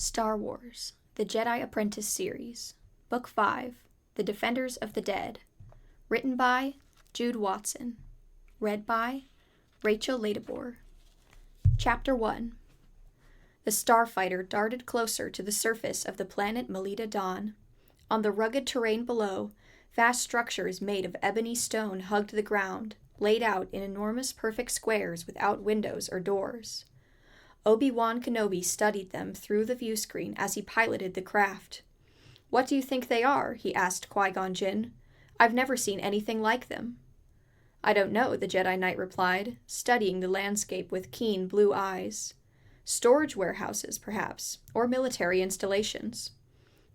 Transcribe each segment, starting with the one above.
Star Wars, the Jedi Apprentice series, Book 5, The Defenders of the Dead, written by Jude Watson, read by Rachel Ladebor. Chapter 1. The starfighter darted closer to the surface of the planet Melita Dawn. On the rugged terrain below, vast structures made of ebony stone hugged the ground, laid out in enormous perfect squares without windows or doors. Obi-Wan Kenobi studied them through the viewscreen as he piloted the craft. "What do you think they are?" he asked Qui-Gon Jinn. "I've never seen anything like them." "I don't know," the Jedi Knight replied, studying the landscape with keen blue eyes. "Storage warehouses, perhaps, or military installations."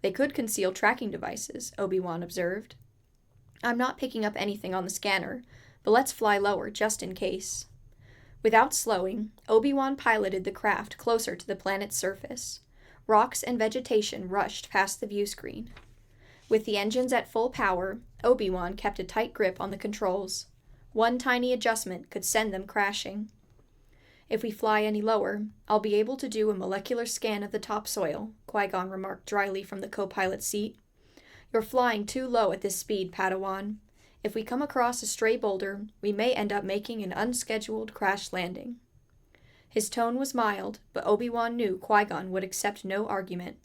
"They could conceal tracking devices," Obi-Wan observed. "I'm not picking up anything on the scanner, but let's fly lower just in case." Without slowing, Obi-Wan piloted the craft closer to the planet's surface. Rocks and vegetation rushed past the viewscreen. With the engines at full power, Obi-Wan kept a tight grip on the controls. One tiny adjustment could send them crashing. "If we fly any lower, I'll be able to do a molecular scan of the topsoil," Qui-Gon remarked dryly from the co-pilot's seat. "You're flying too low at this speed, Padawan. If we come across a stray boulder, we may end up making an unscheduled crash landing." His tone was mild, but Obi-Wan knew Qui-Gon would accept no argument.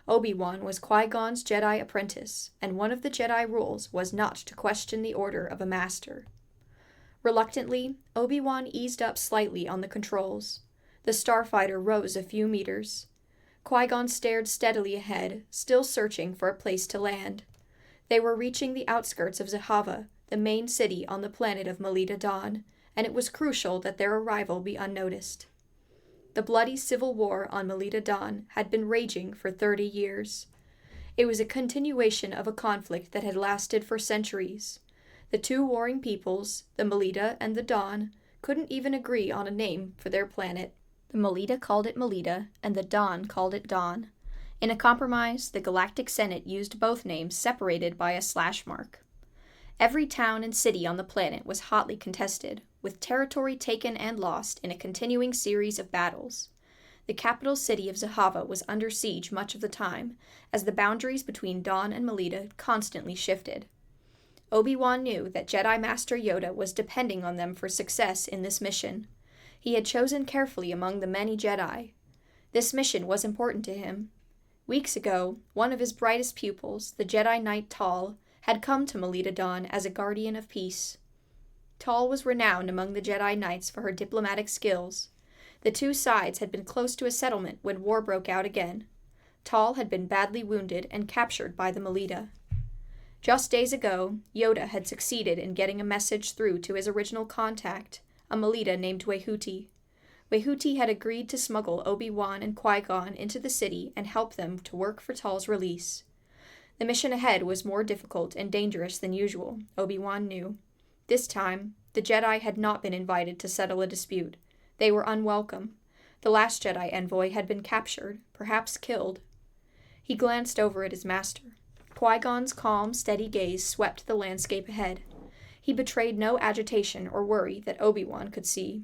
Obi-Wan was Qui-Gon's Jedi Apprentice, and one of the Jedi rules was not to question the order of a master. Reluctantly, Obi-Wan eased up slightly on the controls. The starfighter rose a few meters. Qui-Gon stared steadily ahead, still searching for a place to land. They were reaching the outskirts of Zahava, the main city on the planet of Melita Dawn, and it was crucial that their arrival be unnoticed. The bloody civil war on Melita Dawn had been raging for 30 years. It was a continuation of a conflict that had lasted for centuries. The two warring peoples, the Melita and the Dawn, couldn't even agree on a name for their planet. The Melita called it Melita, and the Dawn called it Dawn. In a compromise, the Galactic Senate used both names separated by a slash mark. Every town and city on the planet was hotly contested, with territory taken and lost in a continuing series of battles. The capital city of Zahava was under siege much of the time, as the boundaries between Dawn and Melita constantly shifted. Obi-Wan knew that Jedi Master Yoda was depending on them for success in this mission. He had chosen carefully among the many Jedi. This mission was important to him. Weeks ago, one of his brightest pupils, the Jedi Knight Tal, had come to Melita Dawn as a guardian of peace. Tal was renowned among the Jedi Knights for her diplomatic skills. The two sides had been close to a settlement when war broke out again. Tal had been badly wounded and captured by the Melita. Just days ago, Yoda had succeeded in getting a message through to his original contact, a Melita named Wehuti. Wehuti had agreed to smuggle Obi-Wan and Qui-Gon into the city and help them to work for Tal's release. The mission ahead was more difficult and dangerous than usual, Obi-Wan knew. This time, the Jedi had not been invited to settle a dispute. They were unwelcome. The last Jedi envoy had been captured, perhaps killed. He glanced over at his master. Qui-Gon's calm, steady gaze swept the landscape ahead. He betrayed no agitation or worry that Obi-Wan could see.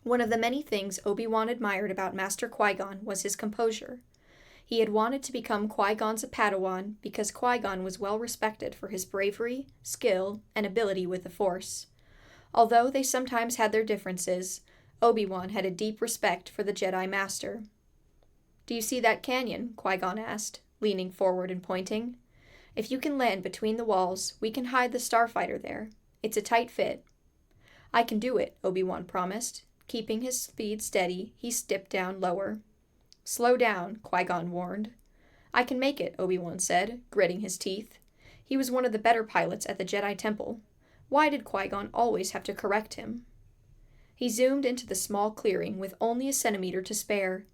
One of the many things Obi-Wan admired about Master Qui-Gon was his composure. He had wanted to become Qui-Gon's Padawan because Qui-Gon was well respected for his bravery, skill, and ability with the Force. Although they sometimes had their differences, Obi-Wan had a deep respect for the Jedi Master. "Do you see that canyon?" Qui-Gon asked, leaning forward and pointing. "If you can land between the walls, we can hide the starfighter there. It's a tight fit." "I can do it," Obi-Wan promised. Keeping his speed steady, he stepped down lower. "Slow down," Qui-Gon warned. "I can make it," Obi-Wan said, gritting his teeth. He was one of the better pilots at the Jedi Temple. Why did Qui-Gon always have to correct him? He zoomed into the small clearing with only a centimeter to spare.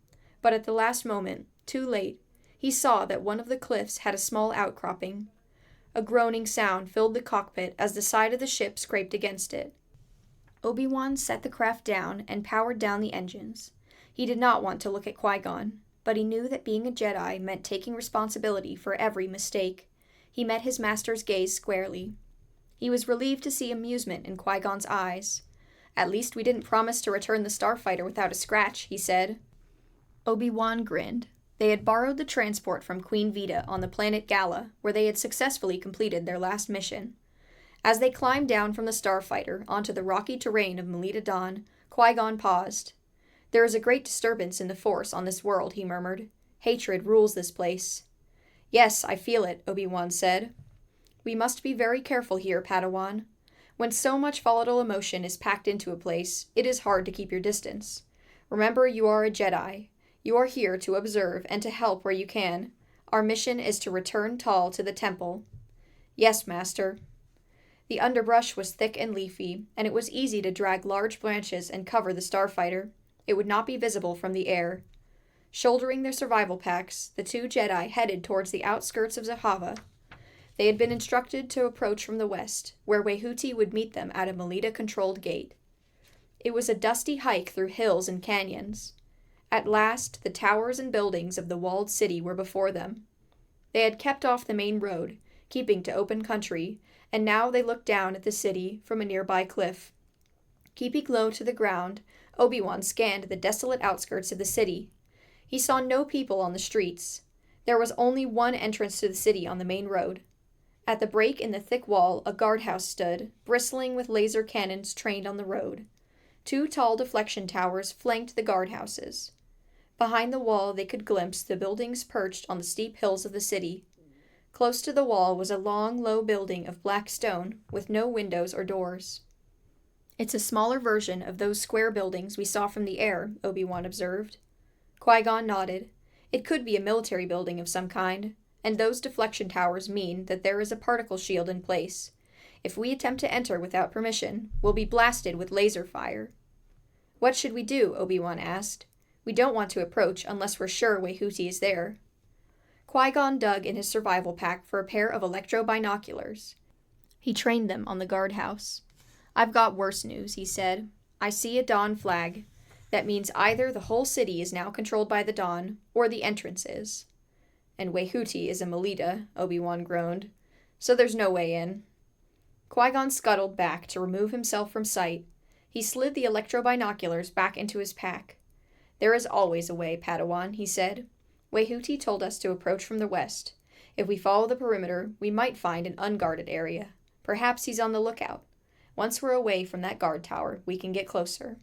But at the last moment, too late, he saw that one of the cliffs had a small outcropping. A groaning sound filled the cockpit as the side of the ship scraped against it. Obi-Wan set the craft down and powered down the engines. He did not want to look at Qui-Gon, but he knew that being a Jedi meant taking responsibility for every mistake. He met his master's gaze squarely. He was relieved to see amusement in Qui-Gon's eyes. "At least we didn't promise to return the starfighter without a scratch," he said. Obi-Wan grinned. They had borrowed the transport from Queen Vita on the planet Gala, where they had successfully completed their last mission. As they climbed down from the starfighter onto the rocky terrain of Melita Dawn, Qui-Gon paused. "There is a great disturbance in the Force on this world," he murmured. "Hatred rules this place." "Yes, I feel it," Obi-Wan said. "We must be very careful here, Padawan. When so much volatile emotion is packed into a place, it is hard to keep your distance. Remember, you are a Jedi. You are here to observe and to help where you can. Our mission is to return Tal to the temple." "Yes, Master." The underbrush was thick and leafy, and it was easy to drag large branches and cover the starfighter. It would not be visible from the air. Shouldering their survival packs, the two Jedi headed towards the outskirts of Zahava. They had been instructed to approach from the west, where Wehuti would meet them at a Melita-controlled gate. It was a dusty hike through hills and canyons. At last, the towers and buildings of the walled city were before them. They had kept off the main road, keeping to open country, and now they looked down at the city from a nearby cliff. Keeping low to the ground, Obi-Wan scanned the desolate outskirts of the city. He saw no people on the streets. There was only one entrance to the city on the main road. At the break in the thick wall, a guardhouse stood, bristling with laser cannons trained on the road. Two tall deflection towers flanked the guardhouses. Behind the wall they could glimpse the buildings perched on the steep hills of the city. Close to the wall was a long, low building of black stone, with no windows or doors. "It's a smaller version of those square buildings we saw from the air," Obi-Wan observed. Qui-Gon nodded. "It could be a military building of some kind, and those deflection towers mean that there is a particle shield in place. If we attempt to enter without permission, we'll be blasted with laser fire." "What should we do?" Obi-Wan asked. "We don't want to approach unless we're sure Wehuti is there." Qui-Gon dug in his survival pack for a pair of electro-binoculars. He trained them on the guardhouse. "I've got worse news," he said. "I see a Dawn flag. That means either the whole city is now controlled by the Dawn, or the entrance is." "And Wehuti is a Melita," Obi-Wan groaned. "So there's no way in." Qui-Gon scuttled back to remove himself from sight. He slid the electro-binoculars back into his pack. "There is always a way, Padawan," he said. "Wehuti told us to approach from the west. If we follow the perimeter, we might find an unguarded area. Perhaps he's on the lookout. Once we're away from that guard tower, we can get closer."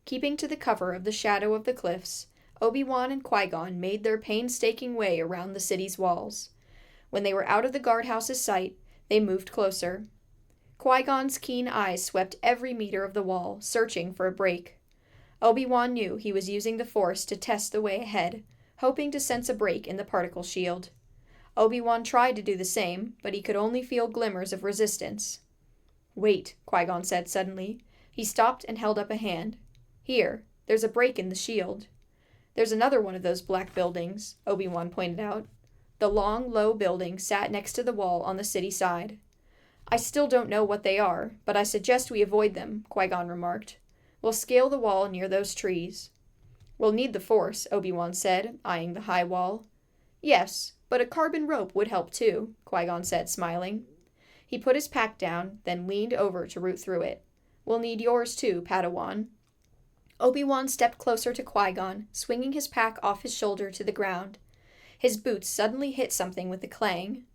Keeping to the cover of the shadow of the cliffs, Obi-Wan and Qui-Gon made their painstaking way around the city's walls. When they were out of the guardhouse's sight, they moved closer. Qui-Gon's keen eyes swept every meter of the wall, searching for a break. Obi-Wan knew he was using the Force to test the way ahead, hoping to sense a break in the particle shield. Obi-Wan tried to do the same, but he could only feel glimmers of resistance. "Wait," Qui-Gon said suddenly. He stopped and held up a hand. "Here, there's a break in the shield." "There's another one of those black buildings," Obi-Wan pointed out. The long, low building sat next to the wall on the city side. "I still don't know what they are, but I suggest we avoid them," Qui-Gon remarked. "We'll scale the wall near those trees." "We'll need the Force," Obi-Wan said, eyeing the high wall. "Yes, but a carbon rope would help too," Qui-Gon said, smiling. He put his pack down, then leaned over to root through it. "We'll need yours too, Padawan." Obi-Wan stepped closer to Qui-Gon, swinging his pack off his shoulder to the ground. His boots suddenly hit something with a clang.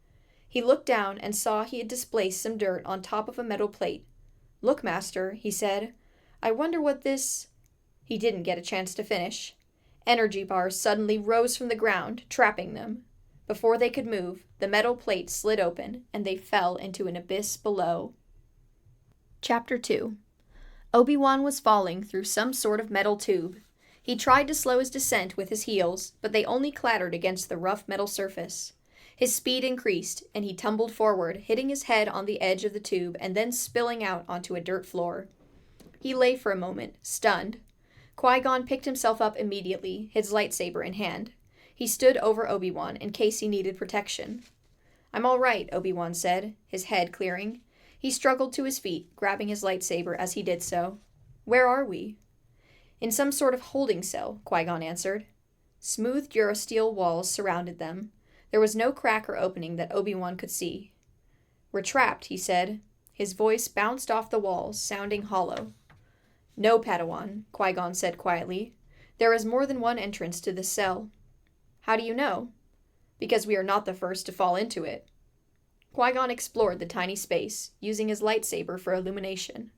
He looked down and saw he had displaced some dirt on top of a metal plate. "Look, Master," he said. "I wonder what this—" He didn't get a chance to finish. Energy bars suddenly rose from the ground, trapping them. Before they could move, the metal plate slid open, and they fell into an abyss below. Chapter 2. Obi-Wan was falling through some sort of metal tube. He tried to slow his descent with his heels, but they only clattered against the rough metal surface. His speed increased, and he tumbled forward, hitting his head on the edge of the tube and then spilling out onto a dirt floor. He lay for a moment, stunned. Qui-Gon picked himself up immediately, his lightsaber in hand. He stood over Obi-Wan in case he needed protection. "I'm all right," Obi-Wan said, his head clearing. He struggled to his feet, grabbing his lightsaber as he did so. "Where are we?" "In some sort of holding cell," Qui-Gon answered. Smooth durasteel walls surrounded them. There was no crack or opening that Obi-Wan could see. "We're trapped," he said. His voice bounced off the walls, sounding hollow. "No, Padawan," Qui-Gon said quietly. "There is more than one entrance to this cell." How do you know? Because we are not the first to fall into it. Qui-Gon explored the tiny space, using his lightsaber for illumination.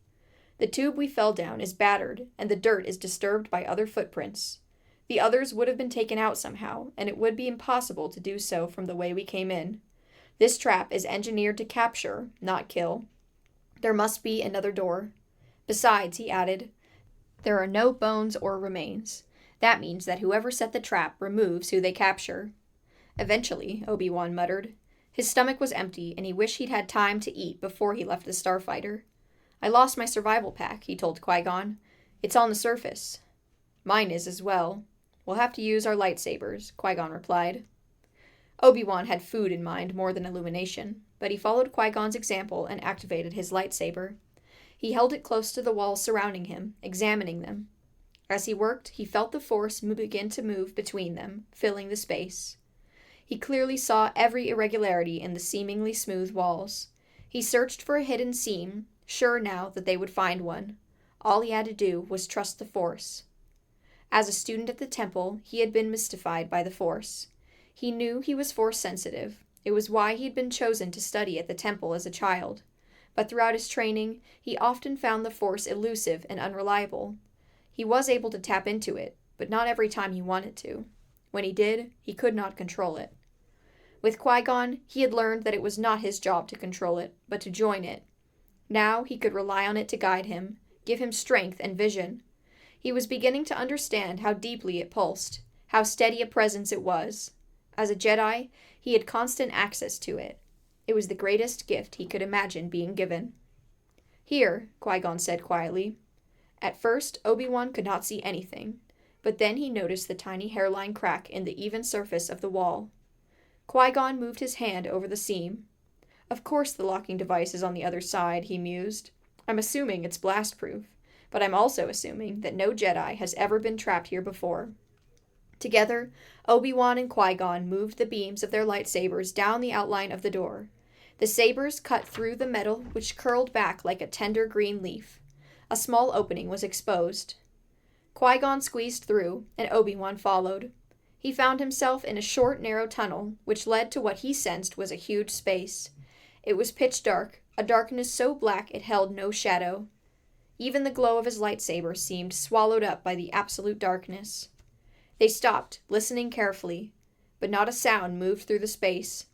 The tube we fell down is battered, and the dirt is disturbed by other footprints. The others would have been taken out somehow, and it would be impossible to do so from the way we came in. This trap is engineered to capture, not kill. There must be another door. Besides, he added, there are no bones or remains. That means that whoever set the trap removes who they capture. Eventually, Obi-Wan muttered. His stomach was empty, and he wished he'd had time to eat before he left the starfighter. I lost my survival pack, he told Qui-Gon. It's on the surface. Mine is as well. We'll have to use our lightsabers, Qui-Gon replied. Obi-Wan had food in mind more than illumination, but he followed Qui-Gon's example and activated his lightsaber. He held it close to the walls surrounding him, examining them. As he worked, he felt the Force begin to move between them, filling the space. He clearly saw every irregularity in the seemingly smooth walls. He searched for a hidden seam, sure now that they would find one. All he had to do was trust the Force. As a student at the temple, he had been mystified by the Force. He knew he was Force-sensitive. It was why he had been chosen to study at the temple as a child. But throughout his training, he often found the Force elusive and unreliable. He was able to tap into it, but not every time he wanted to. When he did, he could not control it. With Qui-Gon, he had learned that it was not his job to control it, but to join it. Now he could rely on it to guide him, give him strength and vision. He was beginning to understand how deeply it pulsed, how steady a presence it was. As a Jedi, he had constant access to it. It was the greatest gift he could imagine being given. Here, Qui-Gon said quietly. At first, Obi-Wan could not see anything, but then he noticed the tiny hairline crack in the even surface of the wall. Qui-Gon moved his hand over the seam. Of course the locking device is on the other side, he mused. I'm assuming it's blast-proof, but I'm also assuming that no Jedi has ever been trapped here before. Together, Obi-Wan and Qui-Gon moved the beams of their lightsabers down the outline of the door. The sabers cut through the metal, which curled back like a tender green leaf. A small opening was exposed. Qui-Gon squeezed through, and Obi-Wan followed. He found himself in a short, narrow tunnel, which led to what he sensed was a huge space. It was pitch dark, a darkness so black it held no shadow. Even the glow of his lightsaber seemed swallowed up by the absolute darkness. They stopped, listening carefully, but not a sound moved through the space.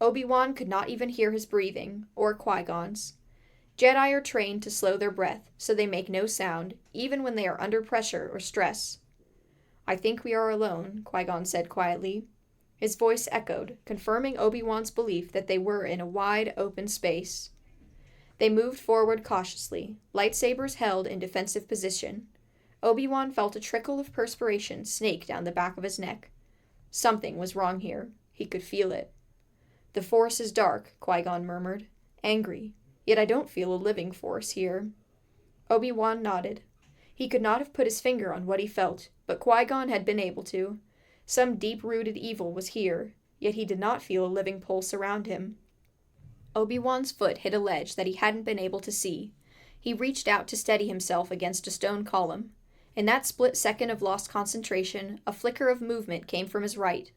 Obi-Wan could not even hear his breathing, or Qui-Gon's. Jedi are trained to slow their breath, so they make no sound, even when they are under pressure or stress. I think we are alone, Qui-Gon said quietly. His voice echoed, confirming Obi-Wan's belief that they were in a wide, open space. They moved forward cautiously, lightsabers held in defensive position. Obi-Wan felt a trickle of perspiration snake down the back of his neck. Something was wrong here. He could feel it. The Force is dark, Qui-Gon murmured, angry. Yet I don't feel a living Force here. Obi-Wan nodded. He could not have put his finger on what he felt, but Qui-Gon had been able to. Some deep-rooted evil was here, yet he did not feel a living pulse around him. Obi-Wan's foot hit a ledge that he hadn't been able to see. He reached out to steady himself against a stone column. In that split second of lost concentration, a flicker of movement came from his right.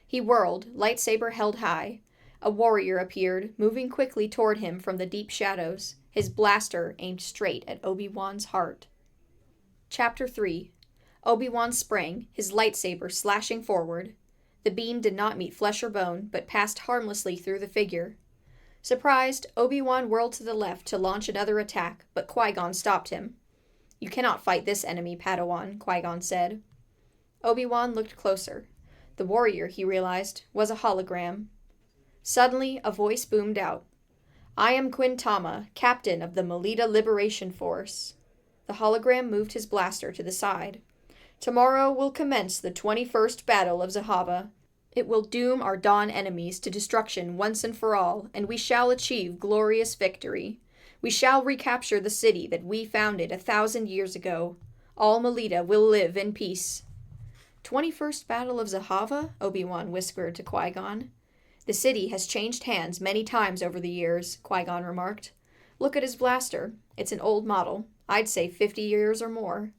He whirled, lightsaber held high. A warrior appeared, moving quickly toward him from the deep shadows, his blaster aimed straight at Obi-Wan's heart. Chapter 3. Obi-Wan sprang, his lightsaber slashing forward. The beam did not meet flesh or bone, but passed harmlessly through the figure. Surprised, Obi-Wan whirled to the left to launch another attack, but Qui-Gon stopped him. You cannot fight this enemy, Padawan, Qui-Gon said. Obi-Wan looked closer. The warrior, he realized, was a hologram. Suddenly, a voice boomed out. I am Quintama, captain of the Melita Liberation Force. The hologram moved his blaster to the side. Tomorrow will commence the 21st Battle of Zahava. It will doom our Dawn enemies to destruction once and for all, and we shall achieve glorious victory. We shall recapture the city that we founded 1,000 years ago. All Melita will live in peace. 21st Battle of Zahava? Obi-Wan whispered to Qui-Gon. The city has changed hands many times over the years, Qui-Gon remarked. Look at his blaster. It's an old model. I'd say 50 years or more.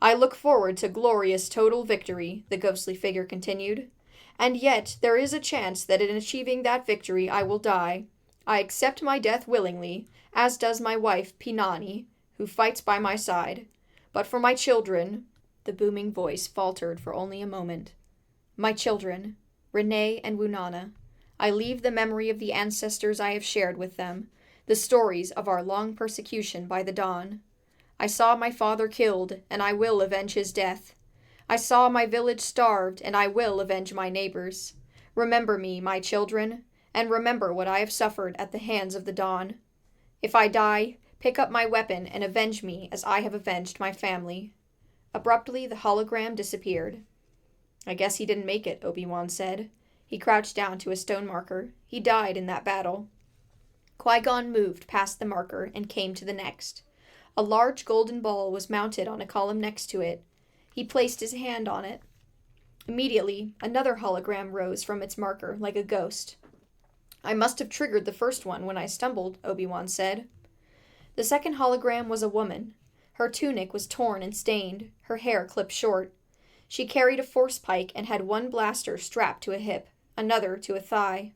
I look forward to glorious total victory, the ghostly figure continued. And yet there is a chance that in achieving that victory I will die. I accept my death willingly, as does my wife Pinani, who fights by my side. But for my children," the booming voice faltered for only a moment. "My children, Renee and Wunana, I leave the memory of the ancestors I have shared with them, the stories of our long persecution by the dawn. I saw my father killed, and I will avenge his death. I saw my village starved, and I will avenge my neighbors. Remember me, my children, and remember what I have suffered at the hands of the dawn. If I die, pick up my weapon and avenge me as I have avenged my family." Abruptly, the hologram disappeared. "I guess he didn't make it," Obi-Wan said. He crouched down to a stone marker. "He died in that battle." Qui-Gon moved past the marker and came to the next. A large golden ball was mounted on a column next to it. He placed his hand on it. Immediately, another hologram rose from its marker, like a ghost. "I must have triggered the first one when I stumbled," Obi-Wan said. The second hologram was a woman. Her tunic was torn and stained, her hair clipped short. She carried a force pike and had one blaster strapped to a hip, another to a thigh.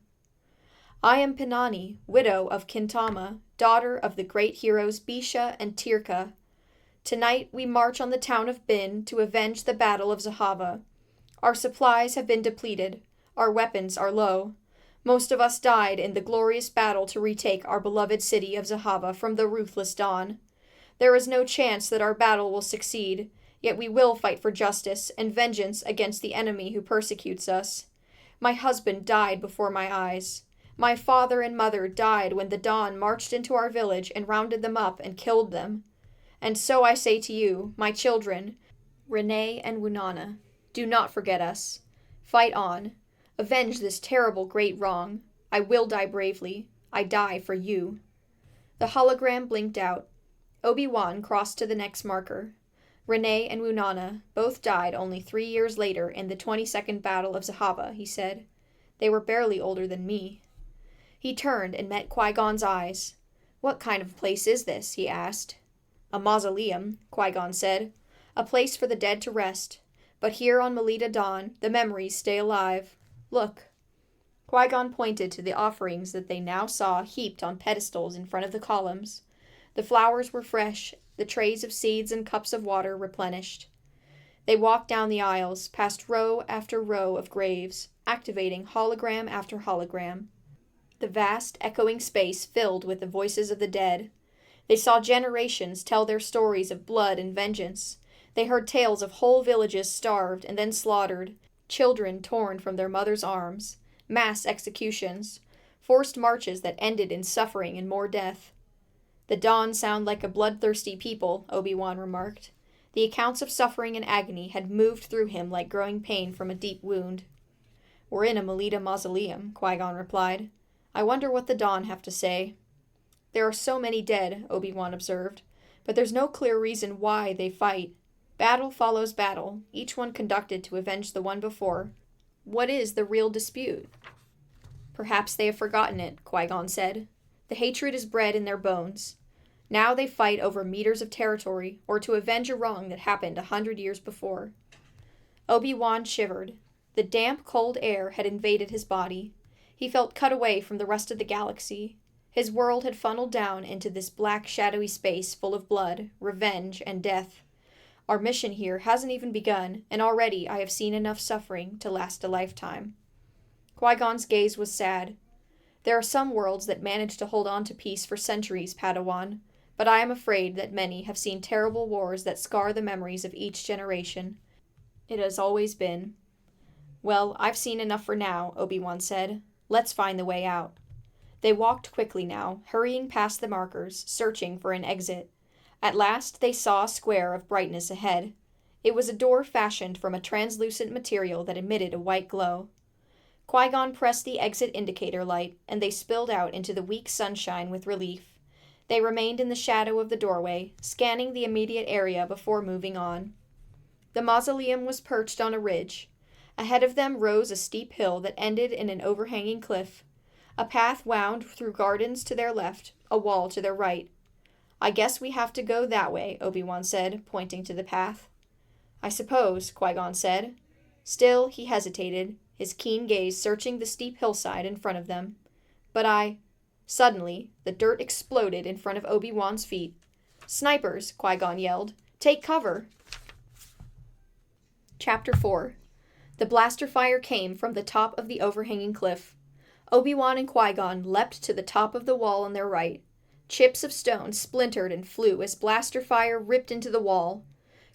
"I am Pinani, widow of Kintama, daughter of the great heroes Bisha and Tirka. Tonight we march on the town of Bin to avenge the battle of Zahava. Our supplies have been depleted. Our weapons are low. Most of us died in the glorious battle to retake our beloved city of Zahava from the ruthless dawn. There is no chance that our battle will succeed, yet we will fight for justice and vengeance against the enemy who persecutes us. My husband died before my eyes. My father and mother died when the dawn marched into our village and rounded them up and killed them. And so I say to you, my children, Renee and Wunana, do not forget us. Fight on. Avenge this terrible great wrong. I will die bravely. I die for you." The hologram blinked out. Obi-Wan crossed to the next marker. Renee and Wunana both died only 3 years later in the 22nd Battle of Zahava, he said. They were barely older than me. He turned and met Qui-Gon's eyes. "What kind of place is this?" he asked. "A mausoleum," Qui-Gon said. "A place for the dead to rest. But here on Melita Dawn, the memories stay alive. Look." Qui-Gon pointed to the offerings that they now saw heaped on pedestals in front of the columns. The flowers were fresh, the trays of seeds and cups of water replenished. They walked down the aisles, past row after row of graves, activating hologram after hologram. The vast, echoing space filled with the voices of the dead. They saw generations tell their stories of blood and vengeance. They heard tales of whole villages starved and then slaughtered, children torn from their mothers' arms, mass executions, forced marches that ended in suffering and more death. "The dawn sound like a bloodthirsty people," Obi-Wan remarked. The accounts of suffering and agony had moved through him like growing pain from a deep wound. "We're in a Melita mausoleum," Qui-Gon replied. "I wonder what the dawn have to say." "There are so many dead," Obi-Wan observed, "but there's no clear reason why they fight. Battle follows battle, each one conducted to avenge the one before. What is the real dispute?" "Perhaps they have forgotten it," Qui-Gon said. "The hatred is bred in their bones. Now they fight over meters of territory, or to avenge a wrong that happened 100 years before." Obi-Wan shivered. The damp, cold air had invaded his body. He felt cut away from the rest of the galaxy. His world had funneled down into this black, shadowy space full of blood, revenge, and death. Our mission here hasn't even begun, and already I have seen enough suffering to last a lifetime. Qui-Gon's gaze was sad. "There are some worlds that manage to hold on to peace for centuries, Padawan, but I am afraid that many have seen terrible wars that scar the memories of each generation. It has always been." "Well, I've seen enough for now," Obi-Wan said. "Let's find the way out." They walked quickly now, hurrying past the markers, searching for an exit. At last they saw a square of brightness ahead. It was a door fashioned from a translucent material that emitted a white glow. Qui-Gon pressed the exit indicator light, and they spilled out into the weak sunshine with relief. They remained in the shadow of the doorway, scanning the immediate area before moving on. The mausoleum was perched on a ridge. Ahead of them rose a steep hill that ended in an overhanging cliff. A path wound through gardens to their left, a wall to their right. "I guess we have to go that way," Obi-Wan said, pointing to the path. "I suppose," Qui-Gon said. Still, he hesitated. his keen gaze searching the steep hillside in front of them. Suddenly, the dirt exploded in front of Obi-Wan's feet. "Snipers!" Qui-Gon yelled. "Take cover!" Chapter 4. The blaster fire came from the top of the overhanging cliff. Obi-Wan and Qui-Gon leapt to the top of the wall on their right. Chips of stone splintered and flew as blaster fire ripped into the wall.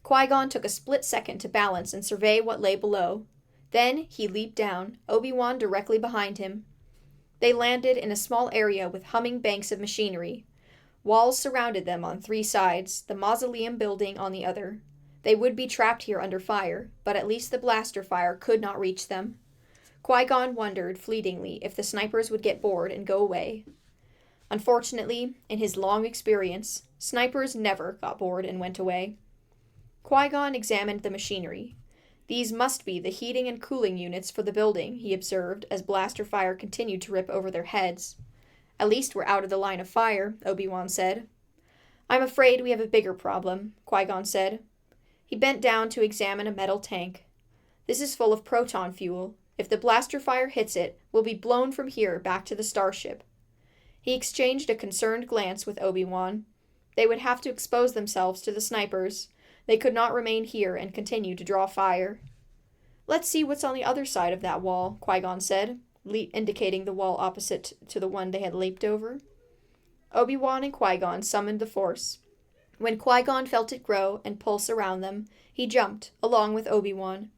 Qui-Gon took a split second to balance and survey what lay below. Then he leaped down, Obi-Wan directly behind him. They landed in a small area with humming banks of machinery. Walls surrounded them on 3 sides, the mausoleum building on the other. They would be trapped here under fire, but at least the blaster fire could not reach them. Qui-Gon wondered fleetingly if the snipers would get bored and go away. Unfortunately, in his long experience, snipers never got bored and went away. Qui-Gon examined the machinery. These must be the heating and cooling units for the building, he observed as blaster fire continued to rip over their heads. "At least we're out of the line of fire," Obi-Wan said. "I'm afraid we have a bigger problem," Qui-Gon said. He bent down to examine a metal tank. "This is full of proton fuel. If the blaster fire hits it, we'll be blown from here back to the starship." He exchanged a concerned glance with Obi-Wan. They would have to expose themselves to the snipers. They could not remain here and continue to draw fire. "Let's see what's on the other side of that wall," Qui-Gon said, indicating the wall opposite to the one they had leaped over. Obi-Wan and Qui-Gon summoned the Force. When Qui-Gon felt it grow and pulse around them, he jumped, along with Obi-Wan.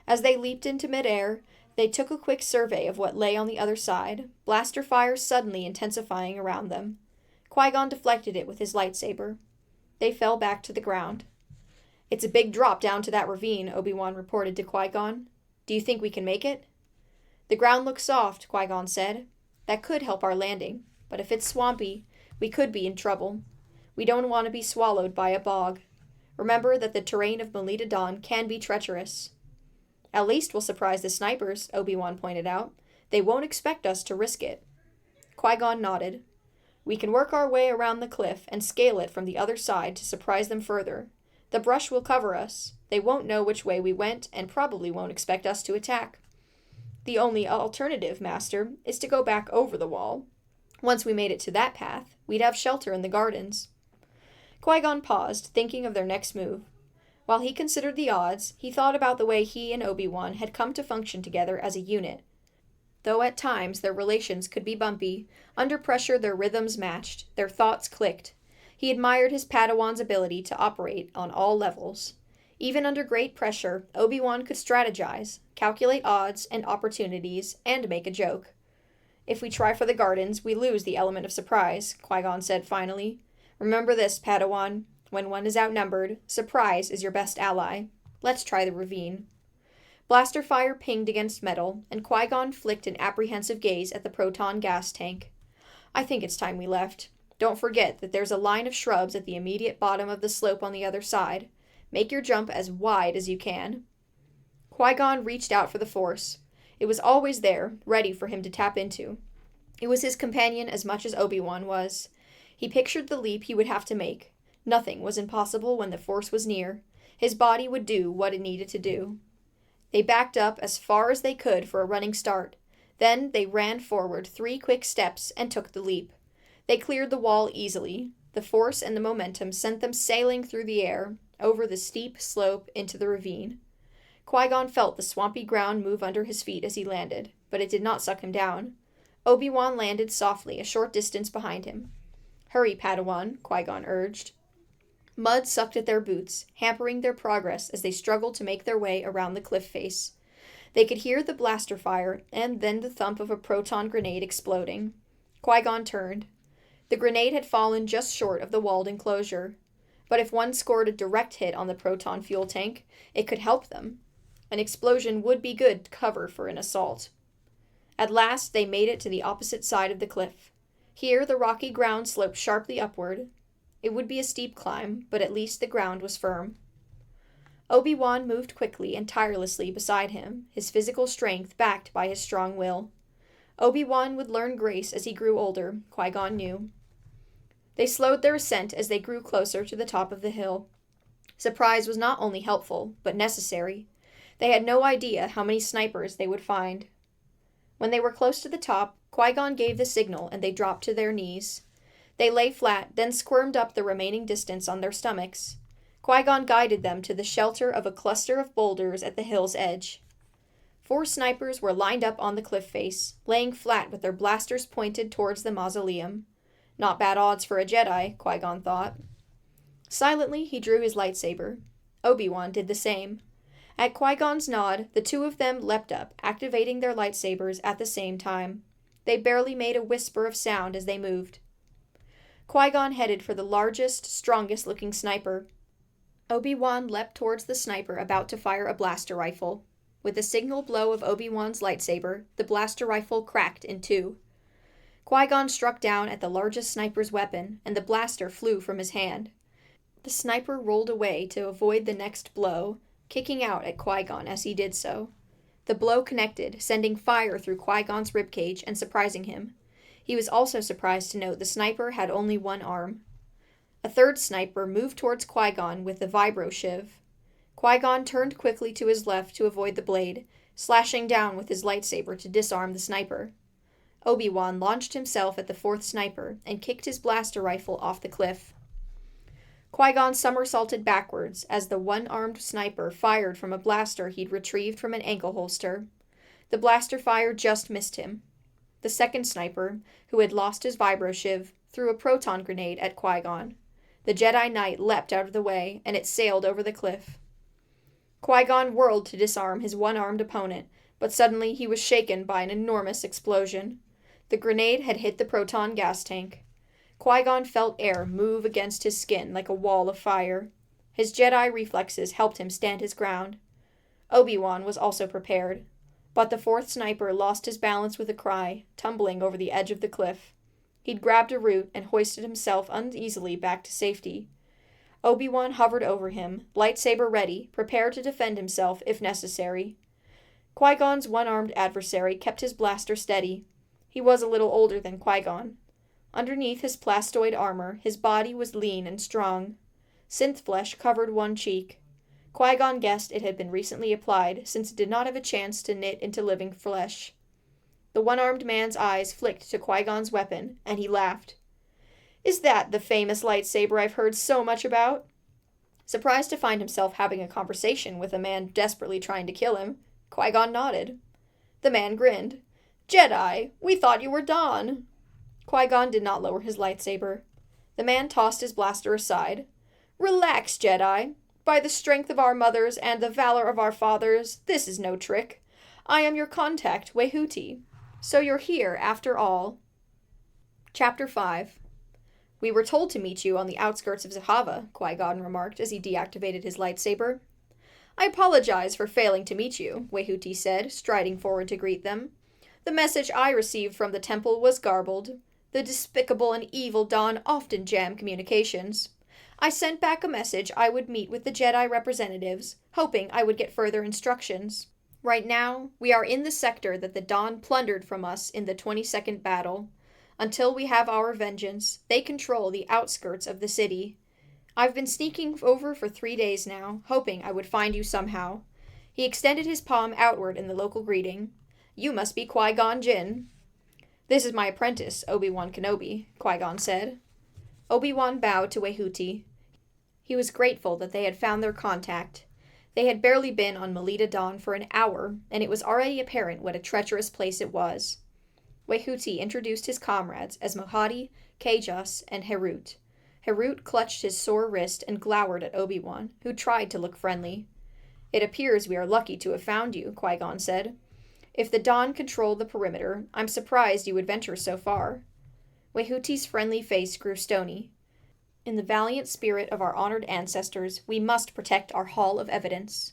As they leaped into midair, they took a quick survey of what lay on the other side, blaster fire suddenly intensifying around them. Qui-Gon deflected it with his lightsaber. They fell back to the ground. "It's a big drop down to that ravine," Obi-Wan reported to Qui-Gon. "Do you think we can make it?" "The ground looks soft," Qui-Gon said. "That could help our landing, but if it's swampy, we could be in trouble. We don't want to be swallowed by a bog. Remember that the terrain of Melita Dawn can be treacherous." "At least we'll surprise the snipers," Obi-Wan pointed out. "They won't expect us to risk it." Qui-Gon nodded. "We can work our way around the cliff and scale it from the other side to surprise them further. The brush will cover us. They won't know which way we went and probably won't expect us to attack." "The only alternative, Master, is to go back over the wall. Once we made it to that path, we'd have shelter in the gardens." Qui-Gon paused, thinking of their next move. While he considered the odds, he thought about the way he and Obi-Wan had come to function together as a unit. Though at times their relations could be bumpy, under pressure their rhythms matched, their thoughts clicked. He admired his Padawan's ability to operate on all levels. Even under great pressure, Obi-Wan could strategize, calculate odds and opportunities, and make a joke. "If we try for the gardens, we lose the element of surprise," Qui-Gon said finally. "Remember this, Padawan. When one is outnumbered, surprise is your best ally. Let's try the ravine." Blaster fire pinged against metal, and Qui-Gon flicked an apprehensive gaze at the proton gas tank. "I think it's time we left. Don't forget that there's a line of shrubs at the immediate bottom of the slope on the other side. Make your jump as wide as you can." Qui-Gon reached out for the Force. It was always there, ready for him to tap into. It was his companion as much as Obi-Wan was. He pictured the leap he would have to make. Nothing was impossible when the Force was near. His body would do what it needed to do. They backed up as far as they could for a running start. Then they ran forward 3 quick steps and took the leap. They cleared the wall easily. The Force and the momentum sent them sailing through the air, over the steep slope into the ravine. Qui-Gon felt the swampy ground move under his feet as he landed, but it did not suck him down. Obi-Wan landed softly a short distance behind him. "Hurry, Padawan," Qui-Gon urged. Mud sucked at their boots, hampering their progress as they struggled to make their way around the cliff face. They could hear the blaster fire, and then the thump of a proton grenade exploding. Qui-Gon turned. The grenade had fallen just short of the walled enclosure. But if one scored a direct hit on the proton fuel tank, it could help them. An explosion would be good cover for an assault. At last they made it to the opposite side of the cliff. Here the rocky ground sloped sharply upward. It would be a steep climb, but at least the ground was firm. Obi-Wan moved quickly and tirelessly beside him, his physical strength backed by his strong will. Obi-Wan would learn grace as he grew older, Qui-Gon knew. They slowed their ascent as they grew closer to the top of the hill. Surprise was not only helpful, but necessary. They had no idea how many snipers they would find. When they were close to the top, Qui-Gon gave the signal and they dropped to their knees. They lay flat, then squirmed up the remaining distance on their stomachs. Qui-Gon guided them to the shelter of a cluster of boulders at the hill's edge. 4 snipers were lined up on the cliff face, laying flat with their blasters pointed towards the mausoleum. Not bad odds for a Jedi, Qui-Gon thought. Silently, he drew his lightsaber. Obi-Wan did the same. At Qui-Gon's nod, the 2 of them leapt up, activating their lightsabers at the same time. They barely made a whisper of sound as they moved. Qui-Gon headed for the largest, strongest-looking sniper. Obi-Wan leapt towards the sniper about to fire a blaster rifle. With a signal blow of Obi-Wan's lightsaber, the blaster rifle cracked in 2. Qui-Gon struck down at the largest sniper's weapon, and the blaster flew from his hand. The sniper rolled away to avoid the next blow, kicking out at Qui-Gon as he did so. The blow connected, sending fire through Qui-Gon's ribcage and surprising him. He was also surprised to note the sniper had only 1 arm. A 3rd sniper moved towards Qui-Gon with the vibro shiv. Qui-Gon turned quickly to his left to avoid the blade, slashing down with his lightsaber to disarm the sniper. Obi-Wan launched himself at the 4th sniper and kicked his blaster rifle off the cliff. Qui-Gon somersaulted backwards as the 1-armed sniper fired from a blaster he'd retrieved from an ankle holster. The blaster fire just missed him. The 2nd sniper, who had lost his vibro shiv, threw a proton grenade at Qui-Gon. The Jedi Knight leapt out of the way, and it sailed over the cliff. Qui-Gon whirled to disarm his 1-armed opponent, but suddenly he was shaken by an enormous explosion. The grenade had hit the proton gas tank. Qui-Gon felt air move against his skin like a wall of fire. His Jedi reflexes helped him stand his ground. Obi-Wan was also prepared, but the 4th sniper lost his balance with a cry, tumbling over the edge of the cliff. He'd grabbed a root and hoisted himself uneasily back to safety. Obi-Wan hovered over him, lightsaber ready, prepared to defend himself if necessary. Qui-Gon's 1-armed adversary kept his blaster steady. He was a little older than Qui-Gon. Underneath his plastoid armor, his body was lean and strong. Synth flesh covered 1 cheek. Qui-Gon guessed it had been recently applied, since it did not have a chance to knit into living flesh. The 1-armed man's eyes flicked to Qui-Gon's weapon, and he laughed. "Is that the famous lightsaber I've heard so much about?" Surprised to find himself having a conversation with a man desperately trying to kill him, Qui-Gon nodded. The man grinned. "Jedi, we thought you were Don." Qui-Gon did not lower his lightsaber. The man tossed his blaster aside. "Relax, Jedi. By the strength of our mothers and the valor of our fathers, this is no trick. I am your contact, Wehuti. So you're here, after all." Chapter 5. "We were told to meet you on the outskirts of Zahava," Qui-Gon remarked as he deactivated his lightsaber. "I apologize for failing to meet you," Wehuti said, striding forward to greet them. "The message I received from the temple was garbled. The despicable and evil Dawn often jam communications. I sent back a message I would meet with the Jedi representatives, hoping I would get further instructions. Right now, we are in the sector that the Dawn plundered from us in the 22nd battle. Until we have our vengeance, they control the outskirts of the city. I've been sneaking over for 3 days now, hoping I would find you somehow." He extended his palm outward in the local greeting. "You must be Qui-Gon Jinn." "This is my apprentice, Obi-Wan Kenobi," Qui-Gon said. Obi-Wan bowed to Wehuti. He was grateful that they had found their contact. They had barely been on Melita Dawn for an hour, and it was already apparent what a treacherous place it was. Wehuti introduced his comrades as Mohadi, Kajas, and Herut. Herut clutched his sore wrist and glowered at Obi-Wan, who tried to look friendly. "It appears we are lucky to have found you," Qui-Gon said. "If the Dawn control the perimeter, I'm surprised you would venture so far." Wehuti's friendly face grew stony. "In the valiant spirit of our honored ancestors, we must protect our Hall of Evidence."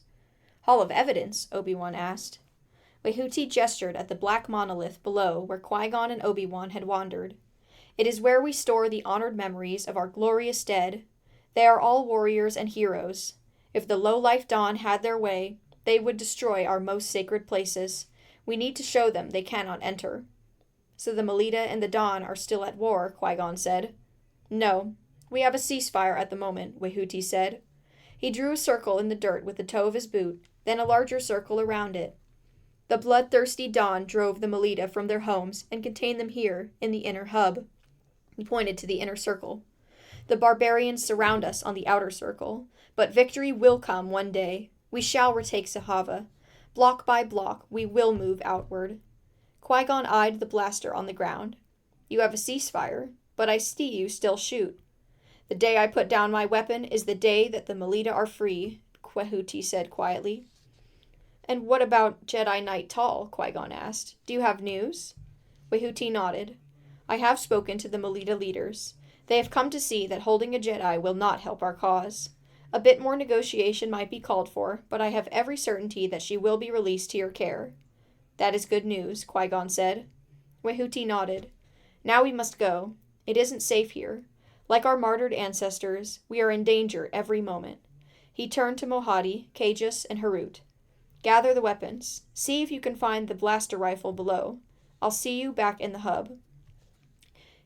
"Hall of Evidence?" Obi-Wan asked. Wehuti gestured at the black monolith below where Qui-Gon and Obi-Wan had wandered. "It is where we store the honored memories of our glorious dead. They are all warriors and heroes. If the low-life Dawn had their way, they would destroy our most sacred places. We need to show them they cannot enter." "So the Melita and the Dawn are still at war," Qui-Gon said. "No. We have a ceasefire at the moment," Wehuti said. He drew a circle in the dirt with the toe of his boot, then a larger circle around it. The bloodthirsty dawn drove the Melita from their homes and contained them here, in the inner hub. He pointed to the inner circle. The barbarians surround us on the outer circle, but victory will come one day. We shall retake Sahava. Block by block, we will move outward. Qui-Gon eyed the blaster on the ground. You have a ceasefire, but I see you still shoot. The day I put down my weapon is the day that the Melita are free, Wehooty said quietly. And what about Jedi Knight Tal? Qui-Gon asked. Do you have news? Wehooty nodded. I have spoken to the Melita leaders. They have come to see that holding a Jedi will not help our cause. A bit more negotiation might be called for, but I have every certainty that she will be released to your care. That is good news, Qui-Gon said. Wehooty nodded. Now we must go. It isn't safe here. Like our martyred ancestors, we are in danger every moment. He turned to Mohadi, Cagus, and Harut. Gather the weapons. See if you can find the blaster rifle below. I'll see you back in the hub.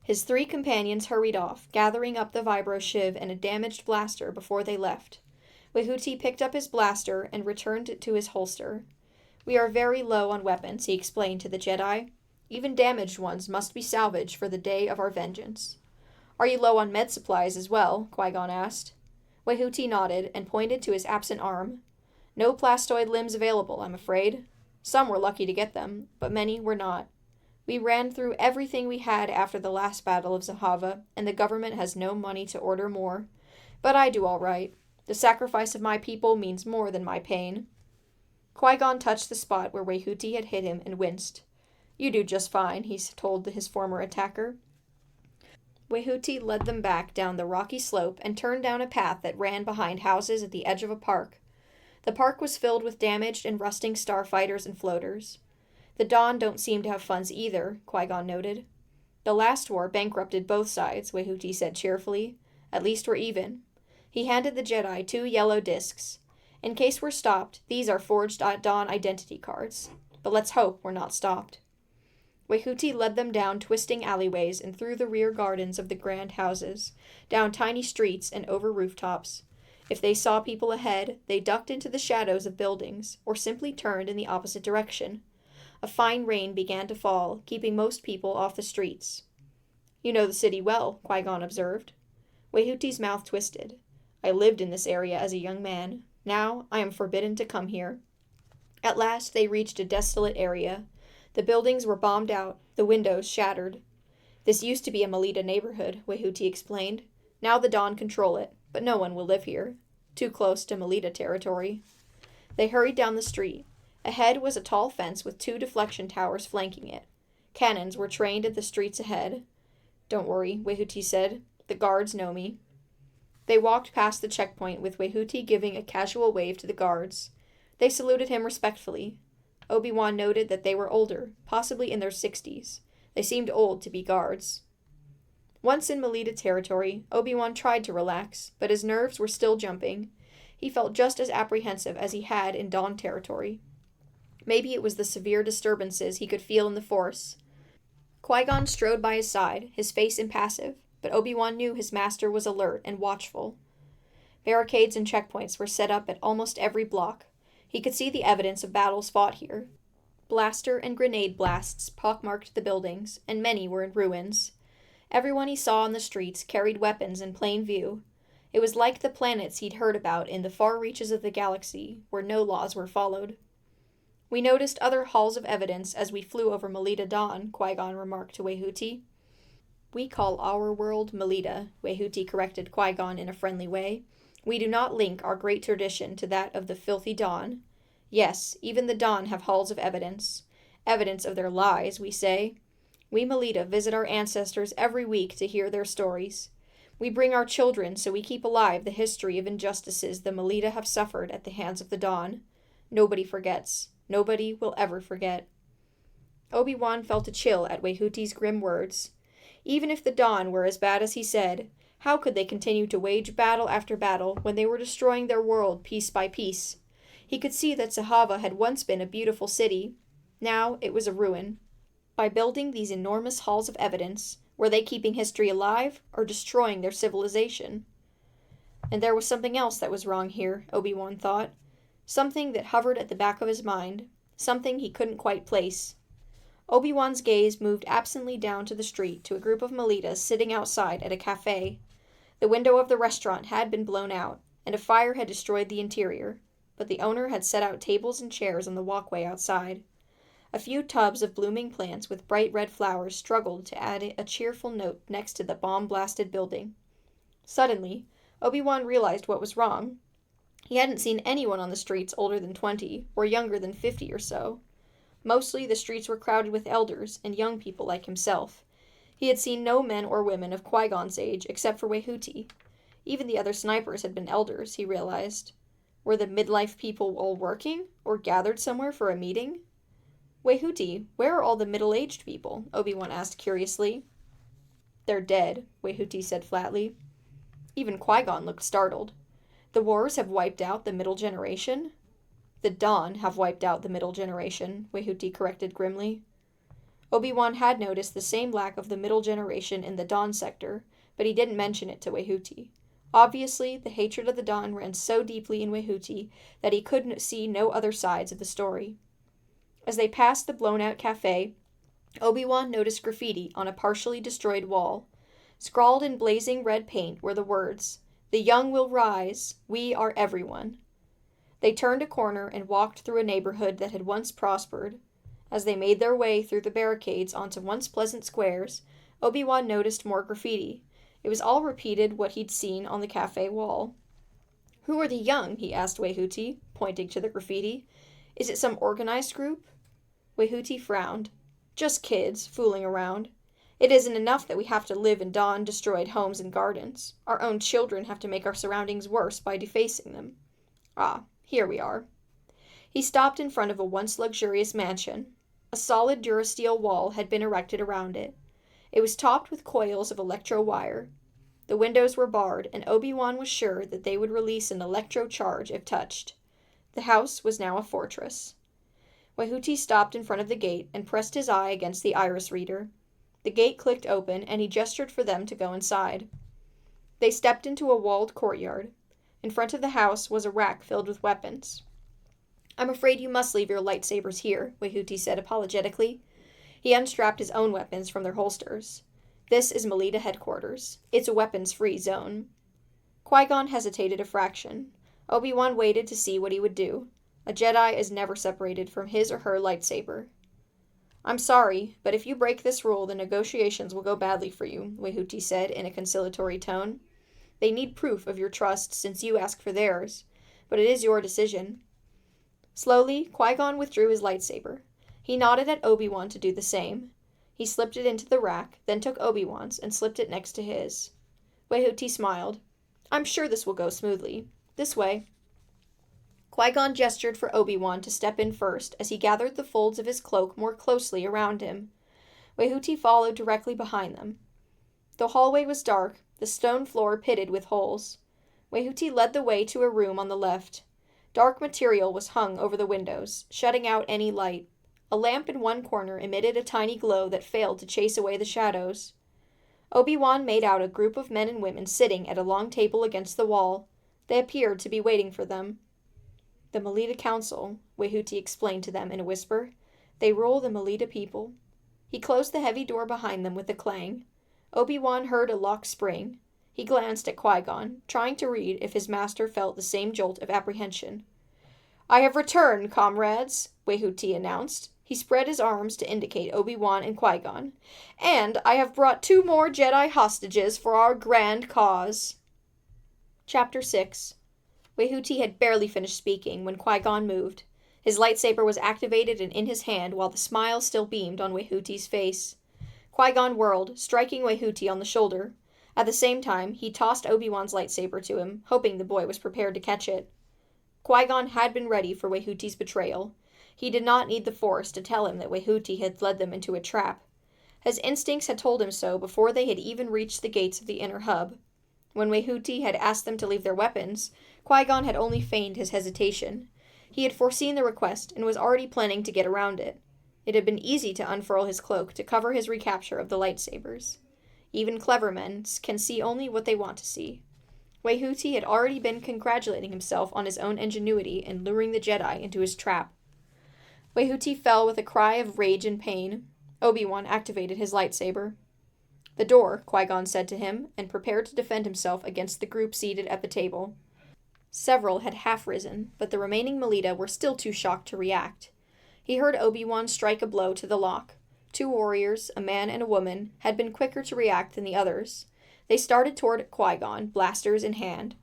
His 3 companions hurried off, gathering up the vibro shiv and a damaged blaster before they left. Wehooty picked up his blaster and returned it to his holster. We are very low on weapons, he explained to the Jedi. Even damaged ones must be salvaged for the day of our vengeance. Are you low on med supplies as well? Qui-Gon asked. Wehooty nodded and pointed to his absent arm. No plastoid limbs available, I'm afraid. Some were lucky to get them, but many were not. We ran through everything we had after the last battle of Zahava, and the government has no money to order more. But I do all right. The sacrifice of my people means more than my pain. Qui-Gon touched the spot where Wehooty had hit him and winced. You do just fine, he told his former attacker. Wehooty led them back down the rocky slope and turned down a path that ran behind houses at the edge of a park. The park was filled with damaged and rusting starfighters and floaters. The Dawn don't seem to have funds either, Qui-Gon noted. The last war bankrupted both sides, Wehooty said cheerfully. At least we're even. He handed the Jedi 2 yellow discs. In case we're stopped, these are forged Dawn identity cards. But let's hope we're not stopped. Wehooty led them down twisting alleyways and through the rear gardens of the grand houses, down tiny streets and over rooftops. If they saw people ahead, they ducked into the shadows of buildings, or simply turned in the opposite direction. A fine rain began to fall, keeping most people off the streets. You know the city well, Qui-Gon observed. Wehooty's mouth twisted. I lived in this area as a young man. Now I am forbidden to come here. At last they reached a desolate area. The buildings were bombed out, the windows shattered. This used to be a Melita neighborhood, Wehooty explained. Now the Dawn control it, but no one will live here. Too close to Melita territory. They hurried down the street. Ahead was a tall fence with 2 deflection towers flanking it. Cannons were trained at the streets ahead. Don't worry, Wehooty said. The guards know me. They walked past the checkpoint with Wehooty giving a casual wave to the guards. They saluted him respectfully. Obi-Wan noted that they were older, possibly in their 60s. They seemed old to be guards. Once in Melita territory, Obi-Wan tried to relax, but his nerves were still jumping. He felt just as apprehensive as he had in Dawn territory. Maybe it was the severe disturbances he could feel in the Force. Qui-Gon strode by his side, his face impassive, but Obi-Wan knew his master was alert and watchful. Barricades and checkpoints were set up at almost every block. He could see the evidence of battles fought here. Blaster and grenade blasts pockmarked the buildings, and many were in ruins. Everyone he saw on the streets carried weapons in plain view. It was like the planets he'd heard about in the far reaches of the galaxy, where no laws were followed. We noticed other halls of evidence as we flew over Melita Dawn, Qui-Gon remarked to Wehooty. We call our world Melita, Wehooty corrected Qui-Gon in a friendly way. We do not link our great tradition to that of the filthy Dawn. Yes, even the Dawn have halls of evidence. Evidence of their lies, we say. We Melita visit our ancestors every week to hear their stories. We bring our children so we keep alive the history of injustices the Melita have suffered at the hands of the Dawn. Nobody forgets. Nobody will ever forget. Obi-Wan felt a chill at Wehooty's grim words. Even if the Dawn were as bad as he said, how could they continue to wage battle after battle when they were destroying their world piece by piece? He could see that Sahava had once been a beautiful city. Now it was a ruin. By building these enormous halls of evidence, were they keeping history alive or destroying their civilization? And there was something else that was wrong here, Obi-Wan thought. something that hovered at the back of his mind, something he couldn't quite place. Obi-Wan's gaze moved absently down to the street to a group of Melitas sitting outside at a cafe. The window of the restaurant had been blown out, and a fire had destroyed the interior, but the owner had set out tables and chairs on the walkway outside. A few tubs of blooming plants with bright red flowers struggled to add a cheerful note next to the bomb-blasted building. Suddenly, Obi-Wan realized what was wrong. He hadn't seen anyone on the streets older than 20, or younger than 50 or so. Mostly the streets were crowded with elders and young people like himself. He had seen no men or women of Qui-Gon's age except for Wehuti. Even the other snipers had been elders, he realized. Were the midlife people all working, or gathered somewhere for a meeting? Wehuti, where are all the middle-aged people? Obi-Wan asked curiously. They're dead, Wehuti said flatly. Even Qui-Gon looked startled. The wars have wiped out the middle generation? The Dawn have wiped out the middle generation, Wehuti corrected grimly. Obi-Wan had noticed the same lack of the middle generation in the Dawn sector, but he didn't mention it to Wehuti. Obviously, the hatred of the Dawn ran so deeply in Wehuti that he could see no other sides of the story. As they passed the blown-out cafe, Obi-Wan noticed graffiti on a partially destroyed wall. Scrawled in blazing red paint were the words, "The young will rise. We are everyone." They turned a corner and walked through a neighborhood that had once prospered. As they made their way through the barricades onto once pleasant squares, Obi-Wan noticed more graffiti. It was all repeated what he'd seen on the cafe wall. "Who are the young?" he asked Wehuti, pointing to the graffiti. "Is it some organized group?" Wehuti frowned. "Just kids, fooling around. It isn't enough that we have to live in Dawn-destroyed homes and gardens. Our own children have to make our surroundings worse by defacing them. Ah, here we are." He stopped in front of a once luxurious mansion. A solid durasteel wall had been erected around it. It was topped with coils of electro wire. The windows were barred, and Obi-Wan was sure that they would release an electro charge if touched. The house was now a fortress. Wehuti stopped in front of the gate and pressed his eye against the iris reader. The gate clicked open, and he gestured for them to go inside. They stepped into a walled courtyard. In front of the house was a rack filled with weapons. "I'm afraid you must leave your lightsabers here," Wehuti said apologetically. He unstrapped his own weapons from their holsters. "This is Melita headquarters. It's a weapons-free zone." Qui-Gon hesitated a fraction. Obi-Wan waited to see what he would do. A Jedi is never separated from his or her lightsaber. "I'm sorry, but if you break this rule, the negotiations will go badly for you," Wehuti said in a conciliatory tone. "They need proof of your trust since you asked for theirs, but it is your decision." Slowly, Qui-Gon withdrew his lightsaber. He nodded at Obi-Wan to do the same. He slipped it into the rack, then took Obi-Wan's and slipped it next to his. Wehuti smiled. "I'm sure this will go smoothly. This way." Qui-Gon gestured for Obi-Wan to step in first as he gathered the folds of his cloak more closely around him. Wehuti followed directly behind them. The hallway was dark, the stone floor pitted with holes. Wehuti led the way to a room on the left. Dark material was hung over the windows, shutting out any light. A lamp in one corner emitted a tiny glow that failed to chase away the shadows. Obi-Wan made out a group of men and women sitting at a long table against the wall. They appeared to be waiting for them. "The Melita Council," Wehuti explained to them in a whisper. "They rule the Melita people." He closed the heavy door behind them with a clang. Obi-Wan heard a lock spring. He glanced at Qui-Gon, trying to read if his master felt the same jolt of apprehension. "I have returned, comrades," Wehuti announced. He spread his arms to indicate Obi-Wan and Qui-Gon. "And I have brought 2 more Jedi hostages for our grand cause." Chapter 6. Wehuti had barely finished speaking when Qui-Gon moved. His lightsaber was activated and in his hand while the smile still beamed on Wehuti's face. Qui-Gon whirled, striking Wehuti on the shoulder. At the same time, he tossed Obi-Wan's lightsaber to him, hoping the boy was prepared to catch it. Qui-Gon had been ready for Wehuti's betrayal. He did not need the Force to tell him that Wehuti had led them into a trap. His instincts had told him so before they had even reached the gates of the inner hub. When Wehuti had asked them to leave their weapons, Qui-Gon had only feigned his hesitation. He had foreseen the request and was already planning to get around it. It had been easy to unfurl his cloak to cover his recapture of the lightsabers. Even clever men can see only what they want to see. Wei-Huti had already been congratulating himself on his own ingenuity in luring the Jedi into his trap. Wei-Huti fell with a cry of rage and pain. Obi-Wan activated his lightsaber. "The door," Qui-Gon said to him, and prepared to defend himself against the group seated at the table. Several had half risen, but the remaining Melita were still too shocked to react. He heard Obi-Wan strike a blow to the lock. 2 warriors, a man and a woman, had been quicker to react than the others. They started toward Qui-Gon, blasters in hand.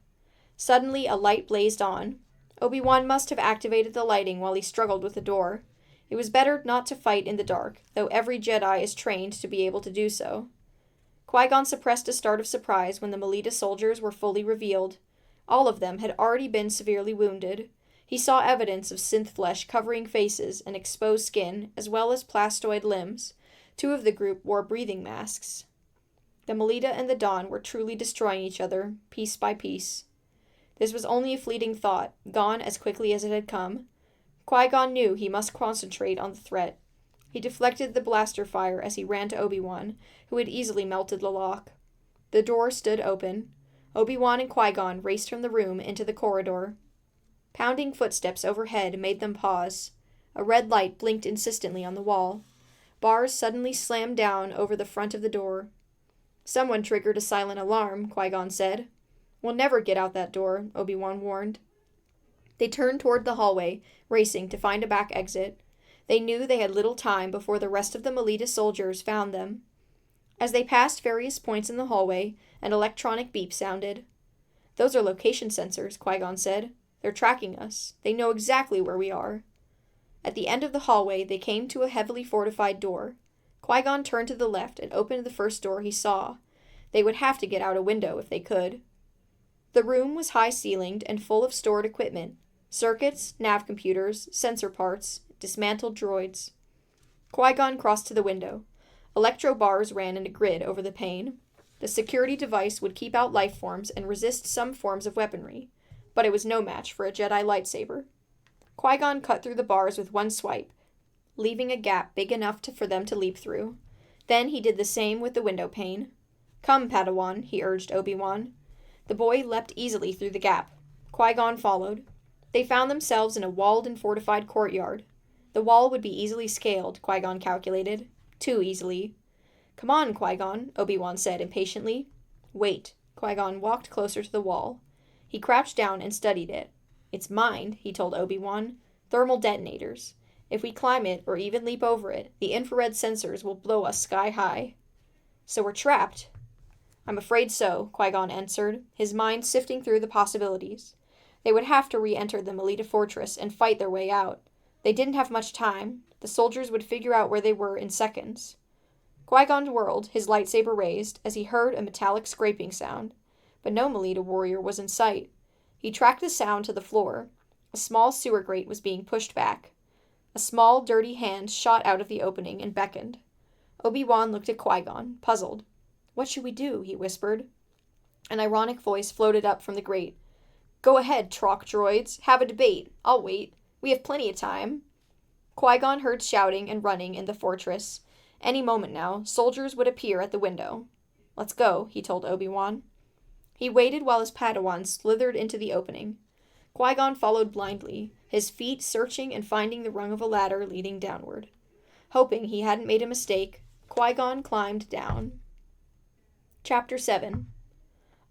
Suddenly a light blazed on. Obi-Wan must have activated the lighting while he struggled with the door. It was better not to fight in the dark, though every Jedi is trained to be able to do so. Qui-Gon suppressed a start of surprise when the Melita soldiers were fully revealed. All of them had already been severely wounded. He saw evidence of synth flesh covering faces and exposed skin, as well as plastoid limbs. 2 of the group wore breathing masks. The Melita and the Dawn were truly destroying each other, piece by piece. This was only a fleeting thought, gone as quickly as it had come. Qui-Gon knew he must concentrate on the threat. He deflected the blaster fire as he ran to Obi-Wan, who had easily melted the lock. The door stood open. Obi-Wan and Qui-Gon raced from the room into the corridor. Pounding footsteps overhead made them pause. A red light blinked insistently on the wall. Bars suddenly slammed down over the front of the door. "Someone triggered a silent alarm," Qui-Gon said. "We'll never get out that door," Obi-Wan warned. They turned toward the hallway, racing to find a back exit. They knew they had little time before the rest of the Melita soldiers found them. As they passed various points in the hallway, an electronic beep sounded. "Those are location sensors," Qui-Gon said. "They're tracking us. They know exactly where we are." At the end of the hallway, they came to a heavily fortified door. Qui-Gon turned to the left and opened the first door he saw. They would have to get out a window if they could. The room was high-ceilinged and full of stored equipment. Circuits, nav computers, sensor parts, dismantled droids. Qui-Gon crossed to the window. Electro bars ran in a grid over the pane. The security device would keep out life forms and resist some forms of weaponry, but it was no match for a Jedi lightsaber. Qui-Gon cut through the bars with one swipe, leaving a gap big enough for them to leap through. Then he did the same with the window pane. "Come, Padawan," he urged Obi-Wan. The boy leapt easily through the gap. Qui-Gon followed. They found themselves in a walled and fortified courtyard. The wall would be easily scaled, Qui-Gon calculated. Too easily. "Come on, Qui-Gon," Obi-Wan said impatiently. "Wait." Qui-Gon walked closer to the wall. He crouched down and studied it. "It's mined," he told Obi-Wan. "Thermal detonators. If we climb it or even leap over it, the infrared sensors will blow us sky high." "So we're trapped?" "I'm afraid so," Qui-Gon answered, his mind sifting through the possibilities. They would have to re-enter the Melita fortress and fight their way out. They didn't have much time. The soldiers would figure out where they were in seconds. Qui-Gon whirled, his lightsaber raised, as he heard a metallic scraping sound. But no Melita warrior was in sight. He tracked the sound to the floor. A small sewer grate was being pushed back. A small, dirty hand shot out of the opening and beckoned. Obi-Wan looked at Qui-Gon, puzzled. "What should we do?" he whispered. An ironic voice floated up from the grate. "Go ahead, Trock droids. Have a debate. I'll wait. We have plenty of time." Qui-Gon heard shouting and running in the fortress. Any moment now, soldiers would appear at the window. "Let's go," he told Obi-Wan. He waited while his Padawan slithered into the opening. Qui-Gon followed blindly, his feet searching and finding the rung of a ladder leading downward. Hoping he hadn't made a mistake, Qui-Gon climbed down. Chapter 7.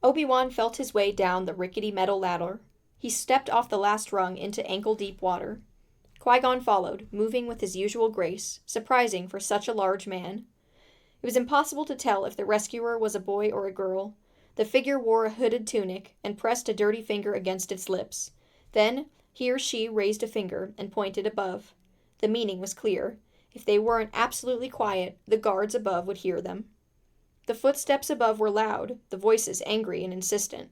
Obi-Wan felt his way down the rickety metal ladder. He stepped off the last rung into ankle-deep water. Qui-Gon followed, moving with his usual grace, surprising for such a large man. It was impossible to tell if the rescuer was a boy or a girl. The figure wore a hooded tunic and pressed a dirty finger against its lips. Then, he or she raised a finger and pointed above. The meaning was clear. If they weren't absolutely quiet, the guards above would hear them. The footsteps above were loud, the voices angry and insistent.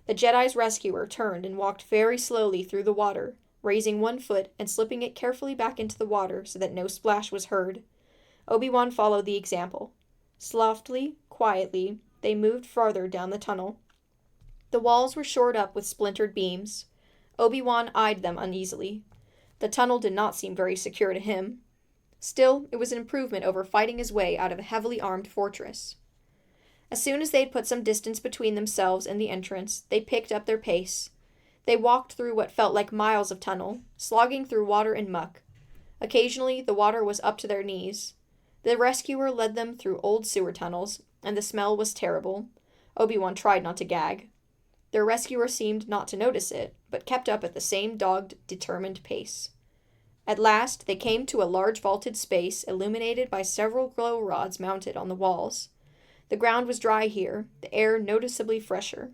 The Jedi's rescuer turned and walked very slowly through the water, raising one foot and slipping it carefully back into the water so that no splash was heard. Obi-Wan followed the example. Softly, quietly, they moved farther down the tunnel. The walls were shored up with splintered beams. Obi-Wan eyed them uneasily. The tunnel did not seem very secure to him. Still, it was an improvement over fighting his way out of a heavily armed fortress. As soon as they had put some distance between themselves and the entrance, they picked up their pace. They walked through what felt like miles of tunnel, slogging through water and muck. Occasionally, the water was up to their knees. The rescuer led them through old sewer tunnels, and the smell was terrible. Obi-Wan tried not to gag. Their rescuer seemed not to notice it, but kept up at the same dogged, determined pace. At last, they came to a large vaulted space illuminated by several glow rods mounted on the walls. The ground was dry here, the air noticeably fresher.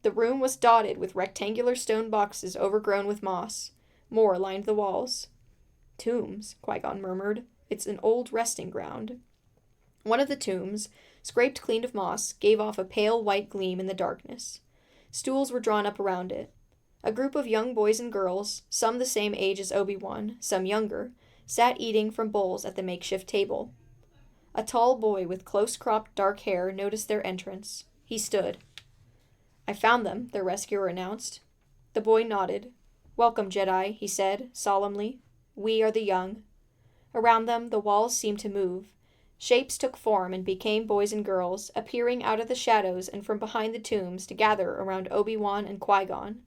The room was dotted with rectangular stone boxes overgrown with moss. More lined the walls. "Tombs," Qui-Gon murmured. "It's an old resting ground." One of the tombs, scraped clean of moss, gave off a pale white gleam in the darkness. Stools were drawn up around it. A group of young boys and girls, some the same age as Obi-Wan, some younger, sat eating from bowls at the makeshift table. A tall boy with close-cropped dark hair noticed their entrance. He stood. "I found them," their rescuer announced. The boy nodded. "Welcome, Jedi," he said, solemnly. "We are the young." Around them, the walls seemed to move. Shapes took form and became boys and girls, appearing out of the shadows and from behind the tombs to gather around Obi-Wan and Qui-Gon.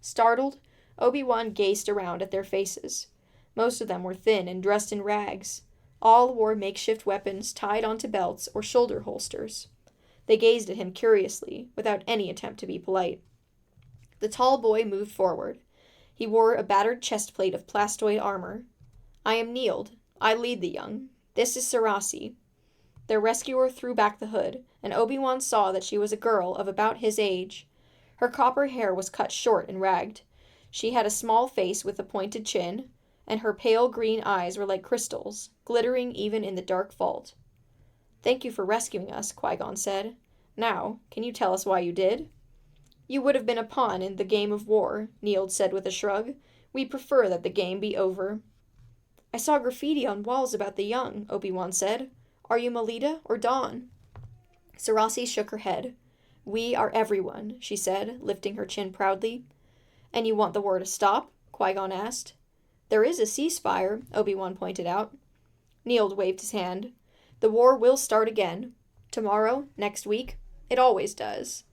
Startled, Obi-Wan gazed around at their faces. Most of them were thin and dressed in rags. All wore makeshift weapons tied onto belts or shoulder holsters. They gazed at him curiously, without any attempt to be polite. The tall boy moved forward. He wore a battered chestplate of plastoid armor. "I am Nield. I lead the young. This is Sarasi." Their rescuer threw back the hood, and Obi-Wan saw that she was a girl of about his age. Her copper hair was cut short and ragged. She had a small face with a pointed chin, and her pale green eyes were like crystals, glittering even in the dark vault. "Thank you for rescuing us," Qui-Gon said. "Now, can you tell us why you did?" "You would have been a pawn in the game of war," Nield said with a shrug. "We prefer that the game be over." "I saw graffiti on walls about the young," Obi-Wan said. "Are you Melita or Dawn?" Sarasi shook her head. "We are everyone," she said, lifting her chin proudly. "And you want the war to stop?" Qui-Gon asked. "There is a ceasefire," Obi-Wan pointed out. Nield waved his hand. "The war will start again. Tomorrow, next week. It always does.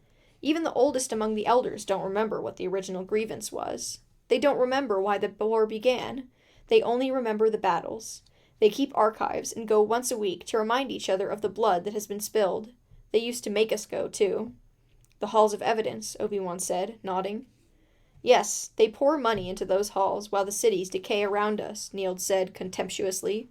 Even the oldest among the elders don't remember what the original grievance was. They don't remember why the war began. They only remember the battles. They keep archives and go once a week to remind each other of the blood that has been spilled. They used to make us go, too." "The halls of evidence," Obi-Wan said, nodding. "Yes, they pour money into those halls while the cities decay around us," Nield said contemptuously.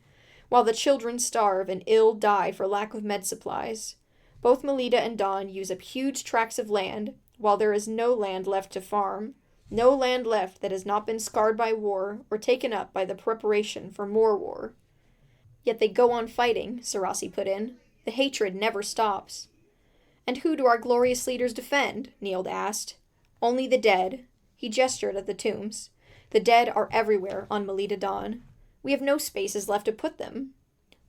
"While the children starve and ill die for lack of med supplies. Both Melita and Dawn use up huge tracts of land, while there is no land left to farm. No land left that has not been scarred by war or taken up by the preparation for more war." "Yet they go on fighting," Sarasi put in. "The hatred never stops." "And who do our glorious leaders defend?" Nield asked. "Only the dead." He gestured at the tombs. "The dead are everywhere on Melita Dawn. We have no spaces left to put them.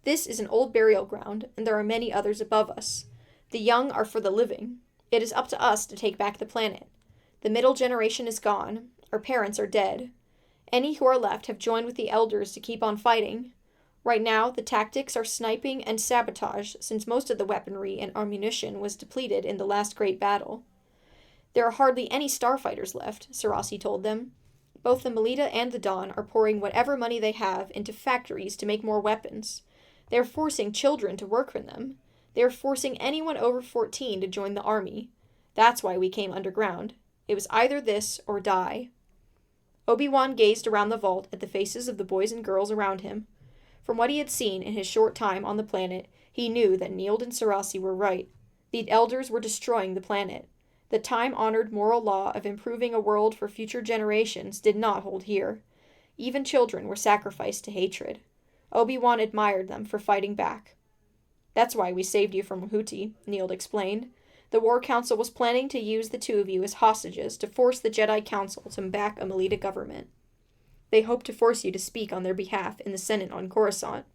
This is an old burial ground, and there are many others above us. The young are for the living. It is up to us to take back the planet. The middle generation is gone. Our parents are dead. Any who are left have joined with the elders to keep on fighting. Right now, the tactics are sniping and sabotage, since most of the weaponry and ammunition was depleted in the last great battle. There are hardly any starfighters left," Sarasi told them. "Both the Melita and the Dawn are pouring whatever money they have into factories to make more weapons. They are forcing children to work for them. They are forcing anyone over 14 to join the army. That's why we came underground. It was either this or die." Obi-Wan gazed around the vault at the faces of the boys and girls around him. From what he had seen in his short time on the planet, he knew that Nield and Sarasi were right. The elders were destroying the planet. The time-honored moral law of improving a world for future generations did not hold here. Even children were sacrificed to hatred. Obi-Wan admired them for fighting back. "That's why we saved you from Huti," Nield explained. "The War Council was planning to use the two of you as hostages to force the Jedi Council to back a Melita government. They hope to force you to speak on their behalf in the Senate on Coruscant."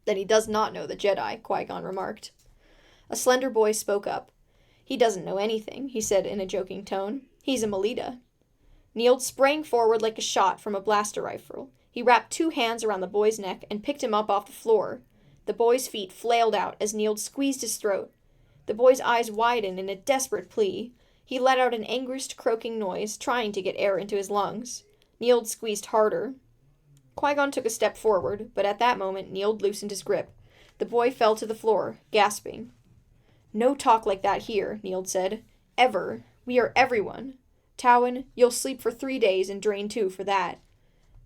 "Then he does not know the Jedi," Qui-Gon remarked. A slender boy spoke up. "He doesn't know anything," he said in a joking tone. "He's a Melita." Nield sprang forward like a shot from a blaster rifle. He wrapped 2 hands around the boy's neck and picked him up off the floor. The boy's feet flailed out as Nield squeezed his throat. The boy's eyes widened in a desperate plea. He let out an anguished, croaking noise, trying to get air into his lungs. Neild squeezed harder. Qui-Gon took a step forward, but at that moment Neild loosened his grip. The boy fell to the floor, gasping. "No talk like that here," Neild said. "Ever. We are everyone. Towin, you'll sleep for 3 days and drain 2 for that."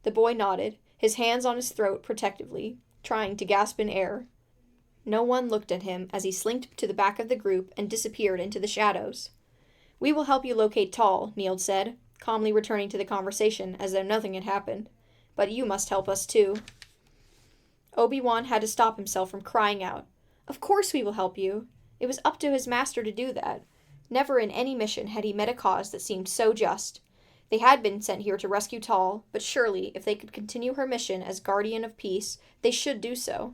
The boy nodded, his hands on his throat protectively, trying to gasp in air. No one looked at him as he slinked to the back of the group and disappeared into the shadows. "We will help you locate Tal," Neild said, calmly returning to the conversation as though nothing had happened. "But you must help us too." Obi-Wan had to stop himself from crying out. "Of course we will help you." It was up to his master to do that. Never in any mission had he met a cause that seemed so just. They had been sent here to rescue Tal, but surely, if they could continue her mission as guardian of peace, they should do so.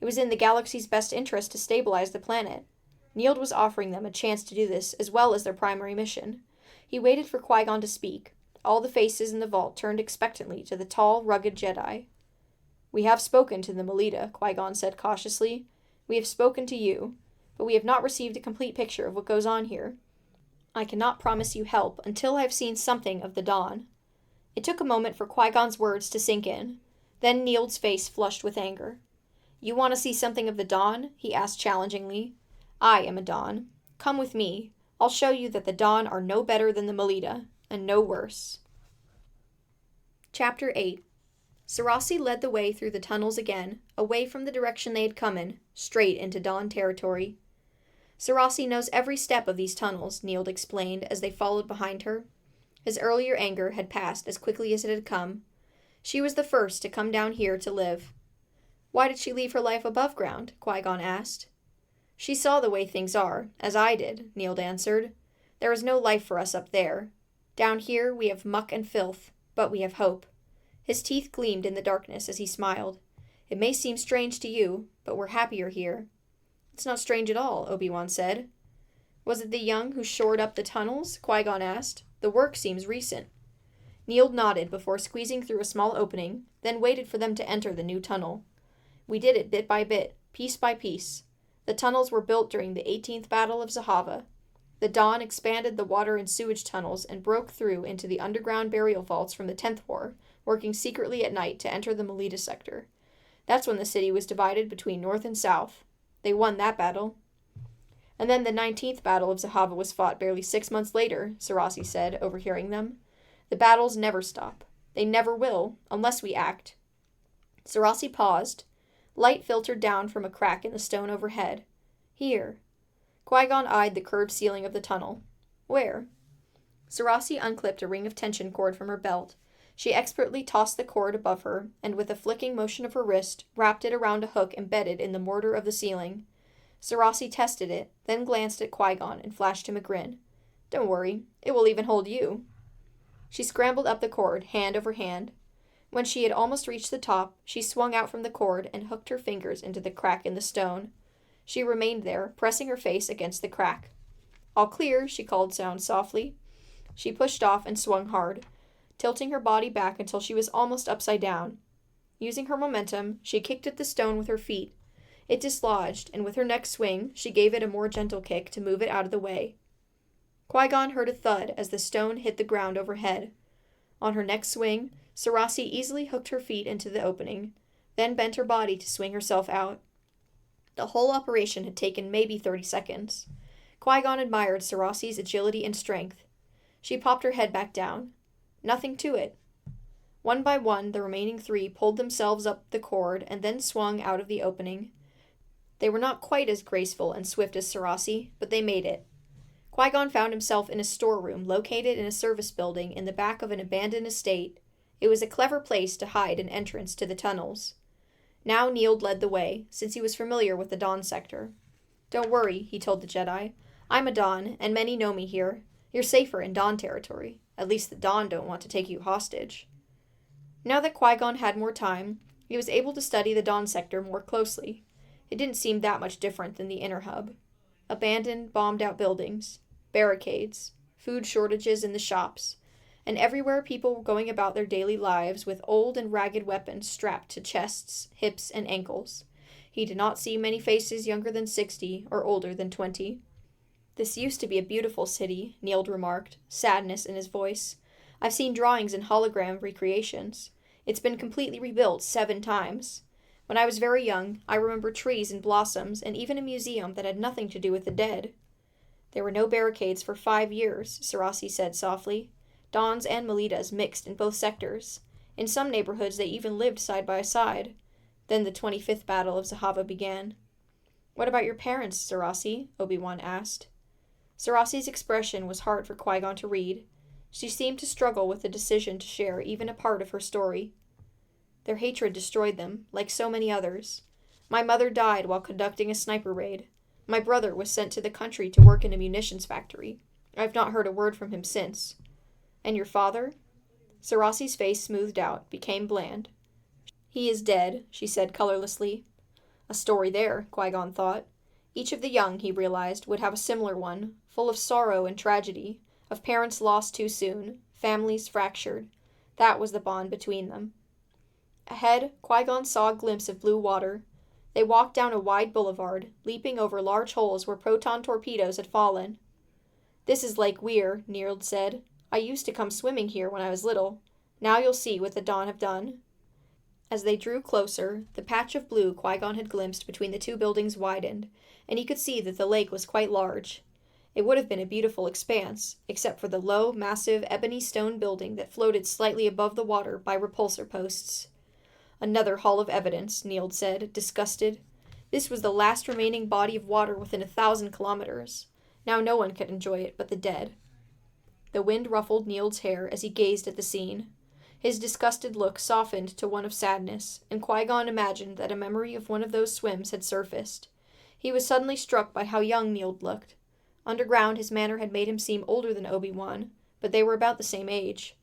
It was in the galaxy's best interest to stabilize the planet. Neild was offering them a chance to do this as well as their primary mission. He waited for Qui-Gon to speak. All the faces in the vault turned expectantly to the tall, rugged Jedi. "We have spoken to the Melita," Qui-Gon said cautiously. "We have spoken to you, but we have not received a complete picture of what goes on here. I cannot promise you help until I have seen something of the dawn." It took a moment for Qui-Gon's words to sink in. Then Neild's face flushed with anger. "You want to see something of the dawn?" he asked challengingly. "I am a dawn. Come with me. I'll show you that the dawn are no better than the Melita, and no worse." Chapter 8. Sarasi led the way through the tunnels again, away from the direction they had come in, straight into Dawn territory. "Sarasi knows every step of these tunnels," Neild explained as they followed behind her. His earlier anger had passed as quickly as it had come. She was the first to come down here to live. "Why did she leave her life above ground?" Qui-Gon asked. "She saw the way things are, as I did," Neild answered. "There is no life for us up there. Down here we have muck and filth, but we have hope." His teeth gleamed in the darkness as he smiled. "It may seem strange to you, but we're happier here." "It's not strange at all," Obi-Wan said. "Was it the young who shored up the tunnels?" Qui-Gon asked. "The work seems recent." Neild nodded before squeezing through a small opening, then waited for them to enter the new tunnel. "We did it bit by bit, piece by piece. The tunnels were built during the 18th Battle of Zahava. The Dawn expanded the water and sewage tunnels and broke through into the underground burial vaults from the 10th War, working secretly at night to enter the Melita sector. That's when the city was divided between North and South. They won that battle." "And then the 19th Battle of Zahava was fought barely 6 months later," Sarasi said, overhearing them. "The battles never stop. They never will, unless we act." Sarasi paused. Light filtered down from a crack in the stone overhead. "Here." Qui-Gon eyed the curved ceiling of the tunnel. "Where?" Sarasi unclipped a ring of tension cord from her belt. She expertly tossed the cord above her, and with a flicking motion of her wrist, wrapped it around a hook embedded in the mortar of the ceiling. Sarasi tested it, then glanced at Qui-Gon and flashed him a grin. "Don't worry, it will even hold you." She scrambled up the cord, hand over hand. When she had almost reached the top, she swung out from the cord and hooked her fingers into the crack in the stone. She remained there, pressing her face against the crack. "All clear," she called down softly. She pushed off and swung hard, tilting her body back until she was almost upside down. Using her momentum, she kicked at the stone with her feet. It dislodged, and with her next swing, she gave it a more gentle kick to move it out of the way. Qui-Gon heard a thud as the stone hit the ground overhead. On her next swing, Sarasi easily hooked her feet into the opening, then bent her body to swing herself out. The whole operation had taken maybe 30 seconds. Qui-Gon admired Sarasi's agility and strength. She popped her head back down. Nothing to it. One by one, the remaining 3 pulled themselves up the cord and then swung out of the opening. They were not quite as graceful and swift as Sarasi, but they made it. Qui-Gon found himself in a storeroom located in a service building in the back of an abandoned estate. It was a clever place to hide an entrance to the tunnels. Now Neild led the way, since he was familiar with the Dawn sector. "Don't worry," he told the Jedi. "I'm a Dawn, and many know me here. You're safer in Dawn territory. At least the Dawn don't want to take you hostage." Now that Qui-Gon had more time, he was able to study the Dawn sector more closely. It didn't seem that much different than the inner hub. Abandoned, bombed-out buildings, barricades, food shortages in the shops, and everywhere people were going about their daily lives with old and ragged weapons strapped to chests, hips, and ankles. He did not see many faces younger than 60 or older than 20. This used to be a beautiful city, Neild remarked, sadness in his voice. I've seen drawings and hologram recreations. It's been completely rebuilt 7 times. When I was very young, I remember trees and blossoms and even a museum that had nothing to do with the dead. There were no barricades for 5 years, Sarasi said softly. Dons and Melitas mixed in both sectors. In some neighborhoods they even lived side by side. Then the 25th Battle of Zahava began. What about your parents, Sarasi? Obi-Wan asked. Sarasi's expression was hard for Qui-Gon to read. She seemed to struggle with the decision to share even a part of her story. Their hatred destroyed them, like so many others. My mother died while conducting a sniper raid. My brother was sent to the country to work in a munitions factory. I've not heard a word from him since. And your father? Sarasi's face smoothed out, became bland. He is dead, she said colorlessly. A story there, Qui-Gon thought. Each of the young, he realized, would have a similar one, full of sorrow and tragedy, of parents lost too soon, families fractured. That was the bond between them. Ahead, Qui-Gon saw a glimpse of blue water. They walked down a wide boulevard, leaping over large holes where proton torpedoes had fallen. This is Lake Weir, Neild said. I used to come swimming here when I was little. Now you'll see what the Don have done. As they drew closer, the patch of blue Qui-Gon had glimpsed between the 2 buildings widened, and he could see that the lake was quite large. It would have been a beautiful expanse, except for the low, massive ebony stone building that floated slightly above the water by repulsor posts. Another hall of evidence, Neild said, disgusted. This was the last remaining body of water within 1,000 kilometers. Now no one could enjoy it but the dead. The wind ruffled Neild's hair as he gazed at the scene. His disgusted look softened to one of sadness, and Qui-Gon imagined that a memory of one of those swims had surfaced. He was suddenly struck by how young Neild looked. Underground, his manner had made him seem older than Obi-Wan, but they were about the same age.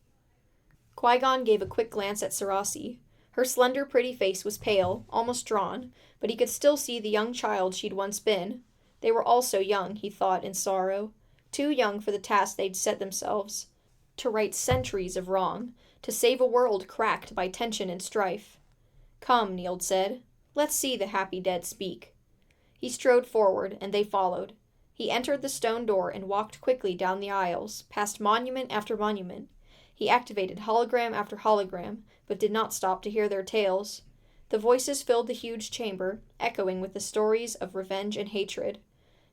Qui-Gon gave a quick glance at Sarasi. Her slender, pretty face was pale, almost drawn, but he could still see the young child she'd once been. They were all so young, he thought in sorrow. Too young for the task they'd set themselves. To right centuries of wrong. To save a world cracked by tension and strife. Come, Neild said. Let's see the happy dead speak. He strode forward, and they followed. He entered the stone door and walked quickly down the aisles, past monument after monument. He activated hologram after hologram, but did not stop to hear their tales. The voices filled the huge chamber, echoing with the stories of revenge and hatred.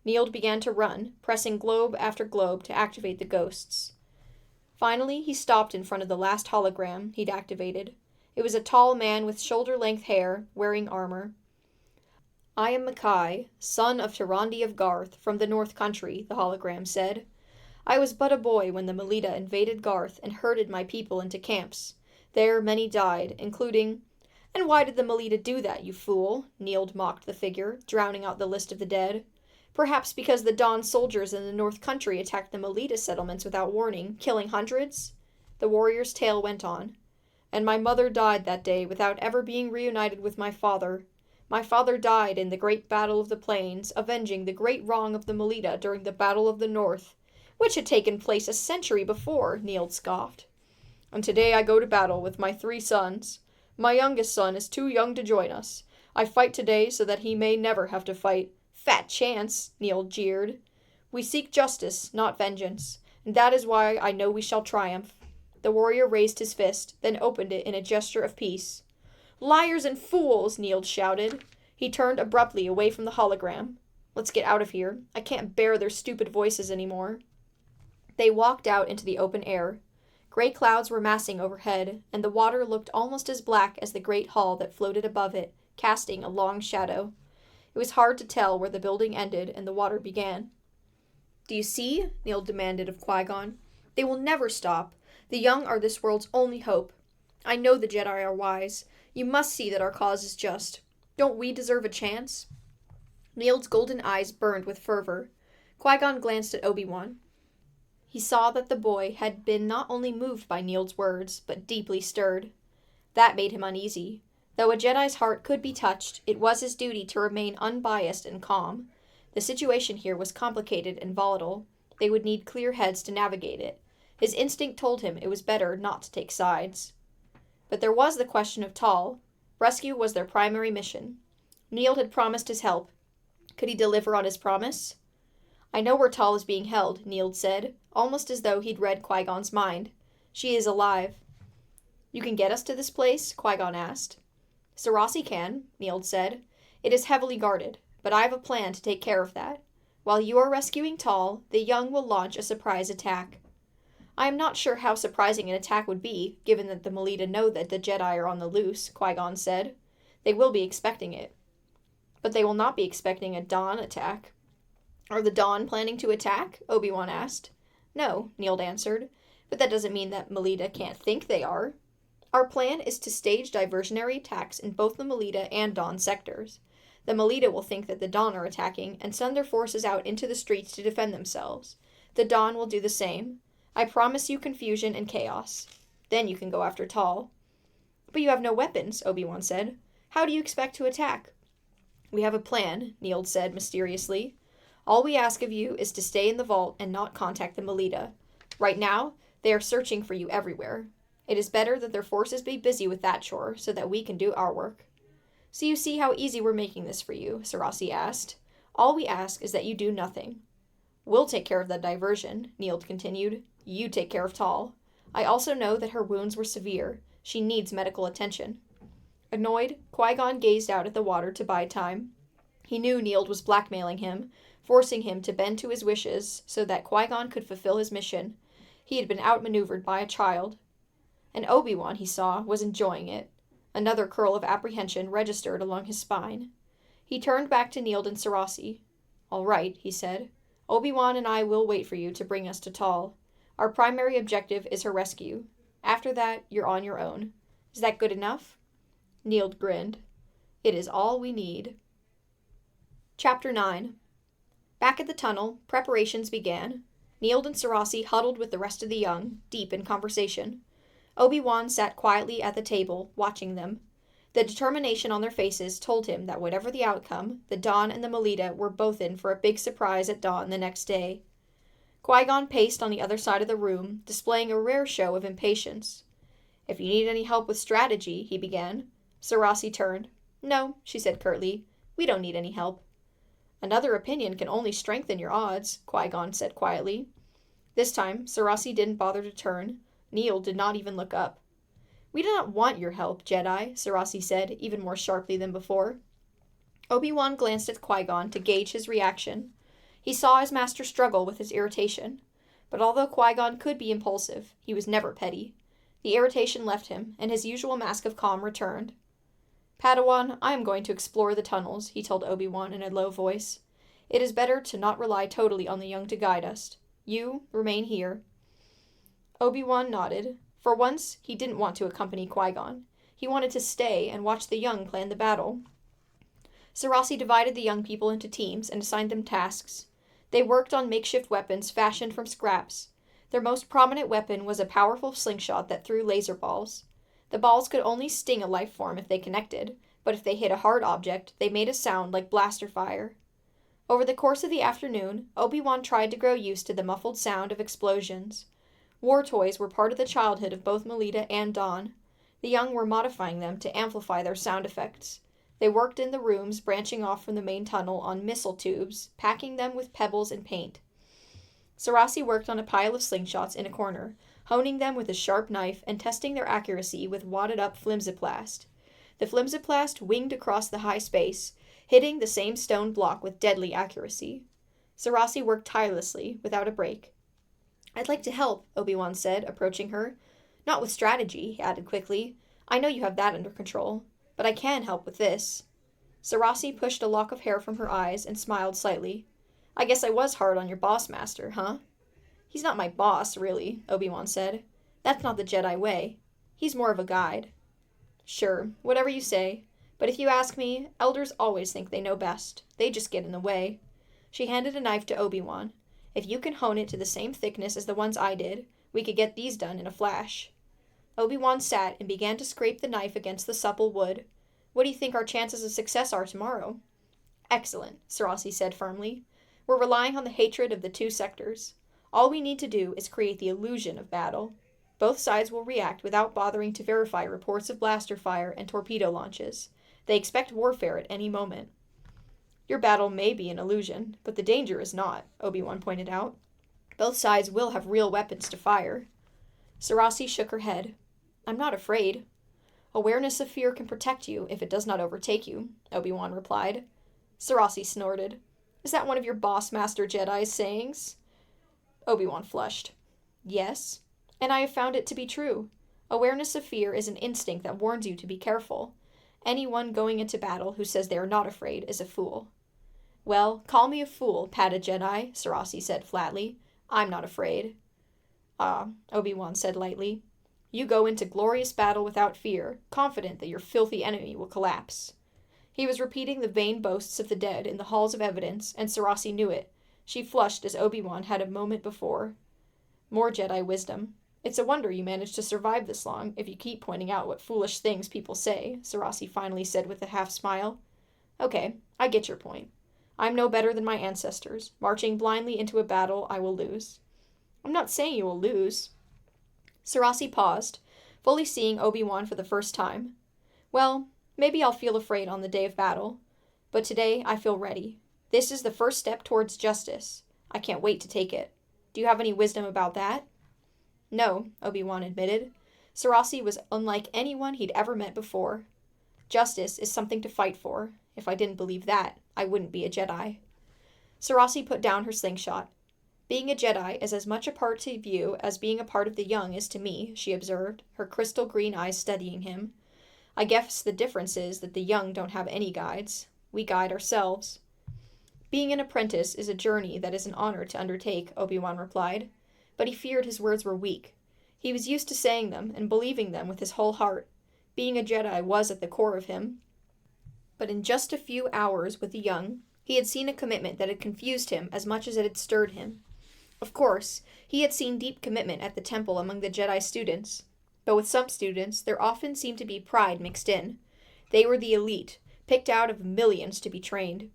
Neild began to run, pressing globe after globe to activate the ghosts. Finally, he stopped in front of the last hologram he'd activated. It was a tall man with shoulder-length hair, wearing armor. I am Makai, son of Tirandi of Garth, from the North Country, the hologram said. I was but a boy when the Melita invaded Garth and herded my people into camps. There many died, including— And why did the Melita do that, you fool? Neild mocked the figure, drowning out the list of the dead. Perhaps because the Don soldiers in the North Country attacked the Melita settlements without warning, killing hundreds? The warrior's tale went on. And my mother died that day without ever being reunited with my father. My father died in the great battle of the plains, avenging the great wrong of the Melita during the Battle of the North, which had taken place a century before, Neild scoffed. And today I go to battle with my 3 sons. My youngest son is too young to join us. I fight today so that he may never have to fight. Fat chance, Neild jeered. We seek justice, not vengeance, and that is why I know we shall triumph. The warrior raised his fist, then opened it in a gesture of peace. Liars and fools, Neild shouted. He turned abruptly away from the hologram. Let's get out of here. I can't bear their stupid voices anymore. They walked out into the open air. Gray clouds were massing overhead, and the water looked almost as black as the great hall that floated above it, casting a long shadow. It was hard to tell where the building ended and the water began. Do you see? Neild demanded of Qui-Gon. They will never stop. The young are this world's only hope. I know the Jedi are wise. You must see that our cause is just. Don't we deserve a chance? Neild's golden eyes burned with fervor. Qui-Gon glanced at Obi-Wan. He saw that the boy had been not only moved by Neild's words, but deeply stirred. That made him uneasy. Though a Jedi's heart could be touched, it was his duty to remain unbiased and calm. The situation here was complicated and volatile. They would need clear heads to navigate it. His instinct told him it was better not to take sides. But there was the question of Tal. Rescue was their primary mission. Neild had promised his help. Could he deliver on his promise? I know where Tall is being held, Neild said, almost as though he'd read Qui-Gon's mind. She is alive. You can get us to this place? Qui-Gon asked. Sarasi can, Neild said. It is heavily guarded, but I have a plan to take care of that. While you are rescuing Tall, the young will launch a surprise attack. I am not sure how surprising an attack would be, given that the Melita know that the Jedi are on the loose, Qui-Gon said. They will be expecting it. But they will not be expecting a dawn attack. Are the Dawn planning to attack? Obi-Wan asked. No, Neild answered, but that doesn't mean that Melita can't think they are. Our plan is to stage diversionary attacks in both the Melita and Dawn sectors. The Melita will think that the Dawn are attacking and send their forces out into the streets to defend themselves. The Dawn will do the same. I promise you confusion and chaos. Then you can go after Tall. But you have no weapons, Obi-Wan said. How do you expect to attack? We have a plan, Neild said mysteriously. All we ask of you is to stay in the vault and not contact the Melita. Right now, they are searching for you everywhere. It is better that their forces be busy with that chore so that we can do our work. So you see how easy we're making this for you, Sarasi asked. All we ask is that you do nothing. We'll take care of the diversion, Neild continued. You take care of Tall. I also know that her wounds were severe. She needs medical attention. Annoyed, Qui-Gon gazed out at the water to buy time. He knew Neild was blackmailing him, forcing him to bend to his wishes so that Qui-Gon could fulfill his mission. He had been outmaneuvered by a child. And Obi-Wan, he saw, was enjoying it. Another curl of apprehension registered along his spine. He turned back to Neild and Sarasi. All right, he said. Obi-Wan and I will wait for you to bring us to Tall. Our primary objective is her rescue. After that, you're on your own. Is that good enough? Neild grinned. It is all we need. Chapter 9. Back at the tunnel, preparations began. Neild and Sarasi huddled with the rest of the young, deep in conversation. Obi-Wan sat quietly at the table, watching them. The determination on their faces told him that whatever the outcome, the Dawn and the Melita were both in for a big surprise at dawn the next day. Qui-Gon paced on the other side of the room, displaying a rare show of impatience. If you need any help with strategy, he began. Sarasi turned. No, she said curtly. We don't need any help. Another opinion can only strengthen your odds, Qui-Gon said quietly. This time, Sarasi didn't bother to turn. Neild did not even look up. We do not want your help, Jedi, Sarasi said, even more sharply than before. Obi-Wan glanced at Qui-Gon to gauge his reaction. He saw his master struggle with his irritation. But although Qui-Gon could be impulsive, he was never petty. The irritation left him, and his usual mask of calm returned. Padawan, I am going to explore the tunnels, he told Obi-Wan in a low voice. It is better to not rely totally on the young to guide us. You, remain here. Obi-Wan nodded. For once, he didn't want to accompany Qui-Gon. He wanted to stay and watch the young plan the battle. Sarasi divided the young people into teams and assigned them tasks. They worked on makeshift weapons fashioned from scraps. Their most prominent weapon was a powerful slingshot that threw laser balls. The balls could only sting a life form if they connected, but if they hit a hard object, they made a sound like blaster fire. Over the course of the afternoon, Obi-Wan tried to grow used to the muffled sound of explosions. War toys were part of the childhood of both Melita and Dawn. The young were modifying them to amplify their sound effects. They worked in the rooms branching off from the main tunnel on missile tubes, packing them with pebbles and paint. Sarasi worked on a pile of slingshots in a corner, honing them with a sharp knife and testing their accuracy with wadded-up flimsiplast. The flimsiplast winged across the high space, hitting the same stone block with deadly accuracy. Sarasi worked tirelessly, without a break. I'd like to help, Obi-Wan said, approaching her. Not with strategy, he added quickly. I know you have that under control, but I can help with this. Sarasi pushed a lock of hair from her eyes and smiled slightly. I guess I was hard on your boss master, huh? He's not my boss, really, Obi-Wan said. That's not the Jedi way. He's more of a guide. Sure, whatever you say. But if you ask me, elders always think they know best. They just get in the way. She handed a knife to Obi-Wan. If you can hone it to the same thickness as the ones I did, we could get these done in a flash. Obi-Wan sat and began to scrape the knife against the supple wood. What do you think our chances of success are tomorrow? Excellent, Sarasi said firmly. We're relying on the hatred of the two sectors. All we need to do is create the illusion of battle. Both sides will react without bothering to verify reports of blaster fire and torpedo launches. They expect warfare at any moment. Your battle may be an illusion, but the danger is not, Obi-Wan pointed out. Both sides will have real weapons to fire. Sarasi shook her head. I'm not afraid. Awareness of fear can protect you if it does not overtake you, Obi-Wan replied. Sarasi snorted. Is that one of your boss master Jedi's sayings? Obi-Wan flushed. Yes, and I have found it to be true. Awareness of fear is an instinct that warns you to be careful. Anyone going into battle who says they are not afraid is a fool. Well, call me a fool, Pata Jedi, Sarasi said flatly. I'm not afraid. Ah, Obi-Wan said lightly. You go into glorious battle without fear, confident that your filthy enemy will collapse. He was repeating the vain boasts of the dead in the halls of evidence, and Sarasi knew it. She flushed as Obi-Wan had a moment before. More Jedi wisdom. It's a wonder you managed to survive this long, if you keep pointing out what foolish things people say, Sarasi finally said with a half-smile. Okay, I get your point. I'm no better than my ancestors. Marching blindly into a battle, I will lose. I'm not saying you will lose. Sarasi paused, fully seeing Obi-Wan for the first time. Well, maybe I'll feel afraid on the day of battle, but today I feel ready. This is the first step towards justice. I can't wait to take it. Do you have any wisdom about that? No, Obi-Wan admitted. Sarasi was unlike anyone he'd ever met before. Justice is something to fight for. If I didn't believe that, I wouldn't be a Jedi. Sarasi put down her slingshot. Being a Jedi is as much a part to you as being a part of the young is to me, she observed, her crystal green eyes studying him. I guess the difference is that the young don't have any guides. We guide ourselves. Being an apprentice is a journey that is an honor to undertake, Obi-Wan replied. But he feared his words were weak. He was used to saying them and believing them with his whole heart. Being a Jedi was at the core of him. But in just a few hours with the young, he had seen a commitment that had confused him as much as it had stirred him. Of course, he had seen deep commitment at the temple among the Jedi students. But with some students, there often seemed to be pride mixed in. They were the elite, picked out of millions to be trained.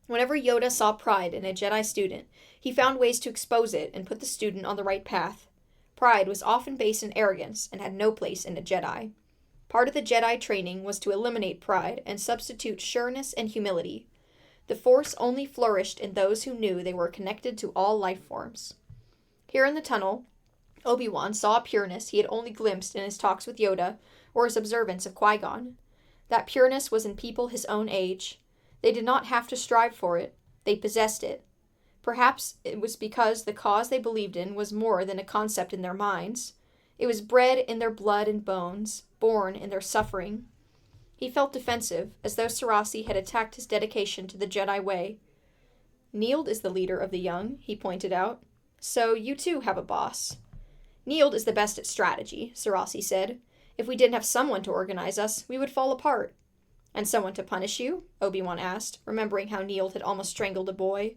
Whenever Yoda saw pride in a Jedi student, he found ways to expose it and put the student on the right path. Pride was often based in arrogance and had no place in a Jedi. Part of the Jedi training was to eliminate pride and substitute sureness and humility. The Force only flourished in those who knew they were connected to all life forms. Here in the tunnel, Obi-Wan saw a pureness he had only glimpsed in his talks with Yoda or his observance of Qui-Gon. That pureness was in people his own age. They did not have to strive for it. They possessed it. Perhaps it was because the cause they believed in was more than a concept in their minds. It was bred in their blood and bones, born in their suffering. He felt defensive, as though Sarasi had attacked his dedication to the Jedi way. Neild is the leader of the young, he pointed out. So you too have a boss. Neild is the best at strategy, Sarasi said. If we didn't have someone to organize us, we would fall apart. And someone to punish you? Obi-Wan asked, remembering how Neild had almost strangled a boy.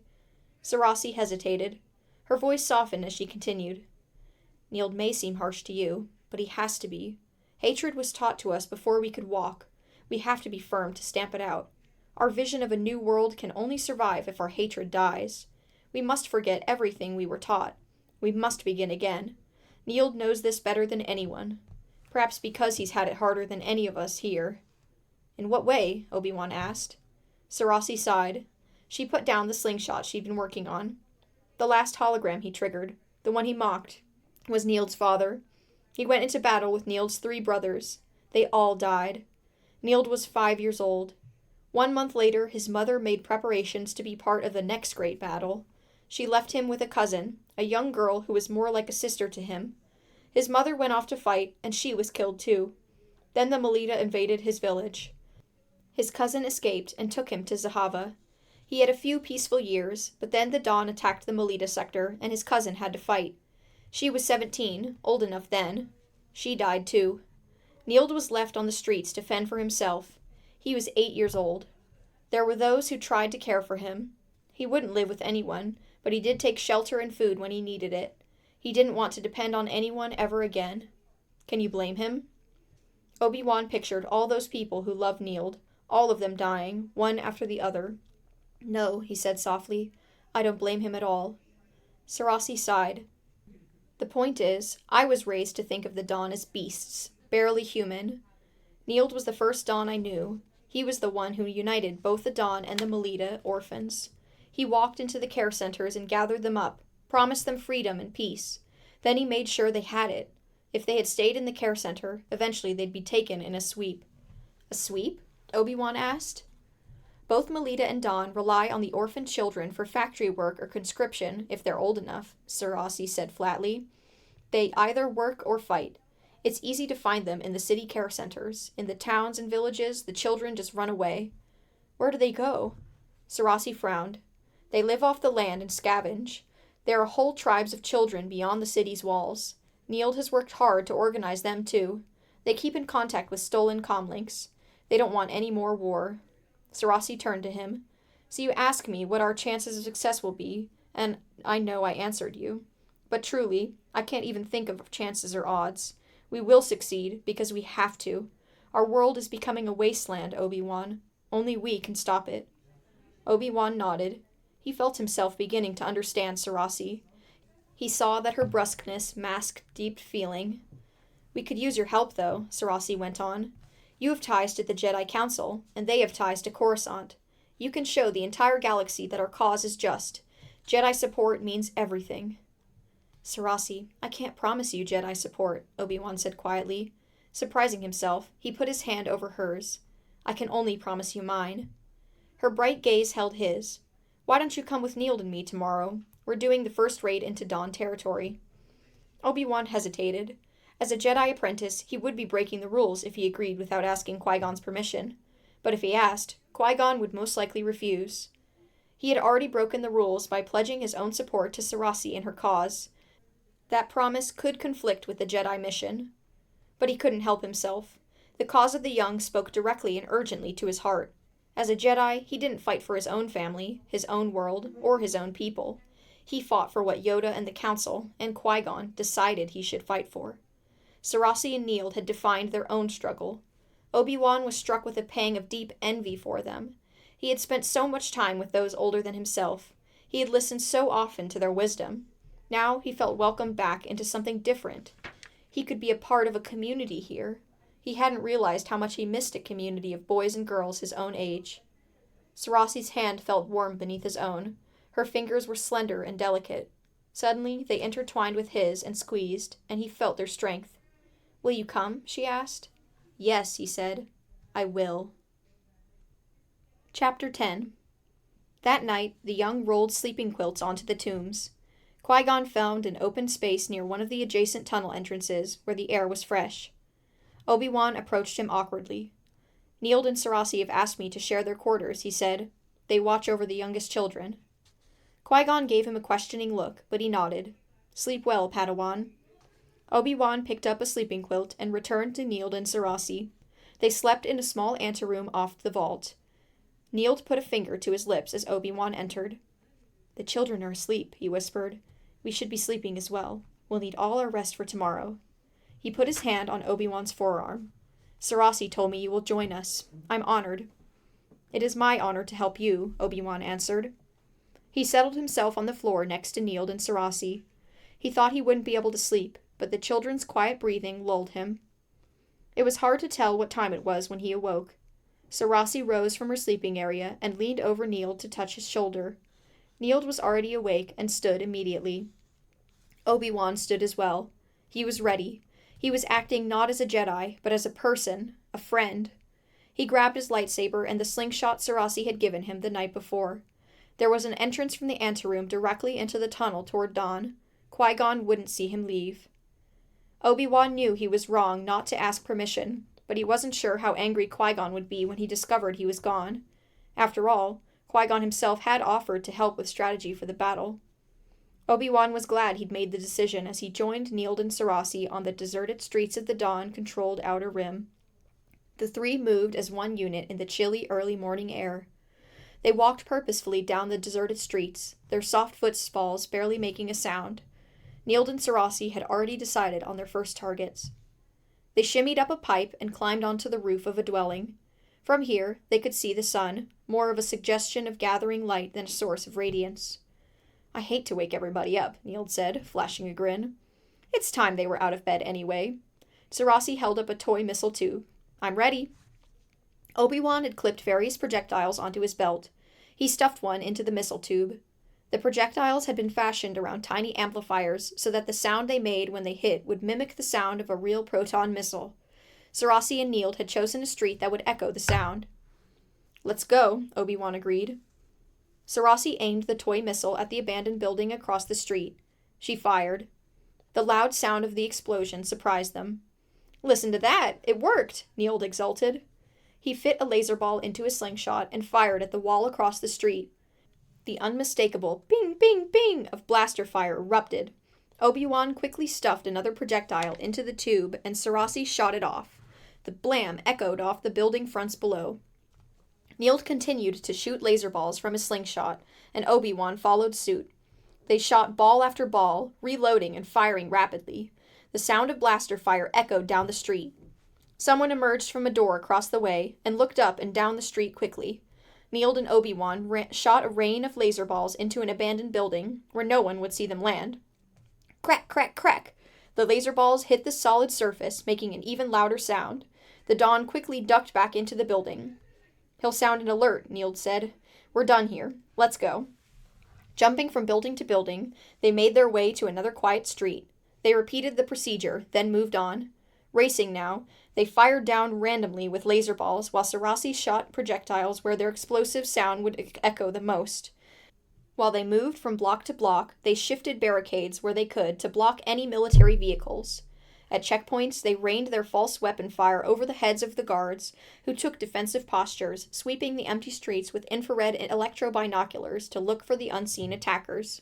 Sarasi hesitated. Her voice softened as she continued. Neild may seem harsh to you, but he has to be. Hatred was taught to us before we could walk. We have to be firm to stamp it out. Our vision of a new world can only survive if our hatred dies. We must forget everything we were taught. We must begin again. Neild knows this better than anyone. Perhaps because he's had it harder than any of us here. In what way? Obi-Wan asked. Sarasi sighed. She put down the slingshot she'd been working on. The last hologram he triggered, the one he mocked, was Neild's father. He went into battle with Neild's 3 brothers. They all died. Neild was 5 years old. 1 month later, his mother made preparations to be part of the next great battle. She left him with a cousin, a young girl who was more like a sister to him. His mother went off to fight, and she was killed too. Then the Melita invaded his village. His cousin escaped and took him to Zahava. He had a few peaceful years, but then the Dawn attacked the Melita sector, and his cousin had to fight. She was 17, old enough then. She died too. Neild was left on the streets to fend for himself. He was 8 years old. There were those who tried to care for him. He wouldn't live with anyone, but he did take shelter and food when he needed it. He didn't want to depend on anyone ever again. Can you blame him? Obi-Wan pictured all those people who loved Neild, all of them dying, one after the other. No, he said softly. I don't blame him at all. Sarasi sighed. The point is, I was raised to think of the Dawn as beasts, barely human. Neild was the first Dawn I knew. He was the one who united both the Dawn and the Melita orphans. He walked into the care centers and gathered them up, promised them freedom and peace. Then he made sure they had it. If they had stayed in the care center, eventually they'd be taken in a sweep. A sweep? Obi-Wan asked. Both Melita and Dawn rely on the orphan children for factory work or conscription if they're old enough, Sir Rossi said flatly. They either work or fight. It's easy to find them in the city care centers. In the towns and villages, the children just run away. Where do they go? Sir Rossi frowned. They live off the land and scavenge. There are whole tribes of children beyond the city's walls. Neild has worked hard to organize them too. They keep in contact with stolen comlinks. They don't want any more war. Sir Rossi turned to him. So you ask me what our chances of success will be, and I know I answered you. But truly, I can't even think of chances or odds. We will succeed, because we have to. Our world is becoming a wasteland, Obi-Wan. Only we can stop it. Obi-Wan nodded. He felt himself beginning to understand Sir Rossi. He saw that her brusqueness masked deep feeling. We could use your help, though, Sir Rossi went on. You have ties to the Jedi Council, and they have ties to Coruscant. You can show the entire galaxy that our cause is just. Jedi support means everything. Sir Rossi, I can't promise you Jedi support, Obi-Wan said quietly. Surprising himself, he put his hand over hers. I can only promise you mine. Her bright gaze held his. Why don't you come with Neild and me tomorrow? We're doing the first raid into Dawn territory. Obi-Wan hesitated. As a Jedi Apprentice, he would be breaking the rules if he agreed without asking Qui-Gon's permission. But if he asked, Qui-Gon would most likely refuse. He had already broken the rules by pledging his own support to Sir Rossi in her cause. That promise could conflict with the Jedi mission. But he couldn't help himself. The cause of the young spoke directly and urgently to his heart. As a Jedi, he didn't fight for his own family, his own world, or his own people. He fought for what Yoda and the Council, and Qui-Gon, decided he should fight for. Sir Rossi and Neild had defined their own struggle. Obi-Wan was struck with a pang of deep envy for them. He had spent so much time with those older than himself. He had listened so often to their wisdom. Now he felt welcomed back into something different. He could be a part of a community here. He hadn't realized how much he missed a community of boys and girls his own age. Sir Rossi's hand felt warm beneath his own. Her fingers were slender and delicate. Suddenly they intertwined with his and squeezed, and he felt their strength. Will you come? She asked. Yes, he said. I will. Chapter 10. That night, the young rolled sleeping quilts onto the tombs. Qui-Gon found an open space near one of the adjacent tunnel entrances, where the air was fresh. Obi-Wan approached him awkwardly. Neild and Sir Rossi have asked me to share their quarters, he said. They watch over the youngest children. Qui-Gon gave him a questioning look, but he nodded. Sleep well, Padawan. Obi-Wan picked up a sleeping quilt and returned to Neild and Sir Rossi. They slept in a small anteroom off the vault. Neild put a finger to his lips as Obi-Wan entered. The children are asleep, he whispered. We should be sleeping as well. We'll need all our rest for tomorrow. He put his hand on Obi-Wan's forearm. Sir Rossi told me you will join us. I'm honored. It is my honor to help you, Obi-Wan answered. He settled himself on the floor next to Neild and Sir Rossi. He thought he wouldn't be able to sleep, but the children's quiet breathing lulled him. It was hard to tell what time it was when he awoke. Sir Rossi rose from her sleeping area and leaned over Neild to touch his shoulder. Neild was already awake and stood immediately. Obi-Wan stood as well. He was ready. He was acting not as a Jedi, but as a person, a friend. He grabbed his lightsaber and the slingshot Sir Rossi had given him the night before. There was an entrance from the anteroom directly into the tunnel toward Dawn. Qui-Gon wouldn't see him leave. Obi-Wan knew he was wrong not to ask permission, but he wasn't sure how angry Qui-Gon would be when he discovered he was gone. After all, Qui-Gon himself had offered to help with strategy for the battle. Obi-Wan was glad he'd made the decision as he joined Neild and Sir Rossi on the deserted streets of the Dawn-controlled Outer Rim. The three moved as one unit in the chilly early morning air. They walked purposefully down the deserted streets, their soft footfalls barely making a sound. Neild and Sir Rossi had already decided on their first targets. They shimmied up a pipe and climbed onto the roof of a dwelling. From here, they could see the sun, more of a suggestion of gathering light than a source of radiance. I hate to wake everybody up, Neild said, flashing a grin. It's time they were out of bed anyway. Sir Rossi held up a toy missile tube. I'm ready. Obi-Wan had clipped various projectiles onto his belt. He stuffed one into the missile tube. The projectiles had been fashioned around tiny amplifiers so that the sound they made when they hit would mimic the sound of a real proton missile. Sarasi and Neild had chosen a street that would echo the sound. "Let's go," Obi-Wan agreed. Sarasi aimed the toy missile at the abandoned building across the street. She fired. The loud sound of the explosion surprised them. "Listen to that! It worked!" Neild exulted. He fit a laser ball into his slingshot and fired at the wall across the street. The unmistakable bing, bing, bing of blaster fire erupted. Obi-Wan quickly stuffed another projectile into the tube and Sarasi shot it off. The blam echoed off the building fronts below. Neild continued to shoot laser balls from his slingshot, and Obi-Wan followed suit. They shot ball after ball, reloading and firing rapidly. The sound of blaster fire echoed down the street. Someone emerged from a door across the way and looked up and down the street quickly. Neild and Obi-Wan shot a rain of laser balls into an abandoned building where no one would see them land. Crack, crack, crack! The laser balls hit the solid surface, making an even louder sound. The Dawn quickly ducked back into the building. "He'll sound an alert," Neild said. "We're done here. Let's go." Jumping from building to building, they made their way to another quiet street. They repeated the procedure, then moved on. Racing now, they fired down randomly with laser balls while Sarasi shot projectiles where their explosive sound would echo the most. While they moved from block to block, they shifted barricades where they could to block any military vehicles. At checkpoints, they rained their false weapon fire over the heads of the guards, who took defensive postures, sweeping the empty streets with infrared and electro-binoculars to look for the unseen attackers.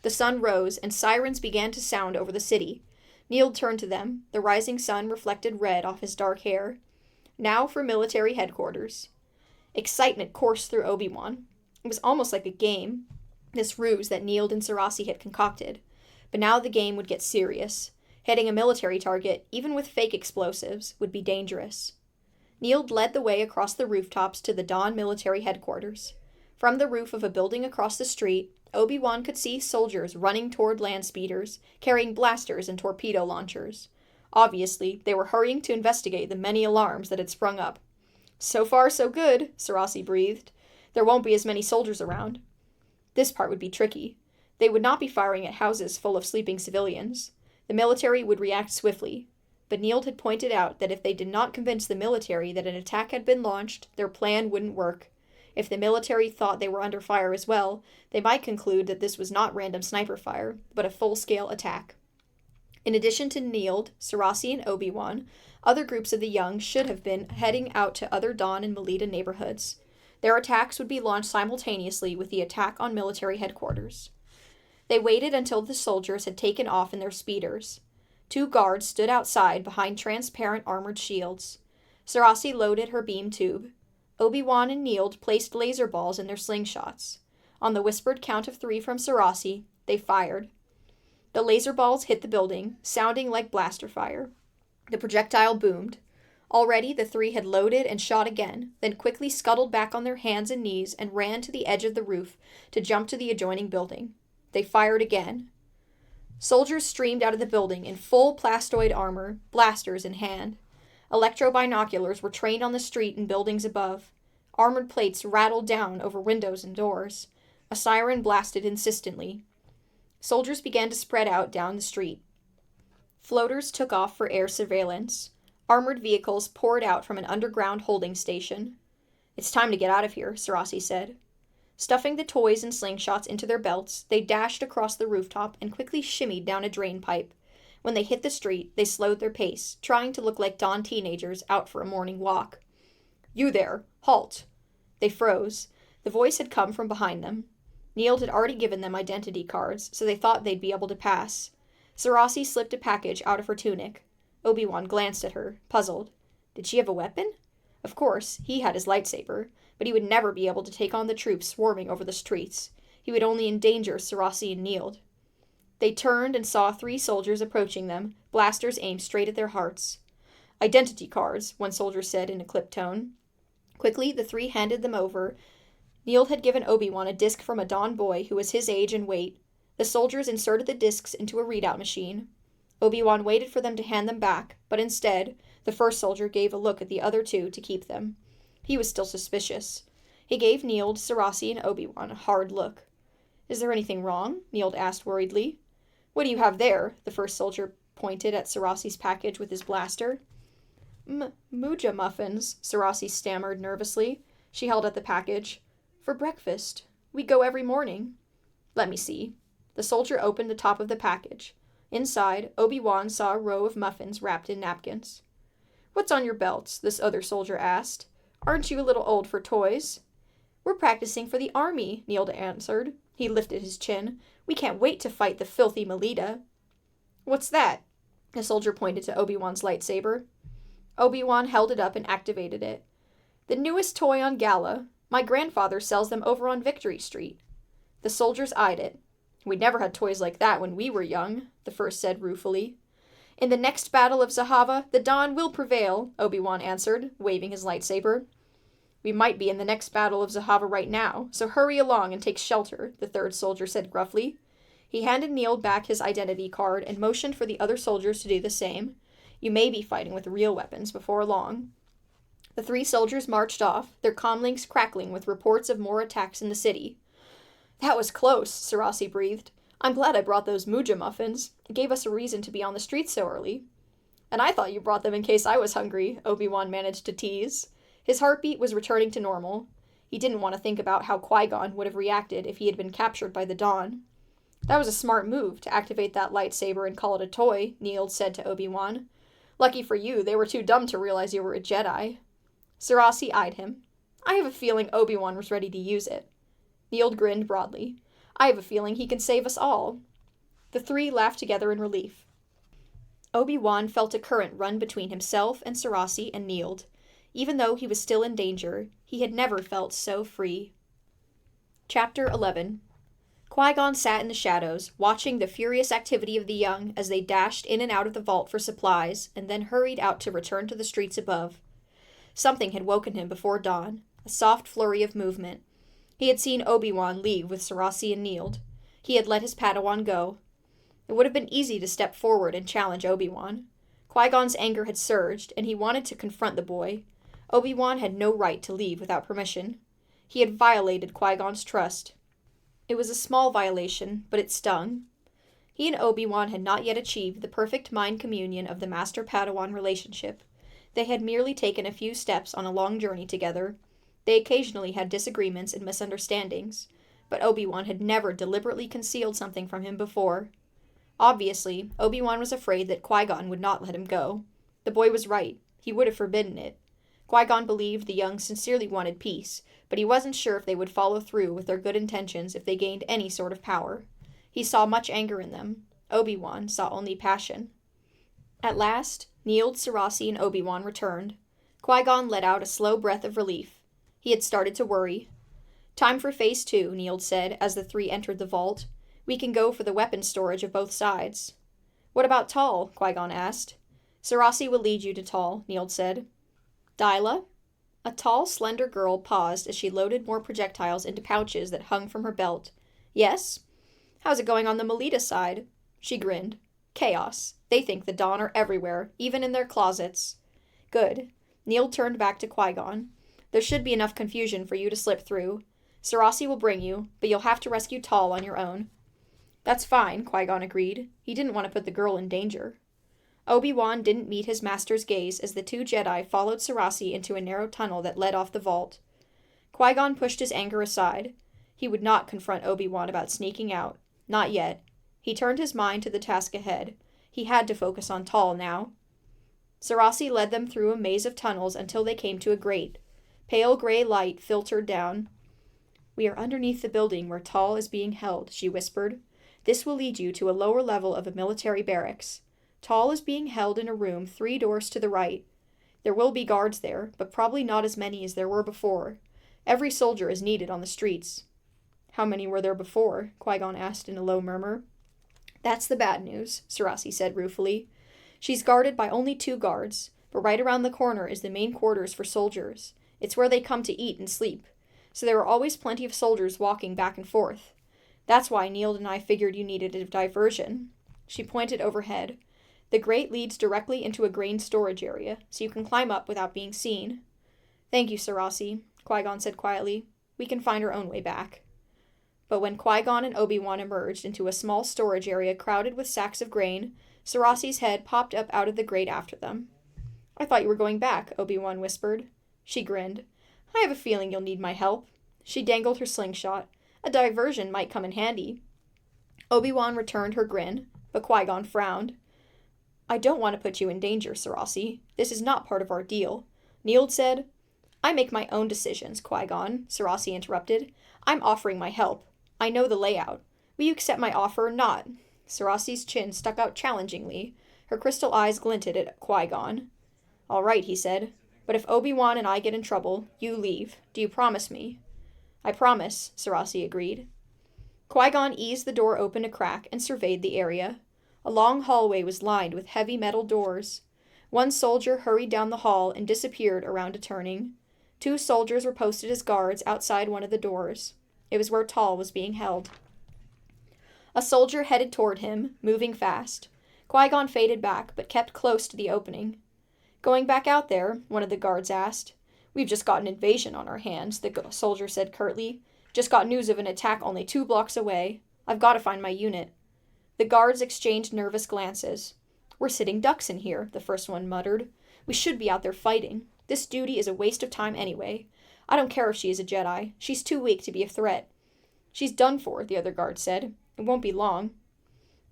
The sun rose, and sirens began to sound over the city. Neild turned to them. The rising sun reflected red off his dark hair. Now for military headquarters. Excitement coursed through Obi-Wan. It was almost like a game, this ruse that Neild and Sarasi had concocted. But now the game would get serious. Hitting a military target, even with fake explosives, would be dangerous. Neild led the way across the rooftops to the Dawn military headquarters. From the roof of a building across the street, Obi-Wan could see soldiers running toward land speeders, carrying blasters and torpedo launchers. Obviously, they were hurrying to investigate the many alarms that had sprung up. "So far, so good," Sarasi breathed. "There won't be as many soldiers around." This part would be tricky. They would not be firing at houses full of sleeping civilians. The military would react swiftly, but Neild had pointed out that if they did not convince the military that an attack had been launched, their plan wouldn't work. If the military thought they were under fire as well, they might conclude that this was not random sniper fire, but a full-scale attack. In addition to Neild, Sarasi, and Obi-Wan, other groups of the young should have been heading out to other Dawn and Melita neighborhoods. Their attacks would be launched simultaneously with the attack on military headquarters. They waited until the soldiers had taken off in their speeders. 2 guards stood outside behind transparent armored shields. Sarasi loaded her beam tube. Obi-Wan and Neild placed laser balls in their slingshots. On the whispered count of 3 from Sarasi, they fired. The laser balls hit the building, sounding like blaster fire. The projectile boomed. Already the 3 had loaded and shot again, then quickly scuttled back on their hands and knees and ran to the edge of the roof to jump to the adjoining building. They fired again. Soldiers streamed out of the building in full plastoid armor, blasters in hand. Electro-binoculars were trained on the street and buildings above. Armored plates rattled down over windows and doors. A siren blasted insistently. Soldiers began to spread out down the street. Floaters took off for air surveillance. Armored vehicles poured out from an underground holding station. "It's time to get out of here," Sarasi said. Stuffing the toys and slingshots into their belts, they dashed across the rooftop and quickly shimmied down a drain pipe. When they hit the street, they slowed their pace, trying to look like Dawn teenagers out for a morning walk. "You there! Halt!" They froze. The voice had come from behind them. Neild had already given them identity cards, so they thought they'd be able to pass. Sarasi slipped a package out of her tunic. Obi-Wan glanced at her, puzzled. Did she have a weapon? Of course, he had his lightsaber, but he would never be able to take on the troops swarming over the streets. He would only endanger Sarasi and Neild. They turned and saw 3 soldiers approaching them, blasters aimed straight at their hearts. "Identity cards," one soldier said in a clipped tone. Quickly, the 3 handed them over. Neild had given Obi-Wan a disc from a Dawn boy who was his age and weight. The soldiers inserted the discs into a readout machine. Obi-Wan waited for them to hand them back, but instead, the first soldier gave a look at the other 2 to keep them. He was still suspicious. He gave Neild, Sarasi, and Obi-Wan a hard look. "Is there anything wrong?" Neild asked worriedly. "What do you have there?" The first soldier pointed at Sarasi's package with his blaster. Muja muffins," Sarasi stammered nervously. She held out the package. "For breakfast. We go every morning." "Let me see." The soldier opened the top of the package. Inside, Obi-Wan saw a row of muffins wrapped in napkins. "What's on your belts?" this other soldier asked. "Aren't you a little old for toys?" "We're practicing for the army," Neild answered. He lifted his chin. "We can't wait to fight the filthy Melita." "What's that?" The soldier pointed to Obi-Wan's lightsaber. Obi-Wan held it up and activated it. "The newest toy on Gala. My grandfather sells them over on Victory Street." The soldiers eyed it. "We never had toys like that when we were young," the first said ruefully. "In the next battle of Zahava, the Dawn will prevail," Obi-Wan answered, waving his lightsaber. "We might be in the next battle of Zahava right now, so hurry along and take shelter," the third soldier said gruffly. He handed Neild back his identity card and motioned for the other soldiers to do the same. "You may be fighting with real weapons before long." The three soldiers marched off, their comlinks crackling with reports of more attacks in the city. "That was close," Sarasi breathed. "I'm glad I brought those Muja muffins. It gave us a reason to be on the streets so early." "And I thought you brought them in case I was hungry," Obi-Wan managed to tease. His heartbeat was returning to normal. He didn't want to think about how Qui-Gon would have reacted if he had been captured by the Dawn. "That was a smart move, to activate that lightsaber and call it a toy," Neild said to Obi-Wan. "Lucky for you, they were too dumb to realize you were a Jedi." Sarasi eyed him. "I have a feeling Obi-Wan was ready to use it." Neild grinned broadly. "I have a feeling he can save us all." The three laughed together in relief. Obi-Wan felt a current run between himself and Sarasi and Neild. Even though he was still in danger, he had never felt so free. Chapter 11. Qui-Gon sat in the shadows, watching the furious activity of the young as they dashed in and out of the vault for supplies, and then hurried out to return to the streets above. Something had woken him before dawn, a soft flurry of movement. He had seen Obi-Wan leave with Sarasi and Neild. He had let his Padawan go. It would have been easy to step forward and challenge Obi-Wan. Qui-Gon's anger had surged, and he wanted to confront the boy. Obi-Wan had no right to leave without permission. He had violated Qui-Gon's trust. It was a small violation, but it stung. He and Obi-Wan had not yet achieved the perfect mind communion of the Master-Padawan relationship. They had merely taken a few steps on a long journey together. They occasionally had disagreements and misunderstandings, but Obi-Wan had never deliberately concealed something from him before. Obviously, Obi-Wan was afraid that Qui-Gon would not let him go. The boy was right. He would have forbidden it. Qui-Gon believed the young sincerely wanted peace, but he wasn't sure if they would follow through with their good intentions if they gained any sort of power. He saw much anger in them. Obi-Wan saw only passion. At last, Neild, Sarasi, and Obi-Wan returned. Qui-Gon let out a slow breath of relief. He had started to worry. "Time for Phase 2, Neild said as the three entered the vault. "We can go for the weapons storage of both sides." "What about Tal?" Qui-Gon asked. "Sarasi will lead you to Tal," Neild said. "Dyla?" A tall, slender girl paused as she loaded more projectiles into pouches that hung from her belt. "Yes?" "How's it going on the Melita side?" She grinned. "Chaos. They think the Dawn are everywhere, even in their closets." "Good." Neild turned back to Qui-Gon. "There should be enough confusion for you to slip through. Sarasi will bring you, but you'll have to rescue Tal on your own." "That's fine," Qui-Gon agreed. He didn't want to put the girl in danger. Obi-Wan didn't meet his master's gaze as the two Jedi followed Sarasi into a narrow tunnel that led off the vault. Qui-Gon pushed his anger aside. He would not confront Obi-Wan about sneaking out. Not yet. He turned his mind to the task ahead. He had to focus on Tal now. Sarasi led them through a maze of tunnels until they came to a grate. Pale gray light filtered down. "We are underneath the building where Tal is being held," she whispered. "This will lead you to a lower level of a military barracks. Tal is being held in a room 3 doors to the right. There will be guards there, but probably not as many as there were before. Every soldier is needed on the streets." "How many were there before?" Qui-Gon asked in a low murmur. "That's the bad news," Sarasi said ruefully. "She's guarded by only 2 guards, but right around the corner is the main quarters for soldiers. It's where they come to eat and sleep. So there are always plenty of soldiers walking back and forth. That's why Neild and I figured you needed a diversion." She pointed overhead. "The grate leads directly into a grain storage area, so you can climb up without being seen." "Thank you, Sarasi," Qui-Gon said quietly. "We can find our own way back." But when Qui-Gon and Obi-Wan emerged into a small storage area crowded with sacks of grain, Sarasi's head popped up out of the grate after them. "I thought you were going back," Obi-Wan whispered. She grinned. "I have a feeling you'll need my help." She dangled her slingshot. "A diversion might come in handy." Obi-Wan returned her grin, but Qui-Gon frowned. "I don't want to put you in danger, Sarasi. This is not part of our deal." Neild said. "I make my own decisions, Qui-Gon," Sarasi interrupted. "I'm offering my help. I know the layout. Will you accept my offer or not?" Sarasi's chin stuck out challengingly. Her crystal eyes glinted at Qui-Gon. "All right," he said. "But if Obi-Wan and I get in trouble, you leave. Do you promise me?" "I promise," Sarasi agreed. Qui-Gon eased the door open a crack and surveyed the area. A long hallway was lined with heavy metal doors. One soldier hurried down the hall and disappeared around a turning. 2 soldiers were posted as guards outside one of the doors. It was where Tal was being held. A soldier headed toward him, moving fast. Qui-Gon faded back, but kept close to the opening. "Going back out there?" one of the guards asked. "We've just got an invasion on our hands," the soldier said curtly. "Just got news of an attack only 2 blocks away. I've got to find my unit." The guards exchanged nervous glances. "We're sitting ducks in here," the first one muttered. "We should be out there fighting. This duty is a waste of time anyway. I don't care if she is a Jedi. She's too weak to be a threat." "She's done for," the other guard said. "It won't be long."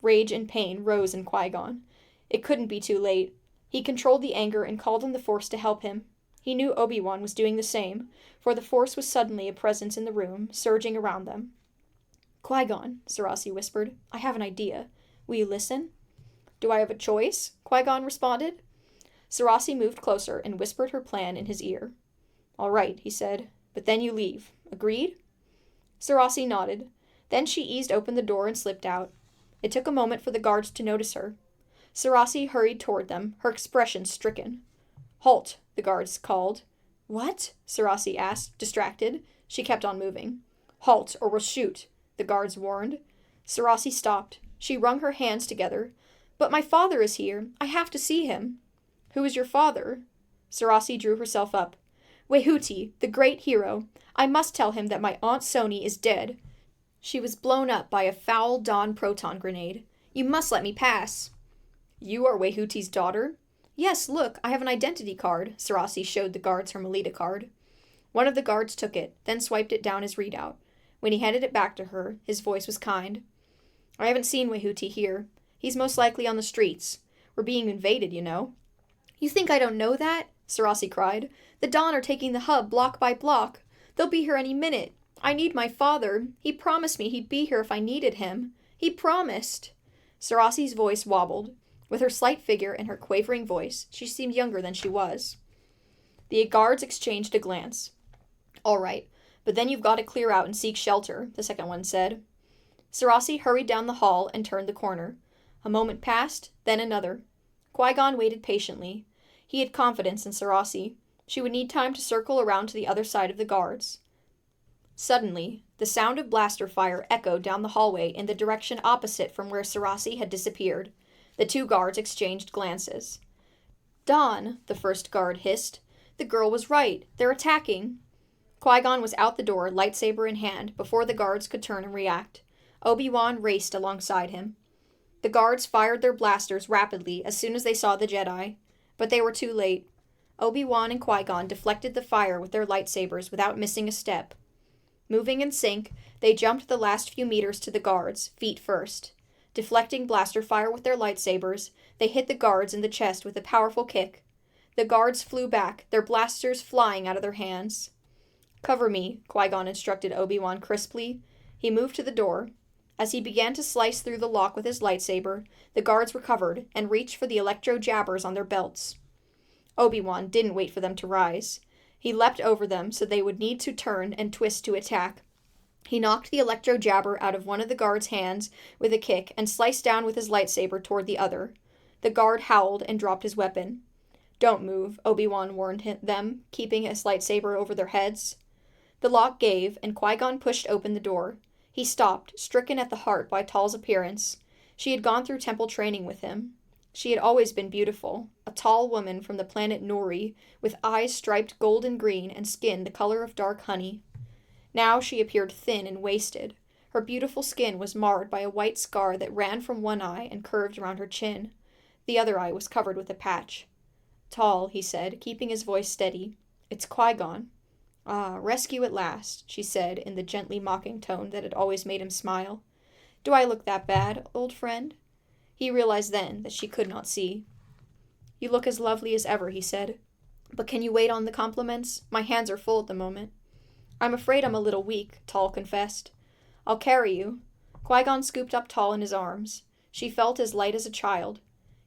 Rage and pain rose in Qui-Gon. It couldn't be too late. He controlled the anger and called on the Force to help him. He knew Obi-Wan was doing the same, for the Force was suddenly a presence in the room, surging around them. "Qui-Gon," Sarasi whispered, "I have an idea. Will you listen?" "Do I have a choice?" Qui-Gon responded. Sarasi moved closer and whispered her plan in his ear. "All right," he said, "but then you leave. Agreed?" Sarasi nodded. Then she eased open the door and slipped out. It took a moment for the guards to notice her. Sarasi hurried toward them, her expression stricken. "Halt," the guards called. "What?" Sarasi asked, distracted. She kept on moving. "Halt, or we'll shoot," the guards warned. Sarasi stopped. She wrung her hands together. "But my father is here. I have to see him." "Who is your father?" Sarasi drew herself up. "Wehuti, the great hero. I must tell him that my Aunt Soni is dead. She was blown up by a foul dawn proton grenade. You must let me pass." "You are Wehuti's daughter?" "Yes, look, I have an identity card." Sarasi showed the guards her Melita card. One of the guards took it, then swiped it down his readout. When he handed it back to her, his voice was kind. "I haven't seen Wehuti here. He's most likely on the streets. We're being invaded, you know." "You think I don't know that?" Sarasi cried. "The Dawn are taking the hub block by block. They'll be here any minute. I need my father. He promised me he'd be here if I needed him. He promised." Sarasi's voice wobbled. With her slight figure and her quavering voice, she seemed younger than she was. The guards exchanged a glance. "All right, but then you've got to clear out and seek shelter," the second one said. Sarasi hurried down the hall and turned the corner. A moment passed, then another. Qui-Gon waited patiently. He had confidence in Sarasi. She would need time to circle around to the other side of the guards. Suddenly, the sound of blaster fire echoed down the hallway in the direction opposite from where Sarasi had disappeared. The 2 guards exchanged glances. "Dawn," the first guard hissed. "The girl was right. They're attacking." Qui-Gon was out the door, lightsaber in hand, before the guards could turn and react. Obi-Wan raced alongside him. The guards fired their blasters rapidly as soon as they saw the Jedi, but they were too late. Obi-Wan and Qui-Gon deflected the fire with their lightsabers without missing a step. Moving in sync, they jumped the last few meters to the guards, feet first. Deflecting blaster fire with their lightsabers, they hit the guards in the chest with a powerful kick. The guards flew back, their blasters flying out of their hands. "Cover me," Qui-Gon instructed Obi-Wan crisply. He moved to the door. As he began to slice through the lock with his lightsaber, the guards recovered and reached for the electro-jabbers on their belts. Obi-Wan didn't wait for them to rise. He leapt over them so they would need to turn and twist to attack. He knocked the electro-jabber out of one of the guard's hands with a kick and sliced down with his lightsaber toward the other. The guard howled and dropped his weapon. "Don't move," Obi-Wan warned them, keeping his lightsaber over their heads. The lock gave, and Qui-Gon pushed open the door. He stopped, stricken at the heart by Tal's appearance. She had gone through temple training with him. She had always been beautiful, a tall woman from the planet Nori, with eyes striped golden green and skin the color of dark honey. Now she appeared thin and wasted. Her beautiful skin was marred by a white scar that ran from one eye and curved around her chin. The other eye was covered with a patch. "Tall," he said, keeping his voice steady. "It's Qui-Gon." "Ah, rescue at last," she said in the gently mocking tone that had always made him smile. "Do I look that bad, old friend?" He realized then that she could not see. "You look as lovely as ever," he said. "But can you wait on the compliments? My hands are full at the moment." "I'm afraid I'm a little weak," Tall confessed. "I'll carry you." Qui-Gon scooped up Tall in his arms. She felt as light as a child.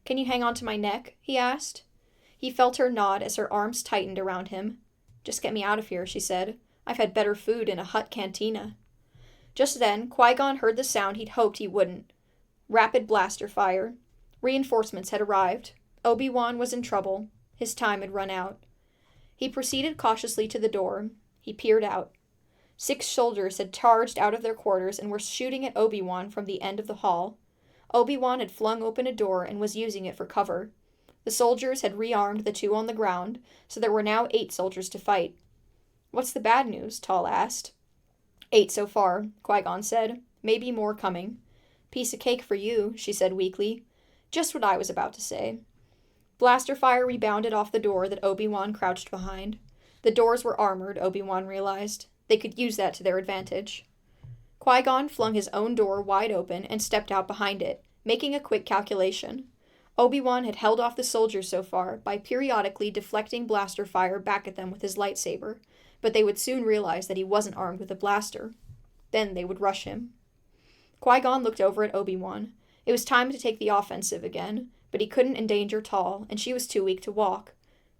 "Can you hang on to my neck?" he asked. He felt her nod as her arms tightened around him. "Just get me out of here," she said. "I've had better food in a hut cantina." Just then, Qui-Gon heard the sound he'd hoped he wouldn't. Rapid blaster fire. Reinforcements had arrived. Obi-Wan was in trouble. His time had run out. He proceeded cautiously to the door. He peered out. 6 soldiers had charged out of their quarters and were shooting at Obi-Wan from the end of the hall. Obi-Wan had flung open a door and was using it for cover. The soldiers had rearmed the 2 on the ground, so there were now 8 soldiers to fight. "What's the bad news?" Tall asked. 8 so far, Qui-Gon said. "Maybe more coming." "Piece of cake for you," she said weakly. "Just what I was about to say." Blaster fire rebounded off the door that Obi-Wan crouched behind. The doors were armored, Obi-Wan realized. They could use that to their advantage. Qui-Gon flung his own door wide open and stepped out behind it, making a quick calculation. Obi-Wan had held off the soldiers so far by periodically deflecting blaster fire back at them with his lightsaber, but they would soon realize that he wasn't armed with a blaster. Then they would rush him. Qui-Gon looked over at Obi-Wan. It was time to take the offensive again, but he couldn't endanger Tall, and she was too weak to walk.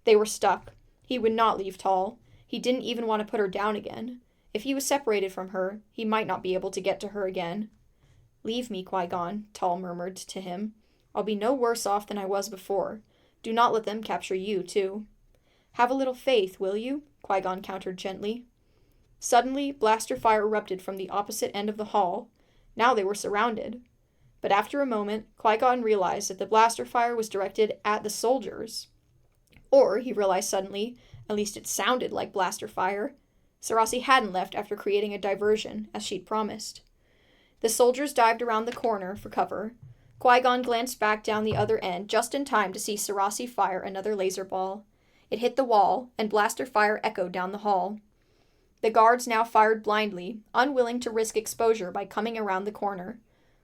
They were stuck. He would not leave Tall. He didn't even want to put her down again. If he was separated from her, he might not be able to get to her again. "Leave me, Qui-Gon," Tall murmured to him. "I'll be no worse off than I was before. Do not let them capture you, too." "Have a little faith, will you?" Qui-Gon countered gently. Suddenly, blaster fire erupted from the opposite end of the hall. Now they were surrounded. But after a moment, Qui-Gon realized that the blaster fire was directed at the soldiers. Or, he realized suddenly, at least it sounded like blaster fire. Sarasi hadn't left after creating a diversion, as she'd promised. The soldiers dived around the corner for cover. Qui-Gon glanced back down the other end just in time to see Sarasi fire another laser ball. It hit the wall, and blaster fire echoed down the hall. The guards now fired blindly, unwilling to risk exposure by coming around the corner.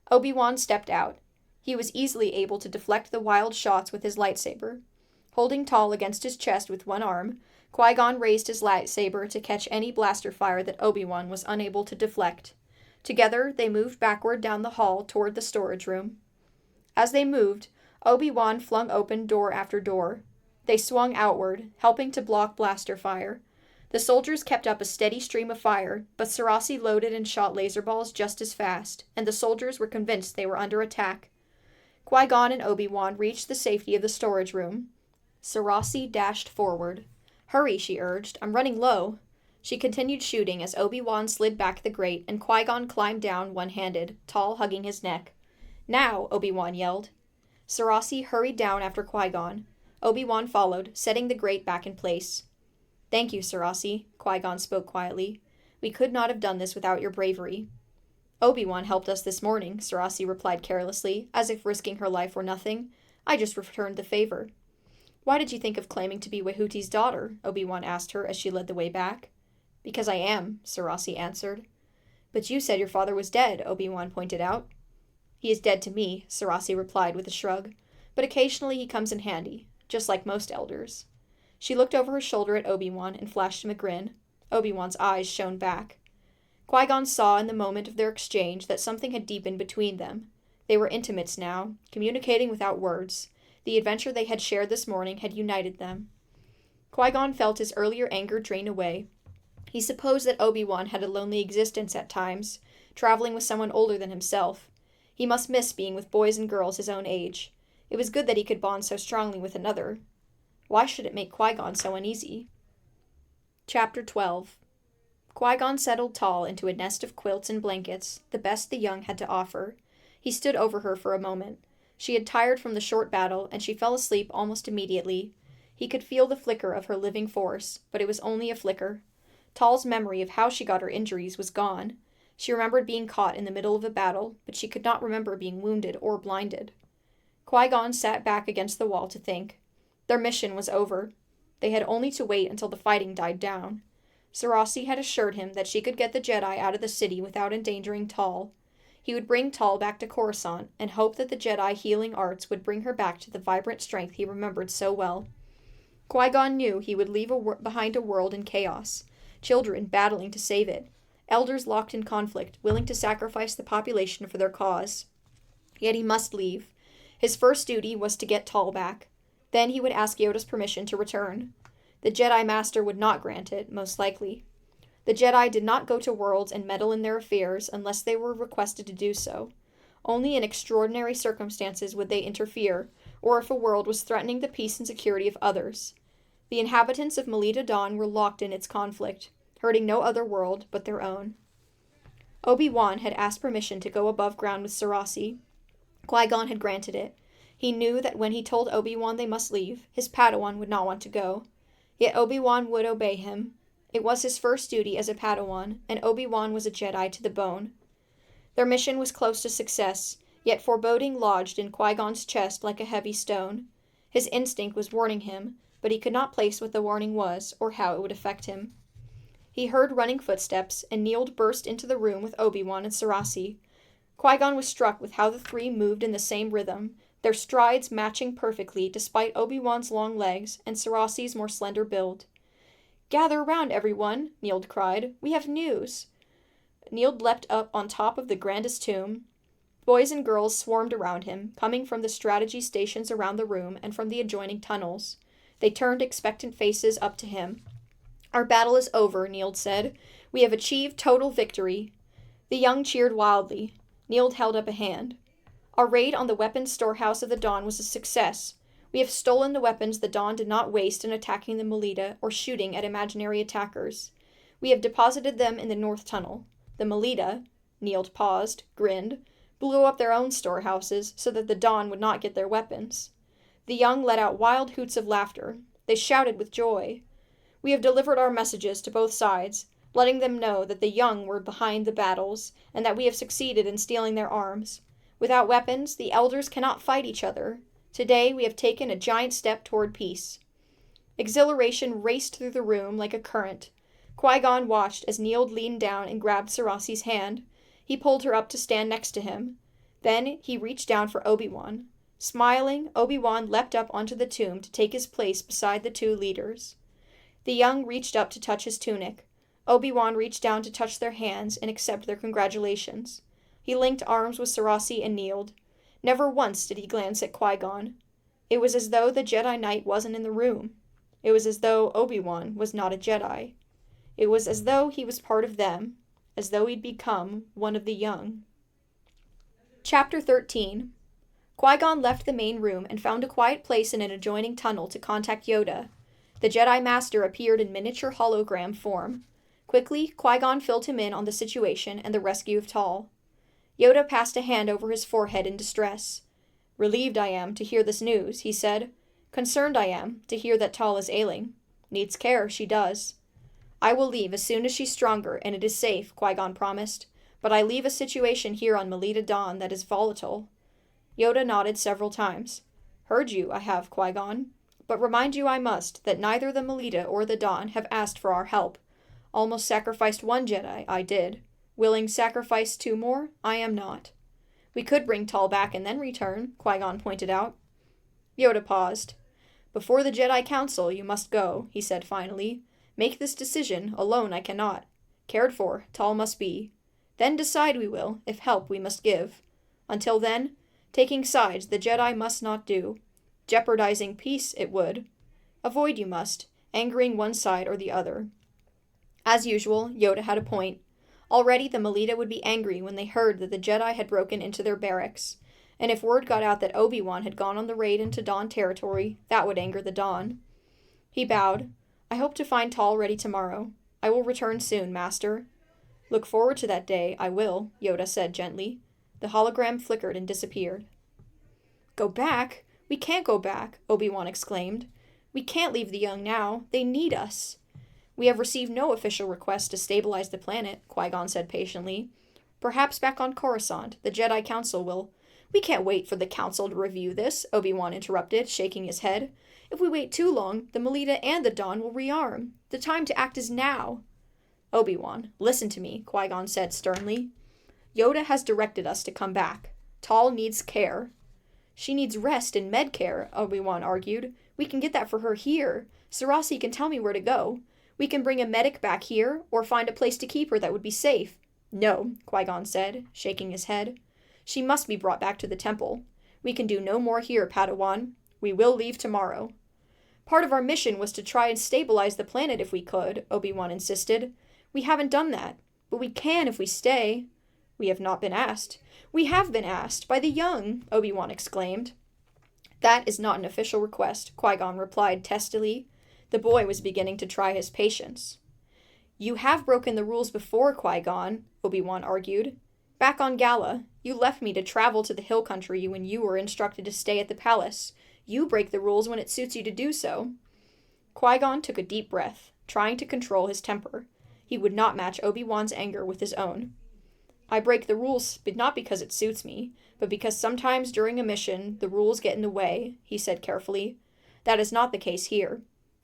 Obi-Wan stepped out. He was easily able to deflect the wild shots with his lightsaber. Holding Tall against his chest with one arm, Qui-Gon raised his lightsaber to catch any blaster fire that Obi-Wan was unable to deflect. Together, they moved backward down the hall toward the storage room. As they moved, Obi-Wan flung open door after door. They swung outward, helping to block blaster fire. The soldiers kept up a steady stream of fire, but Sarasi loaded and shot laser balls just as fast, and the soldiers were convinced they were under attack. Qui-Gon and Obi-Wan reached the safety of the storage room. Sarasi dashed forward. "Hurry," she urged. "I'm running low." She continued shooting as Obi-Wan slid back the grate and Qui-Gon climbed down one-handed, Tall hugging his neck. "Now!" Obi-Wan yelled. Sarasi hurried down after Qui-Gon. Obi-Wan followed, setting the grate back in place. "Thank you, Sarasi," Qui-Gon spoke quietly. "We could not have done this without your bravery." "Obi-Wan helped us this morning," Sarasi replied carelessly, as if risking her life were nothing. "I just returned the favor." "Why did you think of claiming to be Wehuti's daughter?" Obi-Wan asked her as she led the way back. "Because I am," Sarasi answered. "But you said your father was dead," Obi-Wan pointed out. "He is dead to me," Sarasi replied with a shrug. "But occasionally he comes in handy, just like most elders." She looked over her shoulder at Obi-Wan and flashed him a grin. Obi-Wan's eyes shone back. Qui-Gon saw in the moment of their exchange that something had deepened between them. They were intimates now, communicating without words. The adventure they had shared this morning had united them. Qui-Gon felt his earlier anger drain away. He supposed that Obi-Wan had a lonely existence at times, traveling with someone older than himself. He must miss being with boys and girls his own age. It was good that he could bond so strongly with another. Why should it make Qui-Gon so uneasy? Chapter 12. Qui-Gon settled Tall into a nest of quilts and blankets, the best the young had to offer. He stood over her for a moment. She had tired from the short battle, and she fell asleep almost immediately. He could feel the flicker of her living force, but it was only a flicker. Tall's memory of how she got her injuries was gone. She remembered being caught in the middle of a battle, but she could not remember being wounded or blinded. Qui-Gon sat back against the wall to think. Their mission was over. They had only to wait until the fighting died down. Sarasi had assured him that she could get the Jedi out of the city without endangering Tall. He would bring Tall back to Coruscant and hope that the Jedi healing arts would bring her back to the vibrant strength he remembered so well. Qui-Gon knew he would leave behind a world in chaos, children battling to save it, elders locked in conflict, willing to sacrifice the population for their cause. Yet he must leave. His first duty was to get Tall back. Then he would ask Yoda's permission to return. The Jedi Master would not grant it, most likely. The Jedi did not go to worlds and meddle in their affairs unless they were requested to do so. Only in extraordinary circumstances would they interfere, or if a world was threatening the peace and security of others. The inhabitants of Melita Dawn were locked in its conflict, hurting no other world but their own. Obi-Wan had asked permission to go above ground with Sarasi. Qui-Gon had granted it. He knew that when he told Obi-Wan they must leave, his Padawan would not want to go. Yet Obi-Wan would obey him. It was his first duty as a Padawan, and Obi-Wan was a Jedi to the bone. Their mission was close to success, yet foreboding lodged in Qui-Gon's chest like a heavy stone. His instinct was warning him, but he could not place what the warning was, or how it would affect him. He heard running footsteps, and Neild burst into the room with Obi-Wan and Sarasi. Qui-Gon was struck with how the three moved in the same rhythm, their strides matching perfectly despite Obi-Wan's long legs and Sarasi's more slender build. "Gather around, everyone," Neild cried. "We have news." Neild leapt up on top of the grandest tomb. Boys and girls swarmed around him, coming from the strategy stations around the room and from the adjoining tunnels. They turned expectant faces up to him. "Our battle is over," Neild said. "We have achieved total victory." The young cheered wildly. Neild held up a hand. "Our raid on the weapons storehouse of the Dawn was a success. We have stolen the weapons the Dawn did not waste in attacking the Melita or shooting at imaginary attackers. We have deposited them in the North Tunnel. The Melita," Neild paused, grinned, "blew up their own storehouses so that the Dawn would not get their weapons." The young let out wild hoots of laughter. They shouted with joy. "We have delivered our messages to both sides, letting them know that the young were behind the battles, and that we have succeeded in stealing their arms. Without weapons, the elders cannot fight each other. Today we have taken a giant step toward peace." Exhilaration raced through the room like a current. Qui-Gon watched as Neild leaned down and grabbed Sarasi's hand. He pulled her up to stand next to him. Then he reached down for Obi-Wan. Smiling, Obi-Wan leapt up onto the tomb to take his place beside the two leaders. The young reached up to touch his tunic. Obi-Wan reached down to touch their hands and accept their congratulations. He linked arms with Sarasi and Neild. Never once did he glance at Qui-Gon. It was as though the Jedi Knight wasn't in the room. It was as though Obi-Wan was not a Jedi. It was as though he was part of them, as though he'd become one of the young. Chapter 13. Qui-Gon left the main room and found a quiet place in an adjoining tunnel to contact Yoda. The Jedi Master appeared in miniature hologram form. Quickly, Qui-Gon filled him in on the situation and the rescue of Tall. Yoda passed a hand over his forehead in distress. "Relieved I am to hear this news," he said. "Concerned I am to hear that Tall is ailing. Needs care, she does." "I will leave as soon as she's stronger and it is safe," Qui-Gon promised. "But I leave a situation here on Melita Dawn that is volatile." Yoda nodded several times. "Heard you, I have, Qui-Gon. But remind you I must that neither the Melita or the Dawn have asked for our help. Almost sacrificed one Jedi, I did. Willing sacrifice two more, I am not." "We could bring Tall back and then return," Qui-Gon pointed out. Yoda paused. "Before the Jedi Council you must go," he said finally. "Make this decision, alone I cannot. Cared for, Tall must be. Then decide we will, if help we must give. Until then, taking sides the Jedi must not do. Jeopardizing peace it would. Avoid you must, angering one side or the other." As usual, Yoda had a point. Already the Melita would be angry when they heard that the Jedi had broken into their barracks, and if word got out that Obi-Wan had gone on the raid into Dawn territory, that would anger the Dawn. He bowed. "I hope to find Tall ready tomorrow. I will return soon, Master." "Look forward to that day, I will," Yoda said gently. The hologram flickered and disappeared. Go back? We can't go back, Obi-Wan exclaimed. We can't leave the young now. They need us. We have received no official request to stabilize the planet, Qui-Gon said patiently. Perhaps back on Coruscant, the Jedi Council will. We can't wait for the Council to review this, Obi-Wan interrupted, shaking his head. If we wait too long, the Melita and the Dawn will rearm. The time to act is now. Obi-Wan, listen to me, Qui-Gon said sternly. Yoda has directed us to come back. Tal needs care. She needs rest and med care, Obi-Wan argued. We can get that for her here. Sarasi can tell me where to go. We can bring a medic back here, or find a place to keep her that would be safe. No, Qui-Gon said, shaking his head. She must be brought back to the temple. We can do no more here, Padawan. We will leave tomorrow. Part of our mission was to try and stabilize the planet if we could, Obi-Wan insisted. We haven't done that, but we can if we stay. We have not been asked. We have been asked, by the young, Obi-Wan exclaimed. That is not an official request, Qui-Gon replied testily. The boy was beginning to try his patience. You have broken the rules before, Qui-Gon, Obi-Wan argued. Back on Gala, you left me to travel to the hill country when you were instructed to stay at the palace. You break the rules when it suits you to do so. Qui-Gon took a deep breath, trying to control his temper. He would not match Obi-Wan's anger with his own. I break the rules, but not because it suits me, but because sometimes during a mission the rules get in the way, he said carefully. That is not the case here.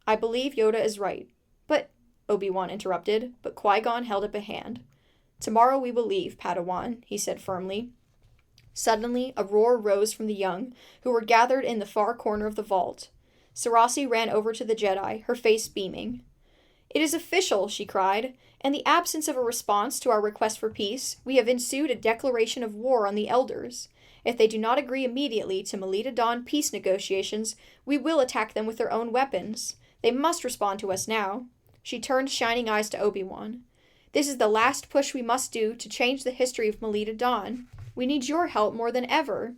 I believe Yoda is right. But, Obi-Wan interrupted, but Qui-Gon held up a hand. Tomorrow we will leave, Padawan, he said firmly. Suddenly, a roar rose from the young, who were gathered in the far corner of the vault. Sarasi ran over to the Jedi, her face beaming. It is official, she cried. In the absence of a response to our request for peace, we have ensued a declaration of war on the Elders. If they do not agree immediately to Melita Dawn peace negotiations, we will attack them with their own weapons. They must respond to us now. She turned shining eyes to Obi-Wan. This is the last push we must do to change the history of Melita Dawn. We need your help more than ever.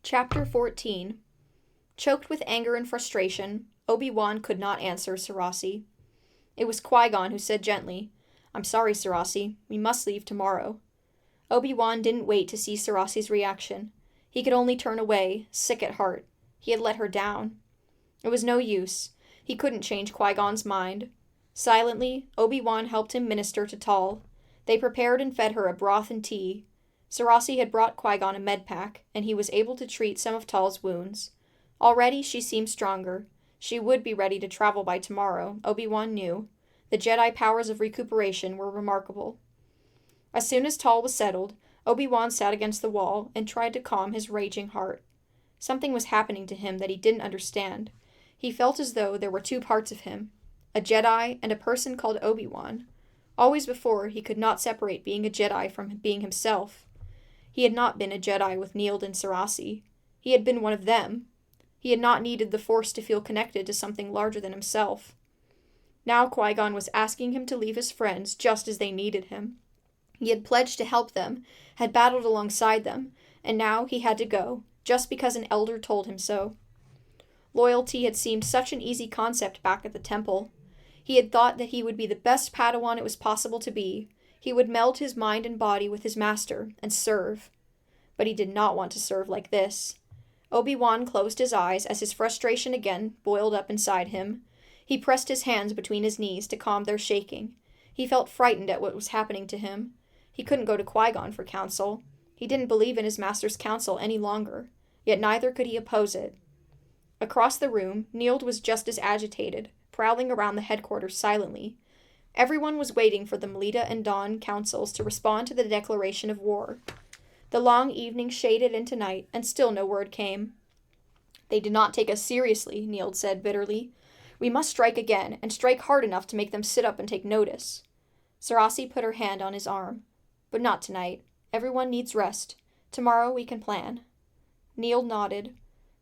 Chapter 14. Choked with anger and frustration, Obi-Wan could not answer Sarasi. It was Qui-Gon who said gently, I'm sorry, Sarasi. We must leave tomorrow. Obi-Wan didn't wait to see Sarasi's reaction. He could only turn away, sick at heart. He had let her down. It was no use. He couldn't change Qui-Gon's mind. Silently, Obi-Wan helped him minister to Tal. They prepared and fed her a broth and tea. Sarasi had brought Qui-Gon a med pack, and he was able to treat some of Tal's wounds. Already she seemed stronger. She would be ready to travel by tomorrow, Obi-Wan knew. The Jedi powers of recuperation were remarkable. As soon as Tal was settled, Obi-Wan sat against the wall and tried to calm his raging heart. Something was happening to him that he didn't understand. He felt as though there were two parts of him, a Jedi and a person called Obi-Wan. Always before, he could not separate being a Jedi from being himself. He had not been a Jedi with Neild and Sarasi. He had been one of them. He had not needed the Force to feel connected to something larger than himself. Now Qui-Gon was asking him to leave his friends just as they needed him. He had pledged to help them, had battled alongside them, and now he had to go, just because an elder told him so. Loyalty had seemed such an easy concept back at the temple. He had thought that he would be the best Padawan it was possible to be. He would meld his mind and body with his master, and serve. But he did not want to serve like this. Obi-Wan closed his eyes as his frustration again boiled up inside him. He pressed his hands between his knees to calm their shaking. He felt frightened at what was happening to him. He couldn't go to Qui-Gon for counsel. He didn't believe in his master's counsel any longer, yet neither could he oppose it. Across the room, Neild was just as agitated, prowling around the headquarters silently. Everyone was waiting for the Melita and Dawn councils to respond to the declaration of war. The long evening shaded into night, and still no word came. They did not take us seriously, Neild said bitterly. We must strike again, and strike hard enough to make them sit up and take notice. Sarasi put her hand on his arm. But not tonight. Everyone needs rest. Tomorrow we can plan. Neild nodded.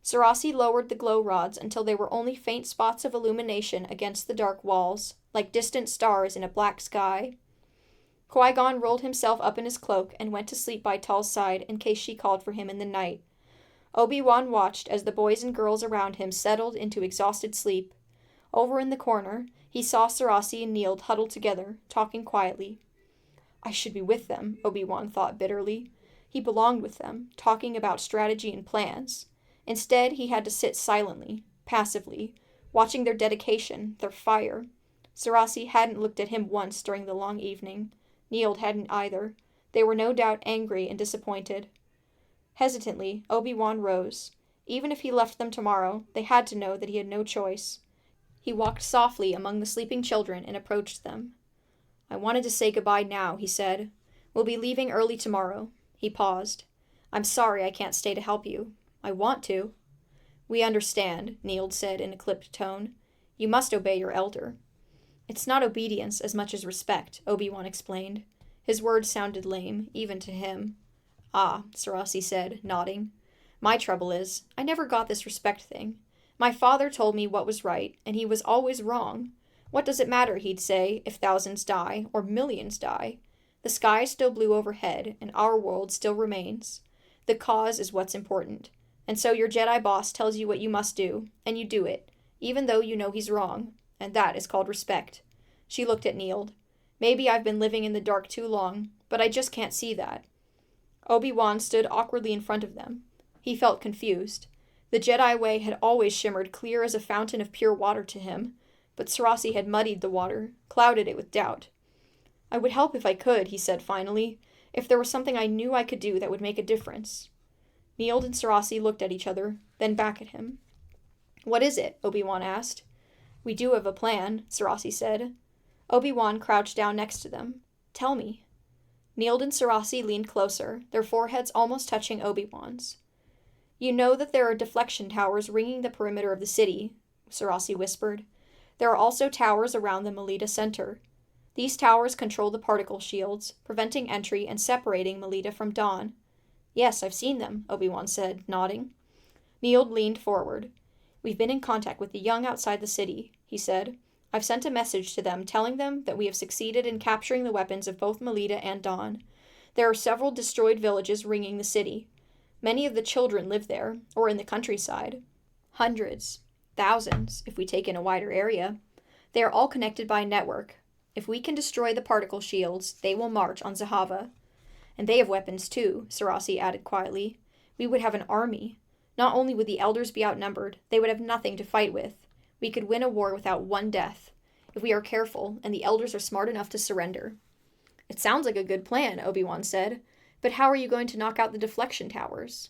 Sarasi lowered the glow rods until they were only faint spots of illumination against the dark walls, like distant stars in a black sky. Qui-Gon rolled himself up in his cloak and went to sleep by Tal's side in case she called for him in the night. Obi-Wan watched as the boys and girls around him settled into exhausted sleep. Over in the corner, he saw Sarasi and Neild huddled together, talking quietly. I should be with them, Obi-Wan thought bitterly. He belonged with them, talking about strategy and plans. Instead, he had to sit silently, passively, watching their dedication, their fire. Sarasi hadn't looked at him once during the long evening. Neild hadn't either. They were no doubt angry and disappointed. Hesitantly, Obi-Wan rose. Even if he left them tomorrow, they had to know that he had no choice. He walked softly among the sleeping children and approached them. "I wanted to say goodbye now," he said. "We'll be leaving early tomorrow." He paused. "I'm sorry I can't stay to help you. I want to." "We understand," Neild said in a clipped tone. "You must obey your elder." "It's not obedience as much as respect," Obi-Wan explained. His words sounded lame, even to him. "Ah," Sarasi said, nodding. "My trouble is, I never got this respect thing. My father told me what was right, and he was always wrong. What does it matter, he'd say, if thousands die, or millions die? The sky is still blue overhead, and our world still remains. The cause is what's important. And so your Jedi boss tells you what you must do, and you do it, even though you know he's wrong, and that is called respect." She looked at Neild. "Maybe I've been living in the dark too long, but I just can't see that." Obi-Wan stood awkwardly in front of them. He felt confused. The Jedi way had always shimmered clear as a fountain of pure water to him, but Sarasi had muddied the water, clouded it with doubt. "I would help if I could," he said finally, "if there was something I knew I could do that would make a difference." Neild and Sarasi looked at each other, then back at him. "What is it?" Obi-Wan asked. "We do have a plan," Sarasi said. Obi-Wan crouched down next to them. "Tell me." Neild and Sarasi leaned closer, their foreheads almost touching Obi-Wan's. "You know that there are deflection towers ringing the perimeter of the city," Sarasi whispered. "There are also towers around the Melita Center. These towers control the particle shields, preventing entry and separating Melita from Dawn." "Yes, I've seen them," Obi-Wan said, nodding. Neild leaned forward. "We've been in contact with the young outside the city," he said. "I've sent a message to them telling them that we have succeeded in capturing the weapons of both Melita and Dawn. There are several destroyed villages ringing the city. Many of the children live there, or in the countryside. Hundreds, thousands, if we take in a wider area. They are all connected by a network. If we can destroy the particle shields, they will march on Zahava. And they have weapons too," Sarasi added quietly. "We would have an army. Not only would the elders be outnumbered, they would have nothing to fight with. We could win a war without one death, if we are careful and the elders are smart enough to surrender." "It sounds like a good plan," Obi-Wan said. "But how are you going to knock out the deflection towers?"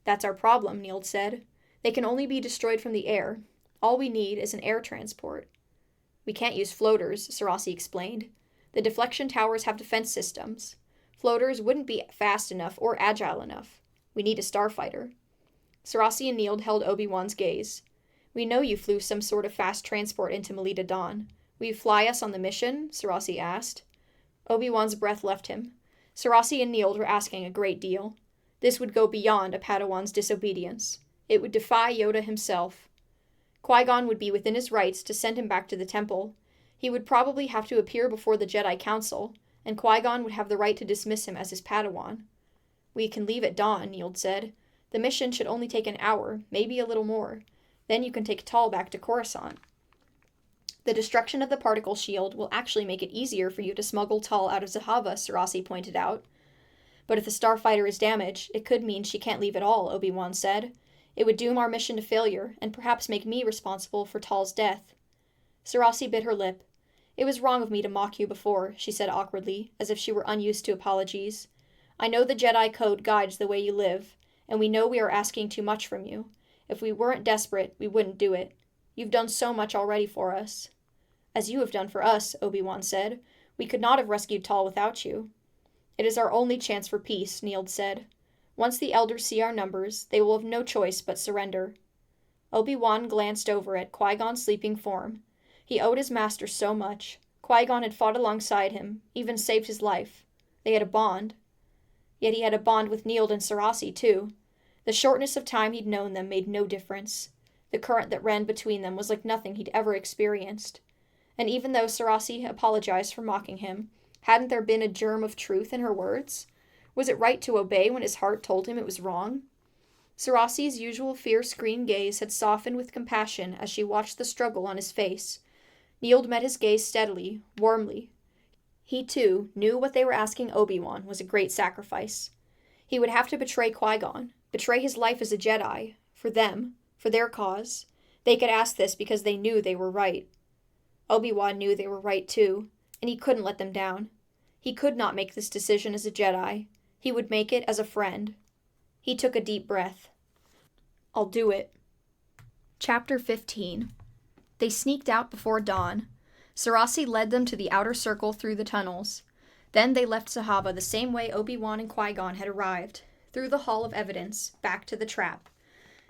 "That's our problem," Neild said. "They can only be destroyed from the air. All we need is an air transport." "We can't use floaters," Sarasi explained. "The deflection towers have defense systems. Floaters wouldn't be fast enough or agile enough. We need a starfighter." Sarasi and Neild held Obi-Wan's gaze. "We know you flew some sort of fast transport into Melita Dawn. Will you fly us on the mission?" Sarasi asked. Obi-Wan's breath left him. Sarasi and Neild were asking a great deal. This would go beyond a Padawan's disobedience. It would defy Yoda himself. Qui-Gon would be within his rights to send him back to the temple. He would probably have to appear before the Jedi Council, and Qui-Gon would have the right to dismiss him as his Padawan. "We can leave at dawn," Neild said. "The mission should only take an hour, maybe a little more. Then you can take Tal back to Coruscant. The destruction of the particle shield will actually make it easier for you to smuggle Tal out of Zahava," Sarasi pointed out. "But if the starfighter is damaged, it could mean she can't leave at all," Obi-Wan said. "It would doom our mission to failure, and perhaps make me responsible for Tal's death." Sarasi bit her lip. "It was wrong of me to mock you before," she said awkwardly, as if she were unused to apologies. "I know the Jedi Code guides the way you live, and we know we are asking too much from you. If we weren't desperate, we wouldn't do it. You've done so much already for us." "As you have done for us," Obi-Wan said. "We could not have rescued Tal without you." "It is our only chance for peace," Neild said. "Once the elders see our numbers, they will have no choice but surrender." Obi-Wan glanced over at Qui-Gon's sleeping form. He owed his master so much. Qui-Gon had fought alongside him, even saved his life. They had a bond. Yet he had a bond with Neild and Sarasi, too. The shortness of time he'd known them made no difference. The current that ran between them was like nothing he'd ever experienced. And even though Sarasi apologized for mocking him, hadn't there been a germ of truth in her words? Was it right to obey when his heart told him it was wrong? Sarasi's usual fierce green gaze had softened with compassion as she watched the struggle on his face. Neild met his gaze steadily, warmly. He, too, knew what they were asking Obi-Wan was a great sacrifice. He would have to betray Qui-Gon, betray his life as a Jedi, For them, for their cause. They could ask this because they knew they were right. Obi-Wan knew they were right too, and he couldn't let them down. He could not make this decision as a Jedi. He would make it as a friend. He took a deep breath. I'll do it. Chapter 15. They sneaked out before dawn. Sarasi led them to the outer circle through the tunnels. Then they left Sahaba the same way Obi-Wan and Qui-Gon had arrived, through the Hall of Evidence, back to the trap.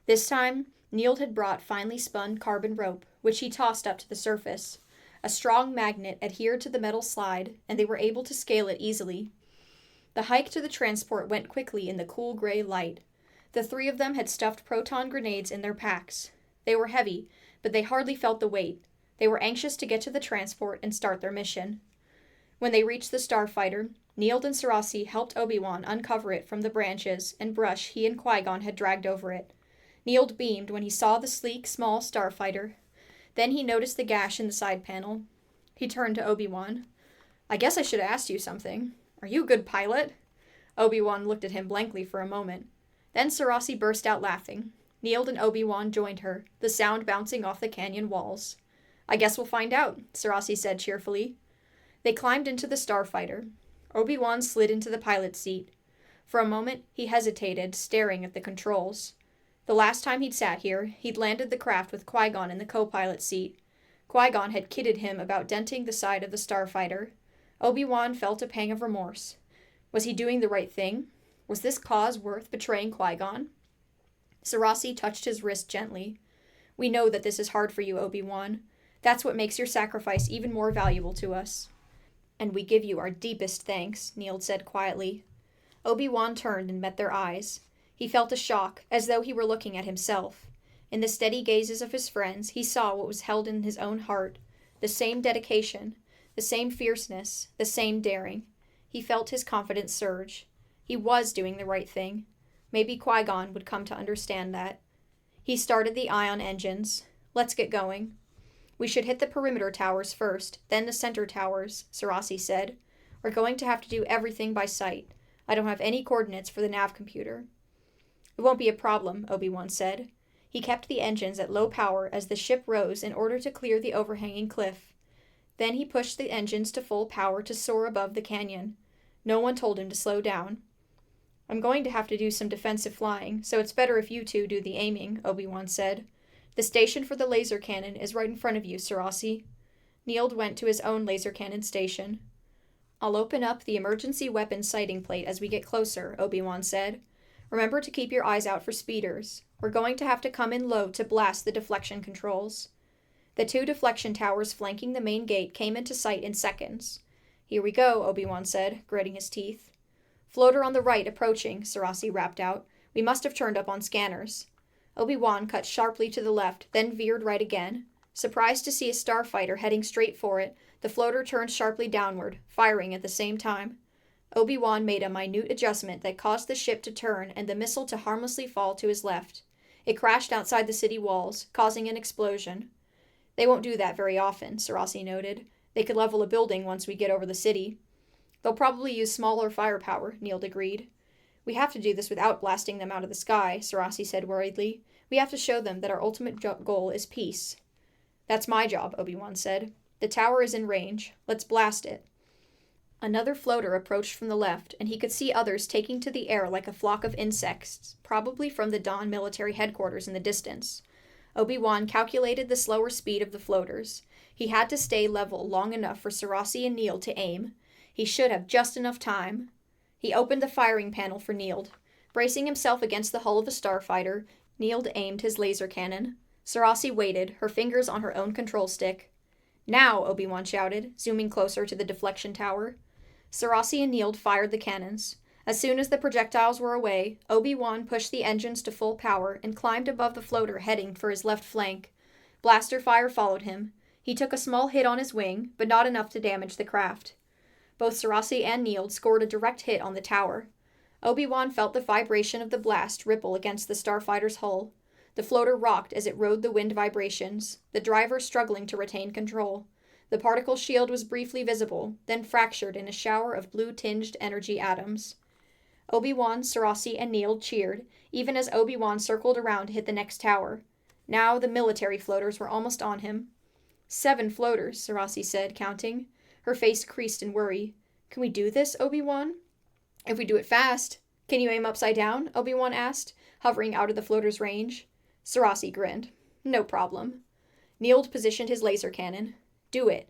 This time, Neild had brought finely spun carbon rope, which he tossed up to the surface. A strong magnet adhered to the metal slide, and they were able to scale it easily. The hike to the transport went quickly in the cool gray light. The three of them had stuffed proton grenades in their packs. They were heavy, but they hardly felt the weight. They were anxious to get to the transport and start their mission. When they reached the starfighter, Neild and Sarasi helped Obi-Wan uncover it from the branches and brush he and Qui-Gon had dragged over it. Neild beamed when he saw the sleek, small starfighter. Then he noticed the gash in the side panel. He turned to Obi-Wan. I guess I should have asked you something. Are you a good pilot? Obi-Wan looked at him blankly for a moment. Then Sarasi burst out laughing. Neild and Obi-Wan joined her, the sound bouncing off the canyon walls. I guess we'll find out, Sarasi said cheerfully. They climbed into the starfighter. Obi-Wan slid into the pilot's seat. For a moment, he hesitated, staring at the controls. The last time he'd sat here, he'd landed the craft with Qui-Gon in the co-pilot seat. Qui-Gon had kidded him about denting the side of the starfighter. Obi-Wan felt a pang of remorse. Was he doing the right thing? Was this cause worth betraying Qui-Gon? Sarasi touched his wrist gently. We know that this is hard for you, Obi-Wan. That's what makes your sacrifice even more valuable to us. And we give you our deepest thanks, Neild said quietly. Obi-Wan turned and met their eyes. He felt a shock, as though he were looking at himself. In the steady gazes of his friends, he saw what was held in his own heart. The same dedication, the same fierceness, the same daring. He felt his confidence surge. He was doing the right thing. Maybe Qui-Gon would come to understand that. He started the ion engines. Let's get going. We should hit the perimeter towers first, then the center towers, Sarasi said. We're going to have to do everything by sight. I don't have any coordinates for the nav computer. It won't be a problem, Obi-Wan said. He kept the engines at low power as the ship rose in order to clear the overhanging cliff. Then he pushed the engines to full power to soar above the canyon. No one told him to slow down. I'm going to have to do some defensive flying, so it's better if you two do the aiming, Obi-Wan said. The station for the laser cannon is right in front of you, Sarasi. Neild went to his own laser cannon station. I'll open up the emergency weapons sighting plate as we get closer, Obi-Wan said. Remember to keep your eyes out for speeders. We're going to have to come in low to blast the deflection controls. The two deflection towers flanking the main gate came into sight in seconds. Here we go, Obi-Wan said, gritting his teeth. Floater on the right approaching, Sarasi rapped out. We must have turned up on scanners. Obi-Wan cut sharply to the left, then veered right again. Surprised to see a starfighter heading straight for it, the floater turned sharply downward, firing at the same time. Obi-Wan made a minute adjustment that caused the ship to turn and the missile to harmlessly fall to his left. It crashed outside the city walls, causing an explosion. They won't do that very often, Sarasi noted. They could level a building once we get over the city. They'll probably use smaller firepower, Neild agreed. We have to do this without blasting them out of the sky, Sarasi said worriedly. We have to show them that our ultimate goal is peace. That's my job, Obi-Wan said. The tower is in range. Let's blast it. Another floater approached from the left, and he could see others taking to the air like a flock of insects, probably from the Dawn military headquarters in the distance. Obi-Wan calculated the slower speed of the floaters. He had to stay level long enough for Sarasi and Neild to aim. He should have just enough time. He opened the firing panel for Neild. Bracing himself against the hull of a starfighter, Neild aimed his laser cannon. Sarasi waited, her fingers on her own control stick. Now, Obi-Wan shouted, zooming closer to the deflection tower. Sarasi and Neild fired the cannons. As soon as the projectiles were away, Obi-Wan pushed the engines to full power and climbed above the floater heading for his left flank. Blaster fire followed him. He took a small hit on his wing, but not enough to damage the craft. Both Sarasi and Neild scored a direct hit on the tower. Obi-Wan felt the vibration of the blast ripple against the starfighter's hull. The floater rocked as it rode the wind vibrations, the driver struggling to retain control. The particle shield was briefly visible, then fractured in a shower of blue-tinged energy atoms. Obi-Wan, Sarasi, and Neild cheered, even as Obi-Wan circled around to hit the next tower. Now the military floaters were almost on him. 7 floaters, Sarasi said, counting. Her face creased in worry. Can we do this, Obi-Wan? If we do it fast. Can you aim upside down? Obi-Wan asked, hovering out of the floater's range. Sarasi grinned. No problem. Neild positioned his laser cannon. Do it.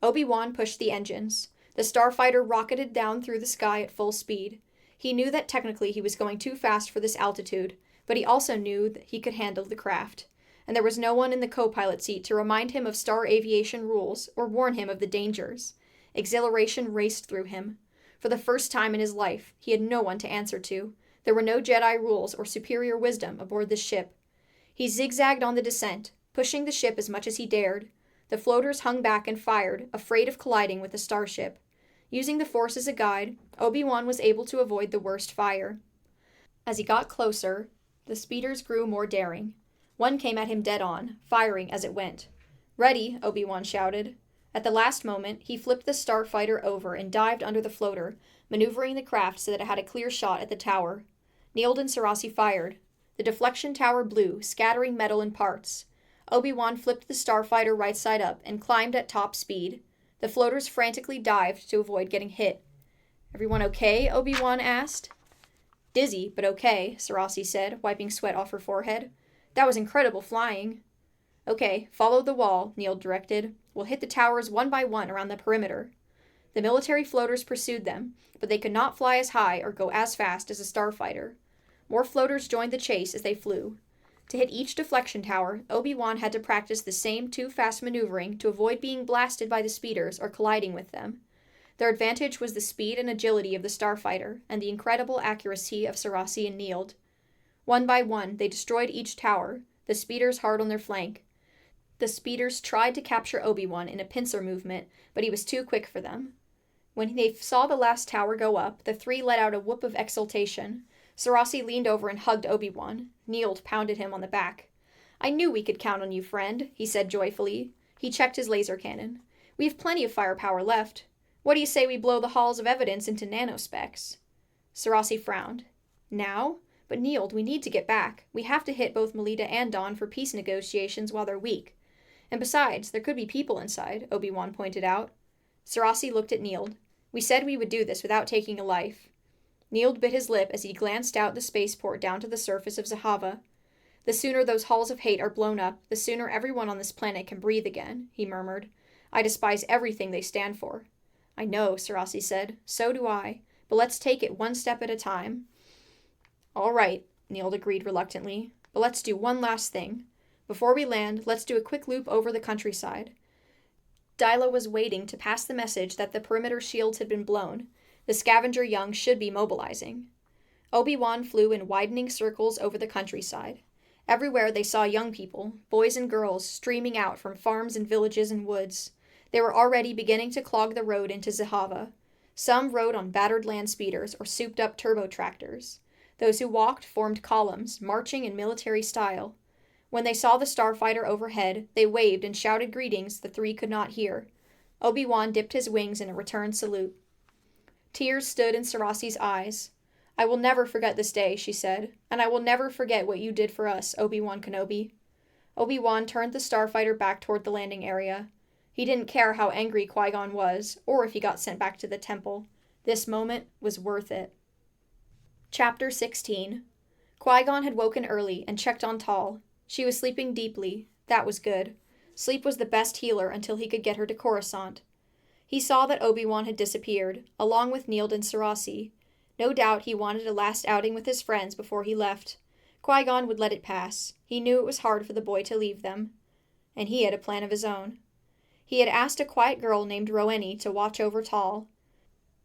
Obi-Wan pushed the engines. The starfighter rocketed down through the sky at full speed. He knew that technically he was going too fast for this altitude, but he also knew that he could handle the craft. And there was no one in the co-pilot seat to remind him of star aviation rules or warn him of the dangers. Exhilaration raced through him. For the first time in his life, he had no one to answer to. There were no Jedi rules or superior wisdom aboard this ship. He zigzagged on the descent, pushing the ship as much as he dared. The floaters hung back and fired, afraid of colliding with the starship. Using the Force as a guide, Obi-Wan was able to avoid the worst fire. As he got closer, the speeders grew more daring. One came at him dead on, firing as it went. Ready, Obi-Wan shouted. At the last moment, he flipped the starfighter over and dived under the floater, maneuvering the craft so that it had a clear shot at the tower. Neild and Sarasi fired. The deflection tower blew, scattering metal in parts. Obi-Wan flipped the starfighter right side up and climbed at top speed. The floaters frantically dived to avoid getting hit. Everyone okay? Obi-Wan asked. Dizzy, but okay, Sarasi said, wiping sweat off her forehead. That was incredible flying. Okay, follow the wall, Neild directed. We'll hit the towers one by one around the perimeter. The military floaters pursued them, but they could not fly as high or go as fast as a starfighter. More floaters joined the chase as they flew. To hit each deflection tower, Obi-Wan had to practice the same too-fast maneuvering to avoid being blasted by the speeders or colliding with them. Their advantage was the speed and agility of the starfighter, and the incredible accuracy of Sarasi and Neild. One by one, they destroyed each tower, the speeders hard on their flank. The speeders tried to capture Obi-Wan in a pincer movement, but he was too quick for them. When they saw the last tower go up, the 3 let out a whoop of exultation. Sarasi leaned over and hugged Obi-Wan. Neild pounded him on the back. I knew we could count on you, friend, he said joyfully. He checked his laser cannon. We have plenty of firepower left. What do you say we blow the halls of evidence into nanospecks? Sarasi frowned. Now? But Neild, we need to get back. We have to hit both Melita and Dawn for peace negotiations while they're weak. And besides, there could be people inside, Obi-Wan pointed out. Sarasi looked at Neild. We said we would do this without taking a life. Neild bit his lip as he glanced out the spaceport down to the surface of Zahava. The sooner those halls of hate are blown up, the sooner everyone on this planet can breathe again, he murmured. I despise everything they stand for. I know, Sarasi said. So do I. But let's take it one step at a time. All right, Neild agreed reluctantly. But let's do one last thing. Before we land, let's do a quick loop over the countryside. Dyla was waiting to pass the message that the perimeter shields had been blown. The scavenger young should be mobilizing. Obi-Wan flew in widening circles over the countryside. Everywhere they saw young people, boys and girls, streaming out from farms and villages and woods. They were already beginning to clog the road into Zahava. Some rode on battered land speeders or souped-up turbo-tractors. Those who walked formed columns, marching in military style. When they saw the starfighter overhead, they waved and shouted greetings the 3 could not hear. Obi-Wan dipped his wings in a return salute. Tears stood in Sarasi's eyes. I will never forget this day, she said, and I will never forget what you did for us, Obi-Wan Kenobi. Obi-Wan turned the starfighter back toward the landing area. He didn't care how angry Qui-Gon was, or if he got sent back to the temple. This moment was worth it. Chapter 16. Qui-Gon had woken early and checked on Tall. She was sleeping deeply. That was good. Sleep was the best healer until he could get her to Coruscant. He saw that Obi-Wan had disappeared, along with Neild and Sarasi. No doubt he wanted a last outing with his friends before he left. Qui-Gon would let it pass. He knew it was hard for the boy to leave them. And he had a plan of his own. He had asked a quiet girl named Rowena to watch over Tall.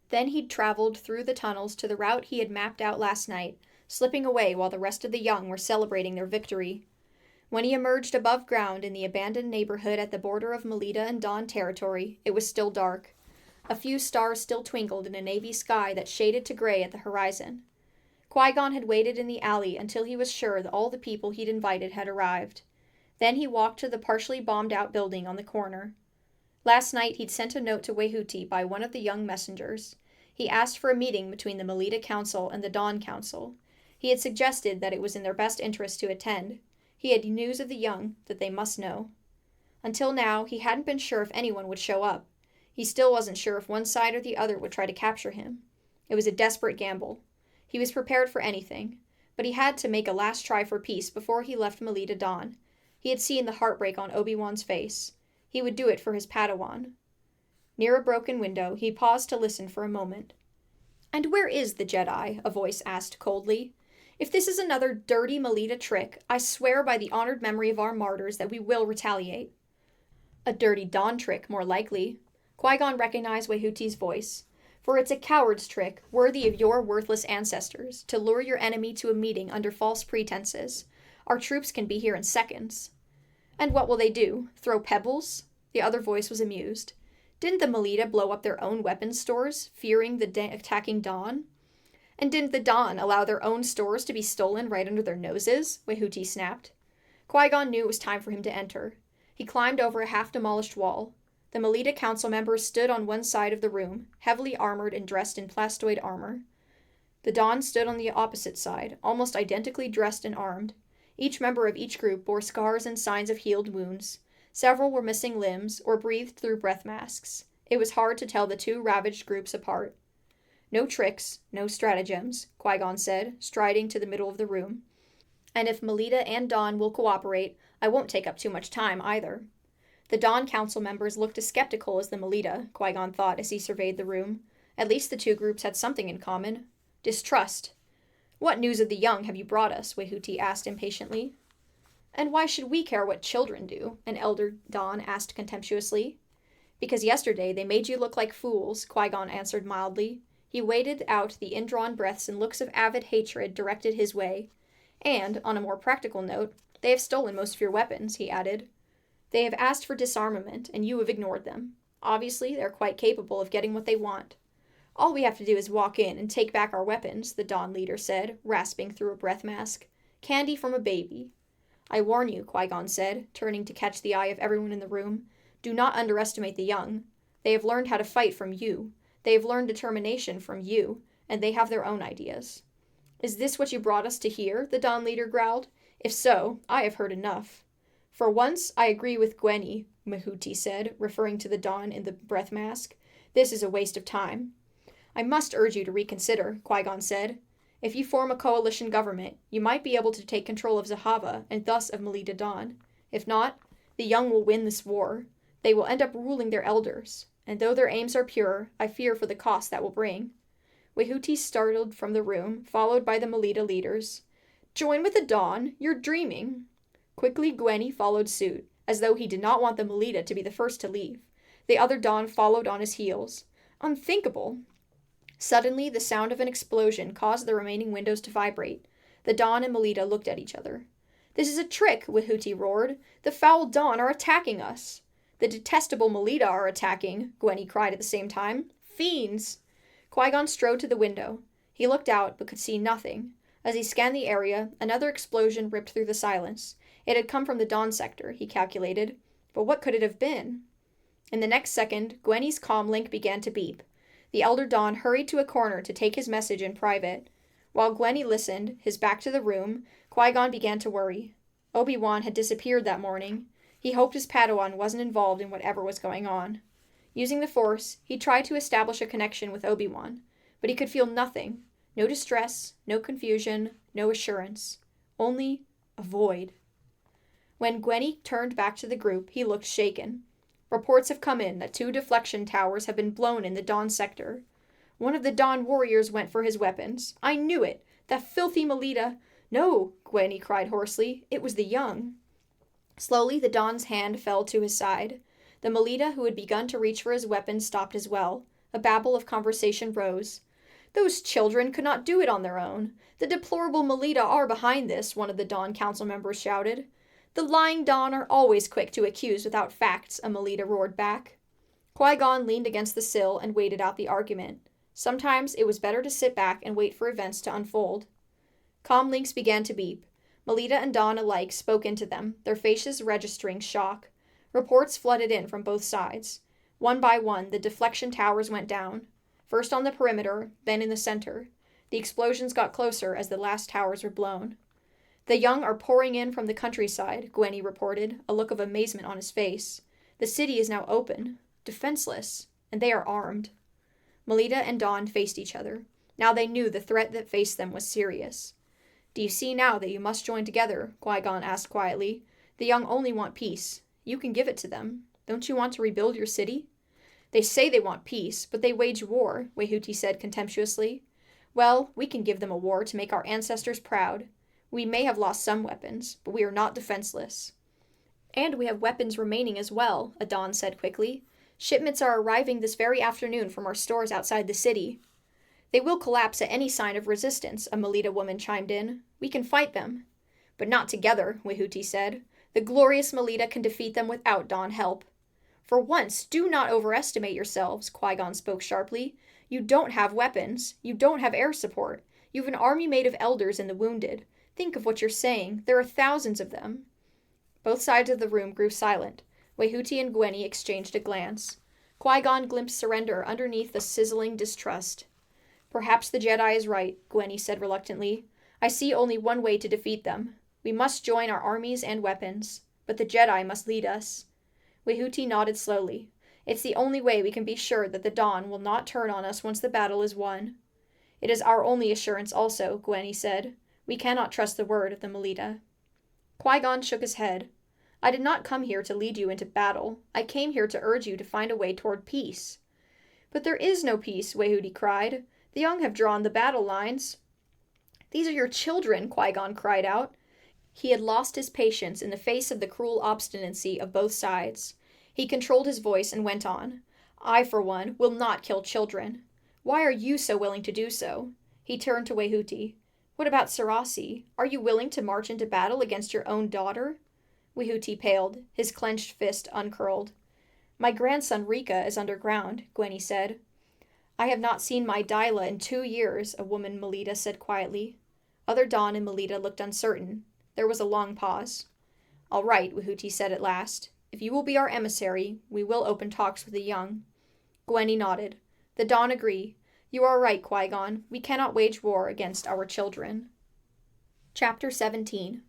Then he'd traveled through the tunnels to the route he had mapped out last night, slipping away while the rest of the young were celebrating their victory. When he emerged above ground in the abandoned neighborhood at the border of Melita and Dawn territory, it was still dark. A few stars still twinkled in a navy sky that shaded to gray at the horizon. Qui-Gon had waited in the alley until he was sure that all the people he'd invited had arrived. Then he walked to the partially bombed-out building on the corner. Last night he'd sent a note to Wehuti by one of the young messengers. He asked for a meeting between the Melita Council and the Dawn Council. He had suggested that it was in their best interest to attend. He had news of the young that they must know. Until now, he hadn't been sure if anyone would show up. He still wasn't sure if one side or the other would try to capture him. It was a desperate gamble. He was prepared for anything, but he had to make a last try for peace before he left Melita Dawn. He had seen the heartbreak on Obi-Wan's face. He would do it for his Padawan. Near a broken window, he paused to listen for a moment. "And where is the Jedi?" a voice asked coldly. "If this is another dirty Melita trick, I swear by the honored memory of our martyrs that we will retaliate." "A dirty Dawn trick, more likely." Qui-Gon recognized Wehuti's voice. "For it's a coward's trick, worthy of your worthless ancestors, to lure your enemy to a meeting under false pretenses. Our troops can be here in seconds." "And what will they do? Throw pebbles?" The other voice was amused. "Didn't the Melita blow up their own weapons stores, fearing the attacking Dawn?" "And didn't the Dawn allow their own stores to be stolen right under their noses?" Wehuti snapped. Qui-Gon knew it was time for him to enter. He climbed over a half-demolished wall. The Melita council members stood on one side of the room, heavily armored and dressed in plastoid armor. The Dawn stood on the opposite side, almost identically dressed and armed. Each member of each group bore scars and signs of healed wounds. Several were missing limbs or breathed through breath masks. It was hard to tell the two ravaged groups apart. "No tricks, no stratagems," Qui-Gon said, striding to the middle of the room. "And if Melita and Dawn will cooperate, I won't take up too much time either." The Dawn Council members looked as skeptical as the Melita, Qui-Gon thought as he surveyed the room. At least the two groups had something in common. Distrust. "What news of the young have you brought us?" Wehuti asked impatiently. "And why should we care what children do?" an elder Dawn asked contemptuously. "Because yesterday they made you look like fools," Qui-Gon answered mildly. He waited out the indrawn breaths and looks of avid hatred directed his way. "And, on a more practical note, they have stolen most of your weapons," he added. "They have asked for disarmament, and you have ignored them. Obviously, they're quite capable of getting what they want." "All we have to do is walk in and take back our weapons," the Dawn leader said, rasping through a breath mask. "Candy from a baby." "I warn you," Qui-Gon said, turning to catch the eye of everyone in the room. "Do not underestimate the young. They have learned how to fight from you. They have learned determination from you, and they have their own ideas." "Is this what you brought us to hear?" the Dawn leader growled. "If so, I have heard enough." "For once, I agree with Gwenny," Wehuti said, referring to the Dawn in the breath mask. "This is a waste of time." "I must urge you to reconsider," Qui-Gon said. "If you form a coalition government, you might be able to take control of Zahava and thus of Melita Dawn. If not, the young will win this war. They will end up ruling their elders, and though their aims are pure, I fear for the cost that will bring." Wehuti startled from the room, followed by the Melita leaders. "Join with the Dawn? You're dreaming." Quickly, Gwenny followed suit, as though he did not want the Melita to be the first to leave. The other Dawn followed on his heels. Unthinkable! Suddenly, the sound of an explosion caused the remaining windows to vibrate. The Dawn and Melita looked at each other. "This is a trick!" Wehuti roared. "The foul Dawn are attacking us!" "The detestable Melita are attacking!" Gwenny cried at the same time. "Fiends!" Qui-Gon strode to the window. He looked out, but could see nothing. As he scanned the area, another explosion ripped through the silence. It had come from the Dawn sector, he calculated. But what could it have been? In the next second, Gwenny's comm link began to beep. The Elder Dawn hurried to a corner to take his message in private. While Gwenny listened, his back to the room, Qui-Gon began to worry. Obi-Wan had disappeared that morning. He hoped his Padawan wasn't involved in whatever was going on. Using the Force, he tried to establish a connection with Obi-Wan, but he could feel nothing. No distress, no confusion, no assurance. Only a void. When Gwenny turned back to the group, he looked shaken. Reports have come in that 2 deflection towers have been blown in the Dawn sector. One of the Dawn warriors went for his weapons. I knew it! That filthy Melita! No, Gwenny cried hoarsely. It was the young. Slowly, the Dawn's hand fell to his side. The Melita who had begun to reach for his weapon stopped as well. A babble of conversation rose. "Those children could not do it on their own. The deplorable Melita are behind this," one of the Dawn council members shouted. "The lying Dawn are always quick to accuse without facts," a Melita roared back. Qui-Gon leaned against the sill and waited out the argument. Sometimes it was better to sit back and wait for events to unfold. Comm links began to beep. Melita and Dawn alike spoke into them, their faces registering shock. Reports flooded in from both sides. One by one, the deflection towers went down. first on the perimeter, then in the center. The explosions got closer as the last towers were blown. The young are pouring in from the countryside, Gwenny reported, a look of amazement on his face. The city is now open, defenseless, and they are armed. Melita and Dawn faced each other. Now they knew the threat that faced them was serious. Do you see now that you must join together? Qui-Gon asked quietly. The young only want peace. You can give it to them. Don't you want to rebuild your city? They say they want peace, but they wage war, Wehuti said contemptuously. Well, we can give them a war to make our ancestors proud. We may have lost some weapons, but we are not defenseless. And we have weapons remaining as well, Adon said quickly. Shipments are arriving this very afternoon from our stores outside the city. They will collapse at any sign of resistance, a Melita woman chimed in. We can fight them. But not together, Wehuti said. The glorious Melita can defeat them without Dawn help. For once, do not overestimate yourselves, Qui-Gon spoke sharply. You don't have weapons. You don't have air support. You have an army made of elders and the wounded. Think of what you're saying. There are thousands of them. Both sides of the room grew silent. Wehuti and Gwenny exchanged a glance. Qui-Gon glimpsed surrender underneath the sizzling distrust. Perhaps the Jedi is right, Gwenny said reluctantly. I see only one way to defeat them. We must join our armies and weapons. But the Jedi must lead us. Wehuti nodded slowly. It's the only way we can be sure that the Dawn will not turn on us once the battle is won. It is our only assurance also, Gwenny said. We cannot trust the word of the Melita. Qui-Gon shook his head. I did not come here to lead you into battle. I came here to urge you to find a way toward peace. But there is no peace, Wehuti cried. The young have drawn the battle lines. These are your children, Qui-Gon cried out. He had lost his patience in the face of the cruel obstinacy of both sides. He controlled his voice and went on. I, for one, will not kill children. Why are you so willing to do so? He turned to Wehuti. What about Sarasi? Are you willing to march into battle against your own daughter? Wehuti paled, his clenched fist uncurled. My grandson Rika is underground, Gwenny said. I have not seen my Dyla in 2 years, a woman Melita said quietly. Other Dawn and Melita looked uncertain. There was a long pause. All right, Wehuti said at last. If you will be our emissary, we will open talks with the young. Gwenny nodded. The Dawn agree. You are right, Qui-Gon. We cannot wage war against our children. Chapter 17.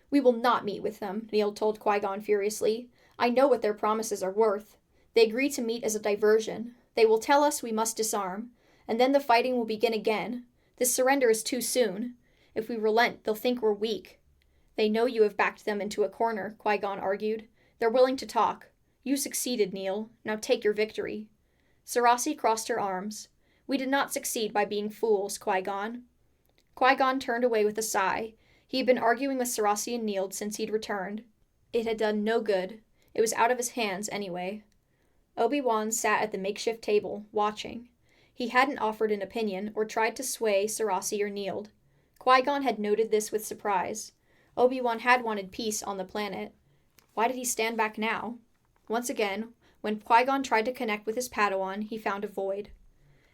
We will not meet with them, Neil told Qui-Gon furiously. I know what their promises are worth. They agree to meet as a diversion. They will tell us we must disarm, and then the fighting will begin again. This surrender is too soon. If we relent, they'll think we're weak. They know you have backed them into a corner, Qui-Gon argued. They're willing to talk. You succeeded, Neil. Now take your victory. Sarasi crossed her arms. We did not succeed by being fools, Qui-Gon. Qui-Gon turned away with a sigh. He had been arguing with Sarasi and Neil since he'd returned. It had done no good. It was out of his hands anyway. Obi-Wan sat at the makeshift table, watching. He hadn't offered an opinion or tried to sway Sarasi or Neil. Qui-Gon had noted this with surprise. Obi-Wan had wanted peace on the planet. Why did he stand back now? Once again, when Qui-Gon tried to connect with his Padawan, he found a void.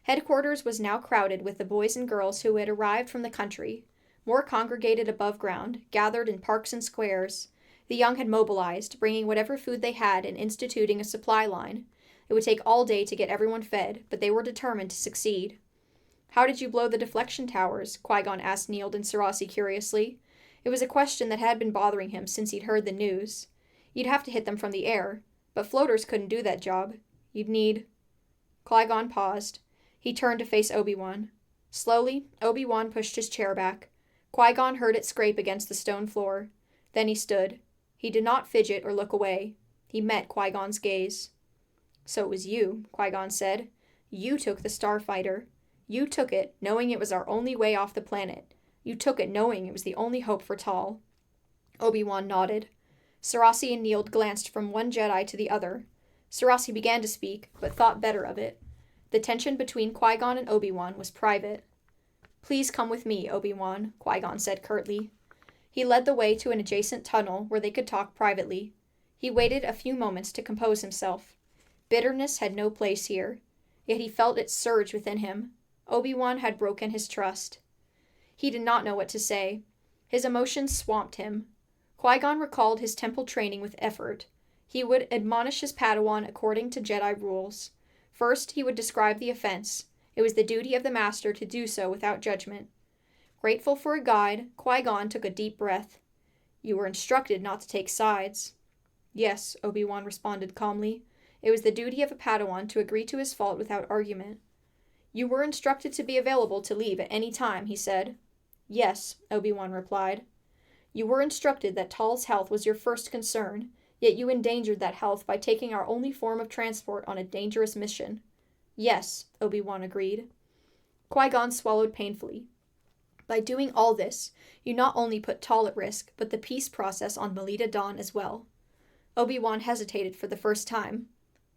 Headquarters was now crowded with the boys and girls who had arrived from the country. More congregated above ground, gathered in parks and squares. The young had mobilized, bringing whatever food they had and instituting a supply line. It would take all day to get everyone fed, but they were determined to succeed. How did you blow the deflection towers? Qui-Gon asked Neil and Sarasi curiously. It was a question that had been bothering him since he'd heard the news. You'd have to hit them from the air, but floaters couldn't do that job. You'd need... Qui-Gon paused. He turned to face Obi-Wan. Slowly, Obi-Wan pushed his chair back. Qui-Gon heard it scrape against the stone floor. Then he stood. He did not fidget or look away. He met Qui-Gon's gaze. So it was you, Qui-Gon said. You took the starfighter. You took it, knowing it was our only way off the planet. You took it knowing it was the only hope for Tal. Obi-Wan nodded. Sarasi and Neil glanced from one Jedi to the other. Sarasi began to speak, but thought better of it. The tension between Qui-Gon and Obi-Wan was private. Please come with me, Obi-Wan, Qui-Gon said curtly. He led the way to an adjacent tunnel where they could talk privately. He waited a few moments to compose himself. Bitterness had no place here, yet he felt it surge within him. Obi-Wan had broken his trust. He did not know what to say. His emotions swamped him. Qui-Gon recalled his temple training with effort. He would admonish his Padawan according to Jedi rules. First, he would describe the offense, It was the duty of the master to do so without judgment. Grateful for a guide, Qui-Gon took a deep breath. You were instructed not to take sides. Yes, Obi-Wan responded calmly. It was the duty of a Padawan to agree to his fault without argument. You were instructed to be available to leave at any time, he said. Yes, Obi-Wan replied. You were instructed that Tal's health was your first concern, yet you endangered that health by taking our only form of transport on a dangerous mission. Yes, Obi-Wan agreed. Qui-Gon swallowed painfully. By doing all this, you not only put Tal at risk, but the peace process on Melita Dawn as well. Obi-Wan hesitated for the first time.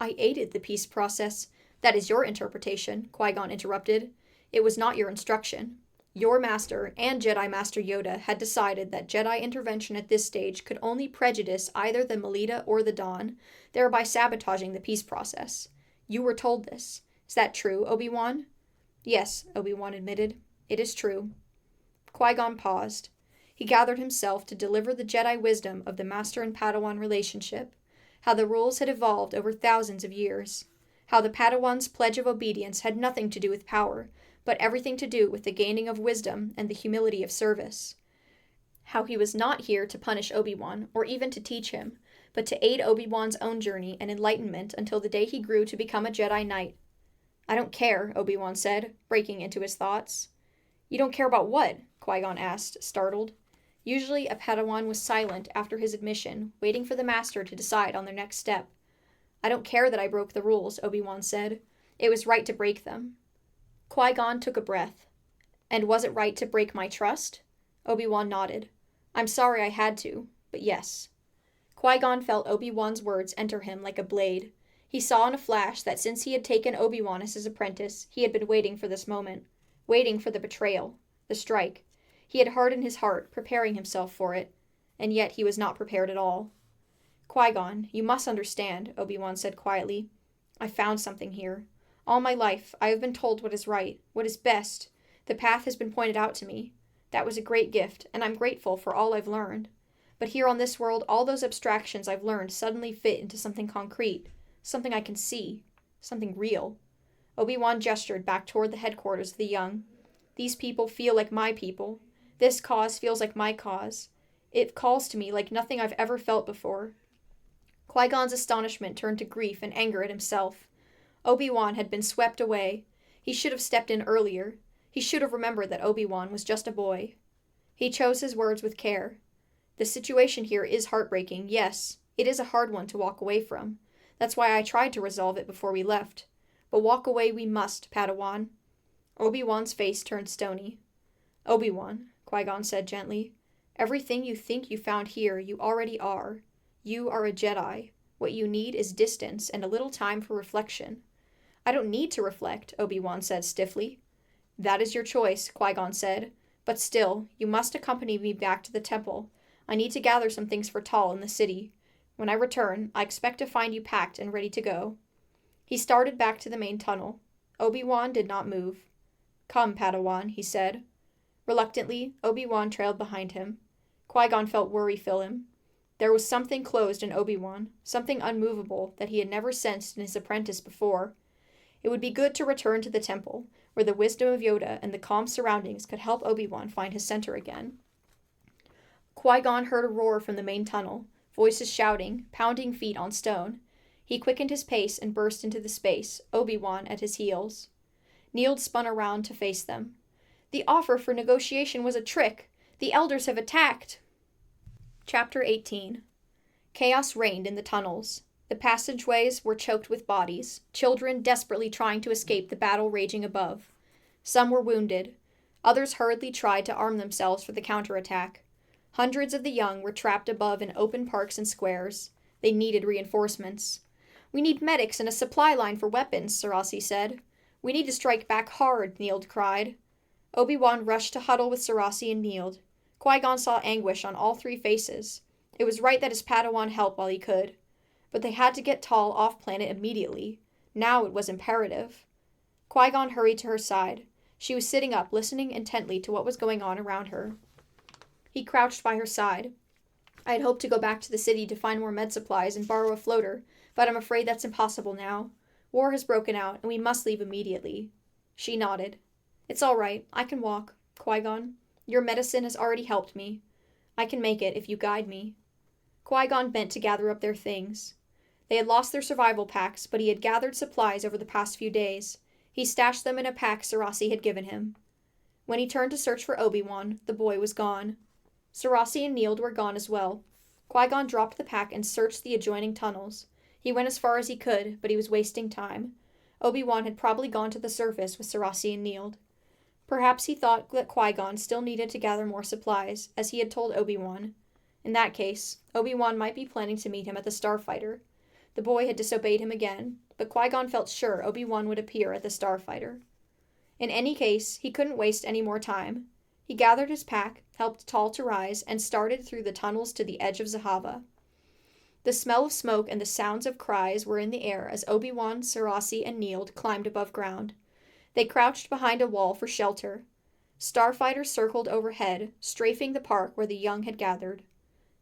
I aided the peace process. That is your interpretation, Qui-Gon interrupted. It was not your instruction. Your master and Jedi Master Yoda had decided that Jedi intervention at this stage could only prejudice either the Melita or the Dawn, thereby sabotaging the peace process. You were told this. Is that true, Obi-Wan? Yes, Obi-Wan admitted. It is true. Qui-Gon paused. He gathered himself to deliver the Jedi wisdom of the Master and Padawan relationship, how the rules had evolved over thousands of years, how the Padawan's pledge of obedience had nothing to do with power, but everything to do with the gaining of wisdom and the humility of service. How he was not here to punish Obi-Wan, or even to teach him, but to aid Obi-Wan's own journey and enlightenment until the day he grew to become a Jedi Knight. I don't care, Obi-Wan said, breaking into his thoughts. You don't care about what? Qui-Gon asked, startled. Usually a Padawan was silent after his admission, waiting for the Master to decide on their next step. I don't care that I broke the rules, Obi-Wan said. It was right to break them. Qui-Gon took a breath. And was it right to break my trust? Obi-Wan nodded. I'm sorry I had to, but yes. Qui-Gon felt Obi-Wan's words enter him like a blade. He saw in a flash that since he had taken Obi-Wan as his apprentice, he had been waiting for this moment, waiting for the betrayal, the strike. He had hardened his heart, preparing himself for it, and yet he was not prepared at all. Qui-Gon, you must understand, Obi-Wan said quietly. I found something here. All my life, I have been told what is right, what is best. The path has been pointed out to me. That was a great gift, and I'm grateful for all I've learned. But here on this world, all those abstractions I've learned suddenly fit into something concrete, something I can see, something real. Obi-Wan gestured back toward the headquarters of the young. These people feel like my people. This cause feels like my cause. It calls to me like nothing I've ever felt before. Qui-Gon's astonishment turned to grief and anger at himself. Obi-Wan had been swept away. He should have stepped in earlier. He should have remembered that Obi-Wan was just a boy. He chose his words with care. The situation here is heartbreaking, yes. It is a hard one to walk away from. That's why I tried to resolve it before we left. But walk away we must, Padawan. Obi-Wan's face turned stony. Obi-Wan, Qui-Gon said gently, everything you think you found here you already are. You are a Jedi. What you need is distance and a little time for reflection. I don't need to reflect, Obi-Wan said stiffly. That is your choice, Qui-Gon said. But still, you must accompany me back to the temple. I need to gather some things for Tal in the city. When I return, I expect to find you packed and ready to go. He started back to the main tunnel. Obi-Wan did not move. Come, Padawan, he said. Reluctantly, Obi-Wan trailed behind him. Qui-Gon felt worry fill him. There was something closed in Obi-Wan, something unmovable that he had never sensed in his apprentice before. It would be good to return to the temple, where the wisdom of Yoda and the calm surroundings could help Obi-Wan find his center again. Qui-Gon heard a roar from the main tunnel, voices shouting, pounding feet on stone. He quickened his pace and burst into the space, Obi-Wan at his heels. Neild spun around to face them. The offer for negotiation was a trick. The elders have attacked. Chapter 18. Chaos reigned in the tunnels. The passageways were choked with bodies, children desperately trying to escape the battle raging above. Some were wounded. Others hurriedly tried to arm themselves for the counterattack. Hundreds of the young were trapped above in open parks and squares. They needed reinforcements. We need medics and a supply line for weapons, Sarasi said. We need to strike back hard, Neild cried. Obi-Wan rushed to huddle with Sarasi and Neild. Qui-Gon saw anguish on all three faces. It was right that his Padawan help while he could. But they had to get Tal off-planet immediately. Now it was imperative. Qui-Gon hurried to her side. She was sitting up, listening intently to what was going on around her. He crouched by her side. I had hoped to go back to the city to find more med supplies and borrow a floater, but I'm afraid that's impossible now. War has broken out, and we must leave immediately. She nodded. It's all right. I can walk, Qui-Gon. Your medicine has already helped me. I can make it if you guide me. Qui-Gon bent to gather up their things. They had lost their survival packs, but he had gathered supplies over the past few days. He stashed them in a pack Sarasi had given him. When he turned to search for Obi-Wan, the boy was gone. Sarasi and Neild were gone as well. Qui-Gon dropped the pack and searched the adjoining tunnels. He went as far as he could, but he was wasting time. Obi-Wan had probably gone to the surface with Sarasi and Neild. Perhaps he thought that Qui-Gon still needed to gather more supplies, as he had told Obi-Wan. In that case, Obi-Wan might be planning to meet him at the Starfighter. The boy had disobeyed him again, but Qui-Gon felt sure Obi-Wan would appear at the Starfighter. In any case, he couldn't waste any more time. He gathered his pack, helped Tal to rise, and started through the tunnels to the edge of Zahava. The smell of smoke and the sounds of cries were in the air as Obi-Wan, Sarasi, and Neild climbed above ground. They crouched behind a wall for shelter. Starfighters circled overhead, strafing the park where the young had gathered.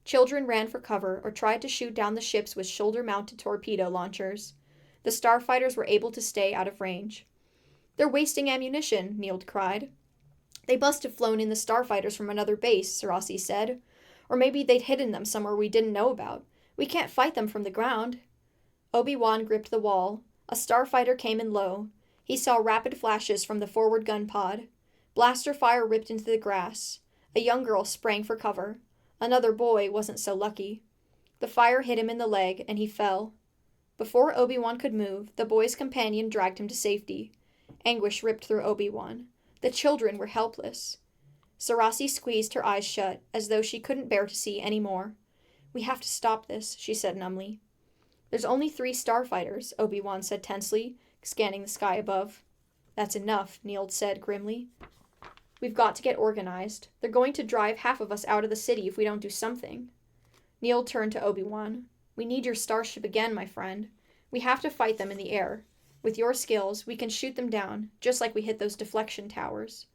Children ran for cover or tried to shoot down the ships with shoulder-mounted torpedo launchers. The starfighters were able to stay out of range. They're wasting ammunition, Neild cried. They must have flown in the starfighters from another base, Sarasi said. Or maybe they'd hidden them somewhere we didn't know about. We can't fight them from the ground. Obi-Wan gripped the wall. A starfighter came in low. He saw rapid flashes from the forward gun pod. Blaster fire ripped into the grass. A young girl sprang for cover. Another boy wasn't so lucky. The fire hit him in the leg, and he fell. Before Obi-Wan could move, the boy's companion dragged him to safety. Anguish ripped through Obi-Wan. The children were helpless. Sarasi squeezed her eyes shut, as though she couldn't bear to see any more. We have to stop this, she said numbly. There's only 3 starfighters, Obi-Wan said tensely, scanning the sky above. That's enough, Neild said grimly. We've got to get organized. They're going to drive half of us out of the city if we don't do something. Neild turned to Obi-Wan. We need your starship again, my friend. We have to fight them in the air. With your skills, we can shoot them down, just like we hit those deflection towers.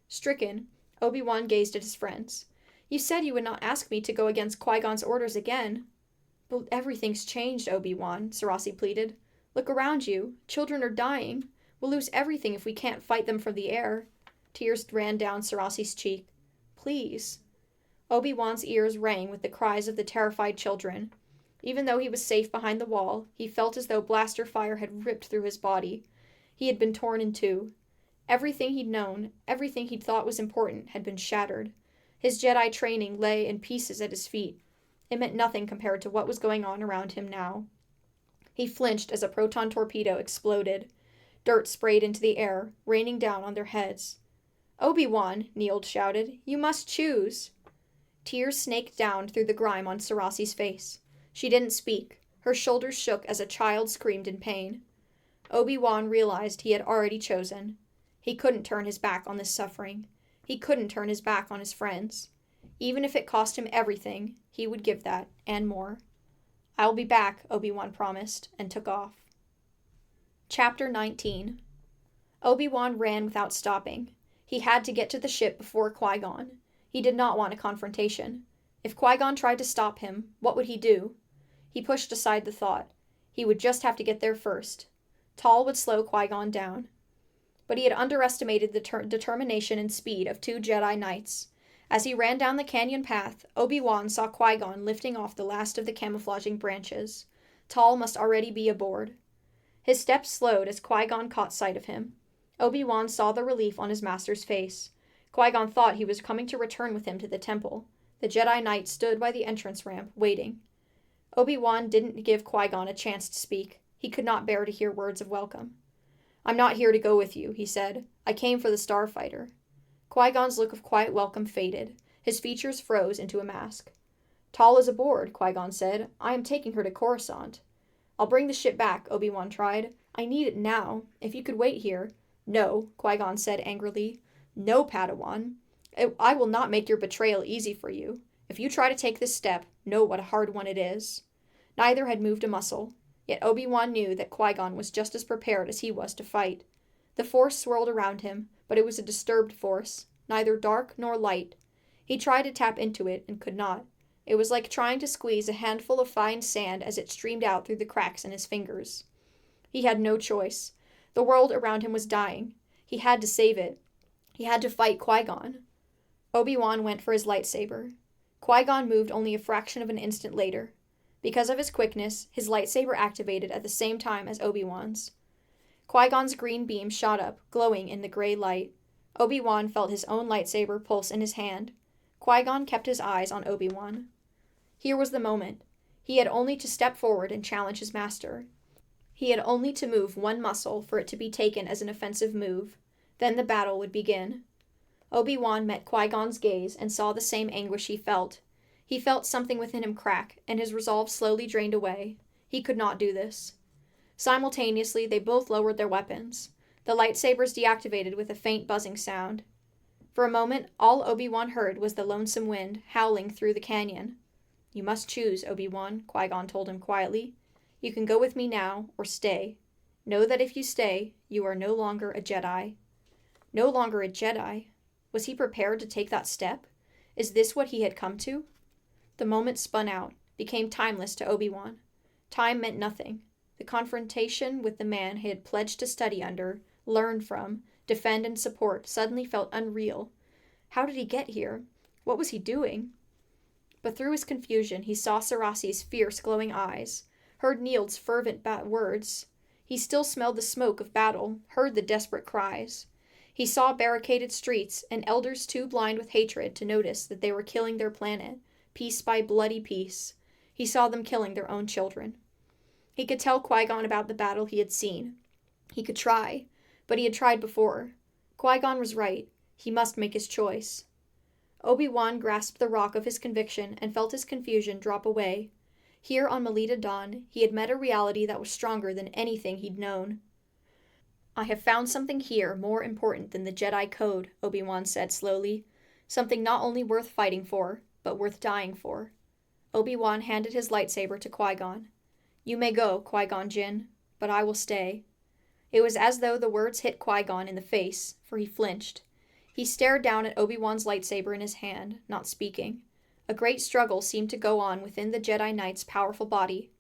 Stricken, Obi-Wan gazed at his friends. You said you would not ask me to go against Qui-Gon's orders again. But everything's changed, Obi-Wan, Sarasi pleaded. Look around you. Children are dying. We'll lose everything if we can't fight them from the air. Tears ran down Sarasi's cheek. Please. Obi-Wan's ears rang with the cries of the terrified children. Even though he was safe behind the wall, he felt as though blaster fire had ripped through his body. He had been torn in two. Everything he'd known, everything he'd thought was important, had been shattered. His Jedi training lay in pieces at his feet. It meant nothing compared to what was going on around him now. He flinched as a proton torpedo exploded. Dirt sprayed into the air, raining down on their heads. Obi-Wan, Neild shouted, you must choose. Tears snaked down through the grime on Sarasi's face. She didn't speak. Her shoulders shook as a child screamed in pain. Obi-Wan realized he had already chosen. He couldn't turn his back on this suffering. He couldn't turn his back on his friends. Even if it cost him everything, he would give that, and more. I'll be back, Obi-Wan promised, and took off. Chapter 19. Obi-Wan ran without stopping. He had to get to the ship before Qui-Gon. He did not want a confrontation. If Qui-Gon tried to stop him, what would he do? He pushed aside the thought. He would just have to get there first. Tal would slow Qui-Gon down. But he had underestimated the determination and speed of 2 Jedi Knights. As he ran down the canyon path, Obi-Wan saw Qui-Gon lifting off the last of the camouflaging branches. Tal must already be aboard. His steps slowed as Qui-Gon caught sight of him. Obi-Wan saw the relief on his master's face. Qui-Gon thought he was coming to return with him to the temple. The Jedi Knight stood by the entrance ramp, waiting. Obi-Wan didn't give Qui-Gon a chance to speak. He could not bear to hear words of welcome. I'm not here to go with you, he said. I came for the Starfighter. Qui-Gon's look of quiet welcome faded. His features froze into a mask. Tal is aboard, Qui-Gon said. I am taking her to Coruscant. I'll bring the ship back, Obi-Wan tried. I need it now. If you could wait here. No, Qui-Gon said angrily. No, Padawan. I will not make your betrayal easy for you. If you try to take this step, know what a hard one it is. Neither had moved a muscle. Yet Obi-Wan knew that Qui-Gon was just as prepared as he was to fight. The Force swirled around him, but it was a disturbed Force, neither dark nor light. He tried to tap into it and could not. It was like trying to squeeze a handful of fine sand as it streamed out through the cracks in his fingers. He had no choice. The world around him was dying. He had to save it. He had to fight Qui-Gon. Obi-Wan went for his lightsaber. Qui-Gon moved only a fraction of an instant later. Because of his quickness, his lightsaber activated at the same time as Obi-Wan's. Qui-Gon's green beam shot up, glowing in the gray light. Obi-Wan felt his own lightsaber pulse in his hand. Qui-Gon kept his eyes on Obi-Wan. Here was the moment. He had only to step forward and challenge his master. He had only to move one muscle for it to be taken as an offensive move. Then the battle would begin. Obi-Wan met Qui-Gon's gaze and saw the same anguish he felt. He felt something within him crack, and his resolve slowly drained away. He could not do this. Simultaneously, they both lowered their weapons. The lightsabers deactivated with a faint buzzing sound. For a moment, all Obi-Wan heard was the lonesome wind howling through the canyon. "You must choose, Obi-Wan," Qui-Gon told him quietly. "You can go with me now, or stay. Know that if you stay, you are no longer a Jedi." No longer a Jedi? Was he prepared to take that step? Is this what he had come to? The moment spun out, became timeless to Obi-Wan. Time meant nothing. The confrontation with the man he had pledged to study under, learn from, defend and support suddenly felt unreal. How did he get here? What was he doing? But through his confusion, he saw Sarasi's fierce, glowing eyes, heard Neild's fervent words. He still smelled the smoke of battle, heard the desperate cries. He saw barricaded streets, and elders too blind with hatred to notice that they were killing their planet, piece by bloody piece. He saw them killing their own children. He could tell Qui-Gon about the battle he had seen. He could try, but he had tried before. Qui-Gon was right. He must make his choice. Obi-Wan grasped the rock of his conviction and felt his confusion drop away. Here on Melita Dawn, he had met a reality that was stronger than anything he'd known. "I have found something here more important than the Jedi Code," Obi-Wan said slowly. "Something not only worth fighting for, but worth dying for." Obi-Wan handed his lightsaber to Qui-Gon. "You may go, Qui-Gon Jinn, but I will stay." It was as though the words hit Qui-Gon in the face, for he flinched. He stared down at Obi-Wan's lightsaber in his hand, not speaking. A great struggle seemed to go on within the Jedi Knight's powerful body.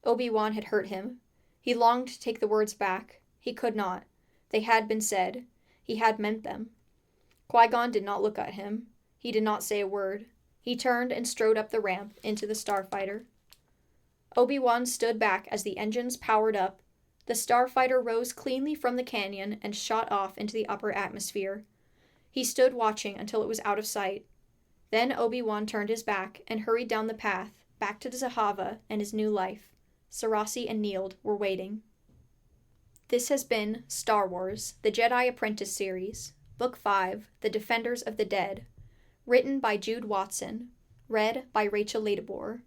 Obi-Wan had hurt him. He longed to take the words back. He could not. They had been said. He had meant them. Qui-Gon did not look at him. He did not say a word. He turned and strode up the ramp into the starfighter. Obi-Wan stood back as the engines powered up. The starfighter rose cleanly from the canyon and shot off into the upper atmosphere. He stood watching until it was out of sight. Then Obi-Wan turned his back and hurried down the path, back to Zahava and his new life. Sarasi and Neild were waiting. This has been Star Wars, the Jedi Apprentice series, Book 5, The Defenders of the Dead, written by Jude Watson, read by Rachel Ladebor.